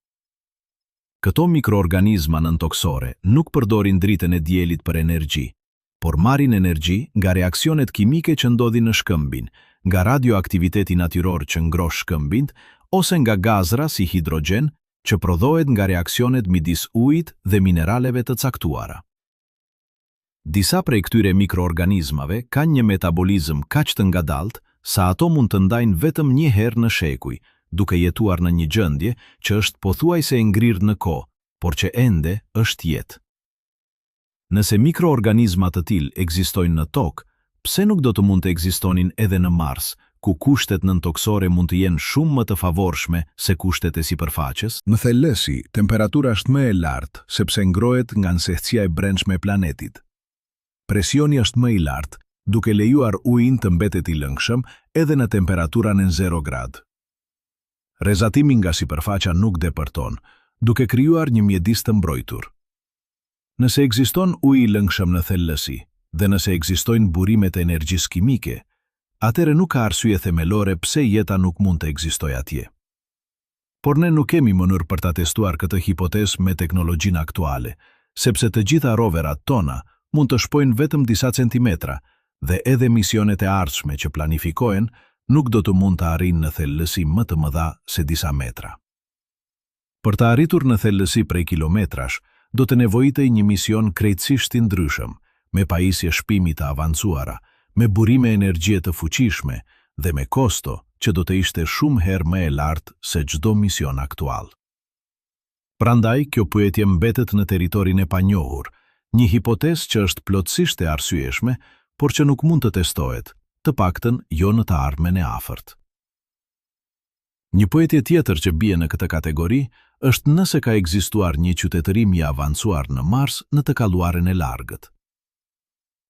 Këto mikroorganizma nëntoksore nuk përdorin dritën e diellit për energji, por marrin energji nga reaksionet kimike që ndodhin në shkëmbin, nga radioaktiviteti natyror që ngroh shkëmbin, ose nga gazra si hidrogen që prodhohet nga reaksionet midis ujit dhe mineraleve të caktuara. Disa prej këtyre mikroorganizmave kanë një metabolizëm kaq të ngadalt sa ato mund të ndajnë vetëm një herë në shekuj, duke jetuar në një gjendje që është pothuajse e ngrirë në kohë, por që ende është jetë. Nëse mikroorganizmat të tillë ekzistojnë në tokë, pse nuk do të mund të ekzistonin edhe në Mars, ku kushtet nëntoksore mund të jenë shumë më të favorshme se kushtet e sipërfaqes? Në thellësi, temperatura është më e lartë sepse ngrohet nga nxehtësia e brendshme e planetit. Presioni është më i lartë, duke lejuar ujin të mbetet i lëngshëm edhe në temperaturën e 0 gradë. Rrezatimi nga sipërfaqja nuk depërton, duke krijuar një mjedis të mbrojtur. Nëse ekziston uji i lëngshëm në thellësi, dhe nëse ekzistojnë burimet e energjisë kimike, atëherë nuk ka arsye themelore pse jeta nuk mund të ekzistojë atje. Por ne nuk kemi mënyrë për ta testuar këtë hipotezë me teknologjinë aktuale, sepse të gjitha roverat tona mund të shpojnë vetëm disa centimetra, dhe edhe misionet e ardhshme që planifikohen nuk do të mund të arrijnë në thellësi më të mëdha se disa metra. Për të arritur në thellësi prej kilometrash, do të nevojitej një mision krejtësisht i ndryshëm, me pajisje shpimi të avancuara, me burime energjie të fuqishme dhe me kosto që do të ishte shumë herë më e lartë se çdo mision aktual. Prandaj, kjo pyetje mbetet në territorin e panjohur, një hipotezë që është plotësisht e arsyeshme, por që nuk mund të testohet, të paktën jo në të ardhmen e afërt. Një pyetje tjetër që bie në këtë kategori është nëse ka ekzistuar një qytetërim i avancuar në Mars në të kaluarën e largët.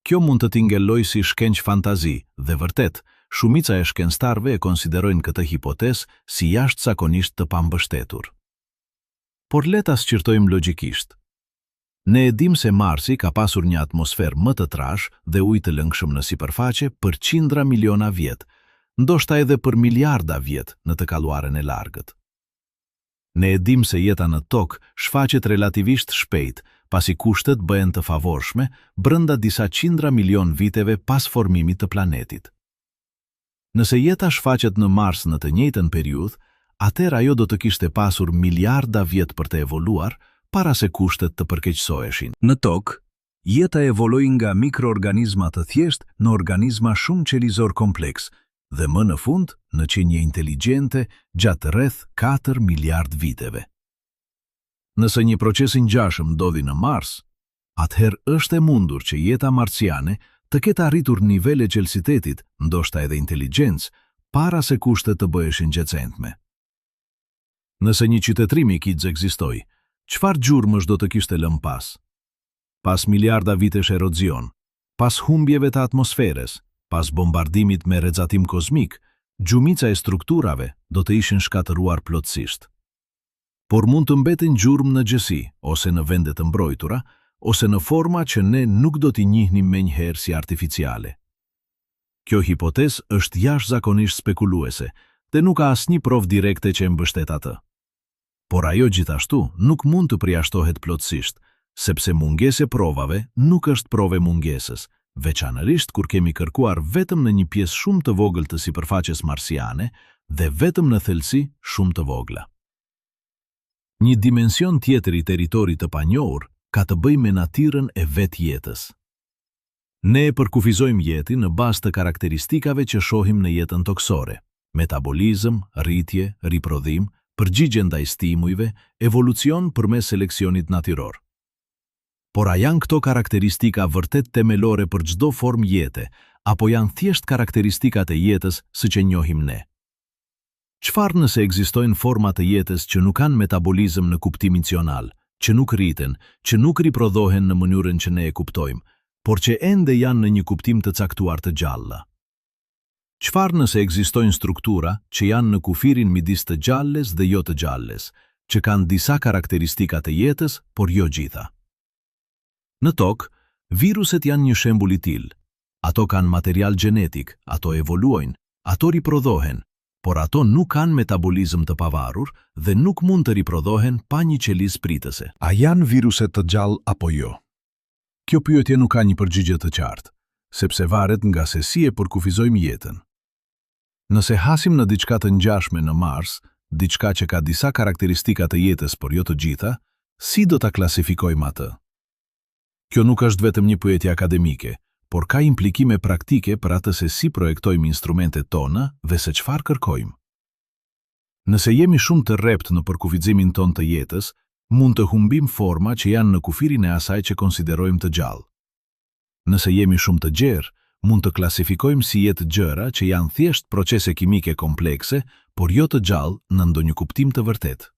Kjo mund të tingëllojë si shkenc fantazi dhe vërtet, shumica e shkencëtarëve e konsiderojnë këtë hipotezë si jashtëzakonisht të pambështetur. Por le ta sqirtojmë logjikisht. Ne e dim se Marsi ka pasur një atmosferë më të trash dhe ujë të lëngshëm në sipërfaqe për qindra miliona vjet, ndoshta edhe për miliarda vjet në të kaluarën e largët. Ne e dim se jeta në tokë shfaqet relativisht shpejt, pasi kushtet bëhen të favorshme brenda disa qindra milion viteve pas formimit të planetit. Nëse jeta shfaqet në Mars në të njëjtën periudhë, atëherë ajo do të kishte pasur miliarda vjet për të evoluar para se kushtet të përkeqësoheshin. Në tokë, jeta evoloi nga mikroorganizma të thjesht në organizma shumë qelizor kompleks dhe më në fund në qenie inteligjente gjatë rreth 4 miliard viteve. Nëse një proces i ngjashëm ndodhi në Mars, atëherë është e mundur që jeta marsiane të ketë arritur nivele gjelësitetit, ndoshta edhe inteligjencë, para se kushtet të bëheshin gjecentme. Nëse një qytetërim i Kids ekzistoi, çfarë gjurmësh do të kishte lënë pas? Pas miliarda vitesh erocion, pas humbjeve të atmosferës, pas bombardimit me rrezatim kozmik, gjumica e strukturave do të ishin shkatëruar plotësisht. Por mund të mbetin gjurmë në gjësi, ose në vende të mbrojtura, ose në forma që ne nuk do t'i njihnim menjëherë si artificiale. Kjo hipotezë është jashtëzakonisht spekuluese dhe nuk ka asnjë provë direkte që e mbështet atë. Por ajo gjithashtu nuk mund të përjashtohet plotësisht, sepse mungesa e provave nuk është provë mungesës, veçanërisht kur kemi kërkuar vetëm në një pjesë shumë të vogël të sipërfaqes marsiane dhe vetëm në thelësi shumë të vogla. Një dimension tjetër i territorit të panjohur ka të bëjë me natyrën e vetë jetës. Ne e përkufizojmë jetin në bazë të karakteristikave që shohim në jetën toksore: metabolizëm, rritje, riprodhim, përgjigje ndaj stimujve, evolucion përmes seleksionit natyror. Por a janë këto karakteristika vërtet themelore për çdo formë jete, apo janë thjesht karakteristikat e jetës së që njohim ne? Çfarë nëse ekzistojnë forma të jetës që nuk kanë metabolizëm në kuptimin racional, që nuk rriten, që nuk riprodhohen në mënyrën që ne e kuptojmë, por që ende janë në një kuptim të caktuar të gjalla? Çfarë nëse ekzistojnë struktura që janë në kufirin midis të gjalles dhe jo të gjalles, që kanë disa karakteristika të jetës, por jo gjitha? Në tokë, viruset janë një shembull i tillë. Ato kanë material gjenetik, ato evoluojnë, ato riprodhohen, por ato nuk kanë metabolizëm të pavarur dhe nuk mund të riprodhohen pa një qelizë pritëse. A janë viruset të gjallë apo jo? Kjo pyetje nuk ka një përgjigje të qartë, sepse varet nga se si e përkufizojmë jetën. Nëse hasim në diçka të ngjashme në Mars, diçka që ka disa karakteristika të jetës por jo të gjitha, si do ta klasifikojmë atë? Kjo nuk është vetëm një pyetje akademike, por ka implikime praktike për atë se si projektojmë instrumentet tona dhe se çfarë kërkojmë. Nëse jemi shumë të rrept në përkufizimin ton të jetës, mund të humbim forma që janë në kufirin e asaj që konsiderojmë të gjallë. Nëse jemi shumë të gjerë, mund të klasifikojmë si jetë gjëra që janë thjesht procese kimike komplekse, por jo të gjallë në ndonjë kuptim të vërtetë.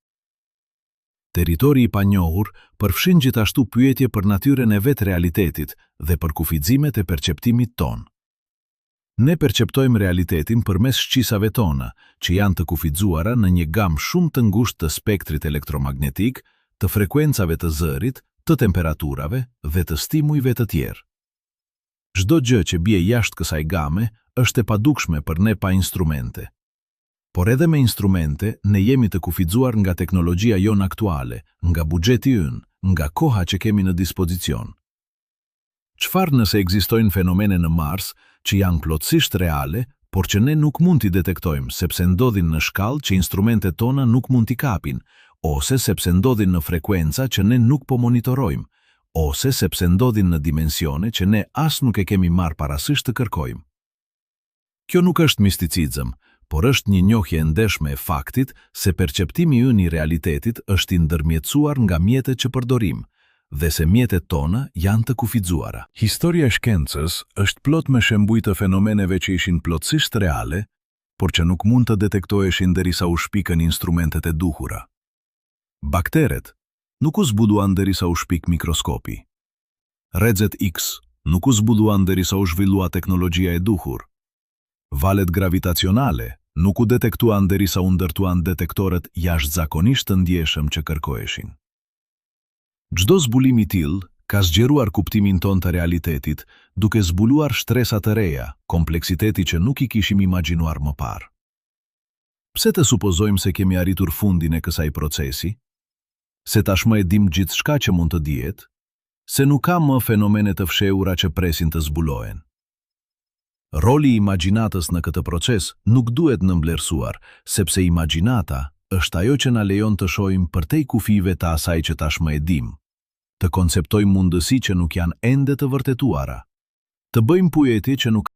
Territori i panjohur përfshin gjithashtu pyetje për natyrën e vetë realitetit dhe për kufizimet e perceptimit ton. Ne perceptojmë realitetin përmes shqisave tona, që janë të kufizuara në një gamë shumë të ngushtë të spektrit elektromagnetik, të frekuencave të zërit, të temperaturave dhe të stimujve të tjerë. Çdo gjë që bie jashtë kësaj game është e padukshme për ne pa instrumente. Por edhe me instrumente, ne jemi të kufizuar nga teknologjia jonë aktuale, nga buxheti ynë, nga koha që kemi në dispozicion. Çfarë nëse ekzistojnë fenomene në Mars që janë plotësisht reale, por që ne nuk mund t'i detektojmë sepse ndodhin në shkallë që instrumentet tona nuk mund t'i kapin, ose sepse ndodhin në frekuenca që ne nuk po monitorojmë, ose sepse ndodhin në dimensione që ne as nuk e kemi marrë parasysh të kërkojmë. Kjo nuk është misticizëm, por është një njohje e ndeshme e faktit se perceptimi ynë i realitetit është i ndërmjetësuar nga mjetet që përdorim, dhe se mjetet tona janë të kufizuara. Historia e shkencës është plot me shembuj të fenomeneve që ishin plotësisht reale, por që nuk mund të detektoheshin derisa u shpikën instrumentet e duhura. Bakteret nuk u zbuduan derisa u shpik mikroskopi. Rrezet X nuk u zbuduan derisa u zhvillua teknologjia e duhur. Valet gravitacionale nuk u detektuan derisa u ndërtuan detektorët jashtëzakonisht të ndjeshëm që kërkoheshin. Çdo zbulim i tillë ka zgjeruar kuptimin ton të realitetit, duke zbuluar shtresa të reja, kompleksiteti që nuk i kishim imagjinuar më parë. Pse të supozojmë se kemi arritur fundin e kësaj procesi? Se tashmë e dim gjithçka që mund të dihet? Se nuk ka më fenomene të fshehura që presin të zbulohen? Roli i imagjinatës në këtë proces nuk duhet nëmblerësuar, sepse imagjinata është ajo që na lejon të shohim përtej kufive të asaj që tashmë e dim, të konceptojmë mundësi që nuk janë ende të vërtetuara, të bëjmë pyetje që nuk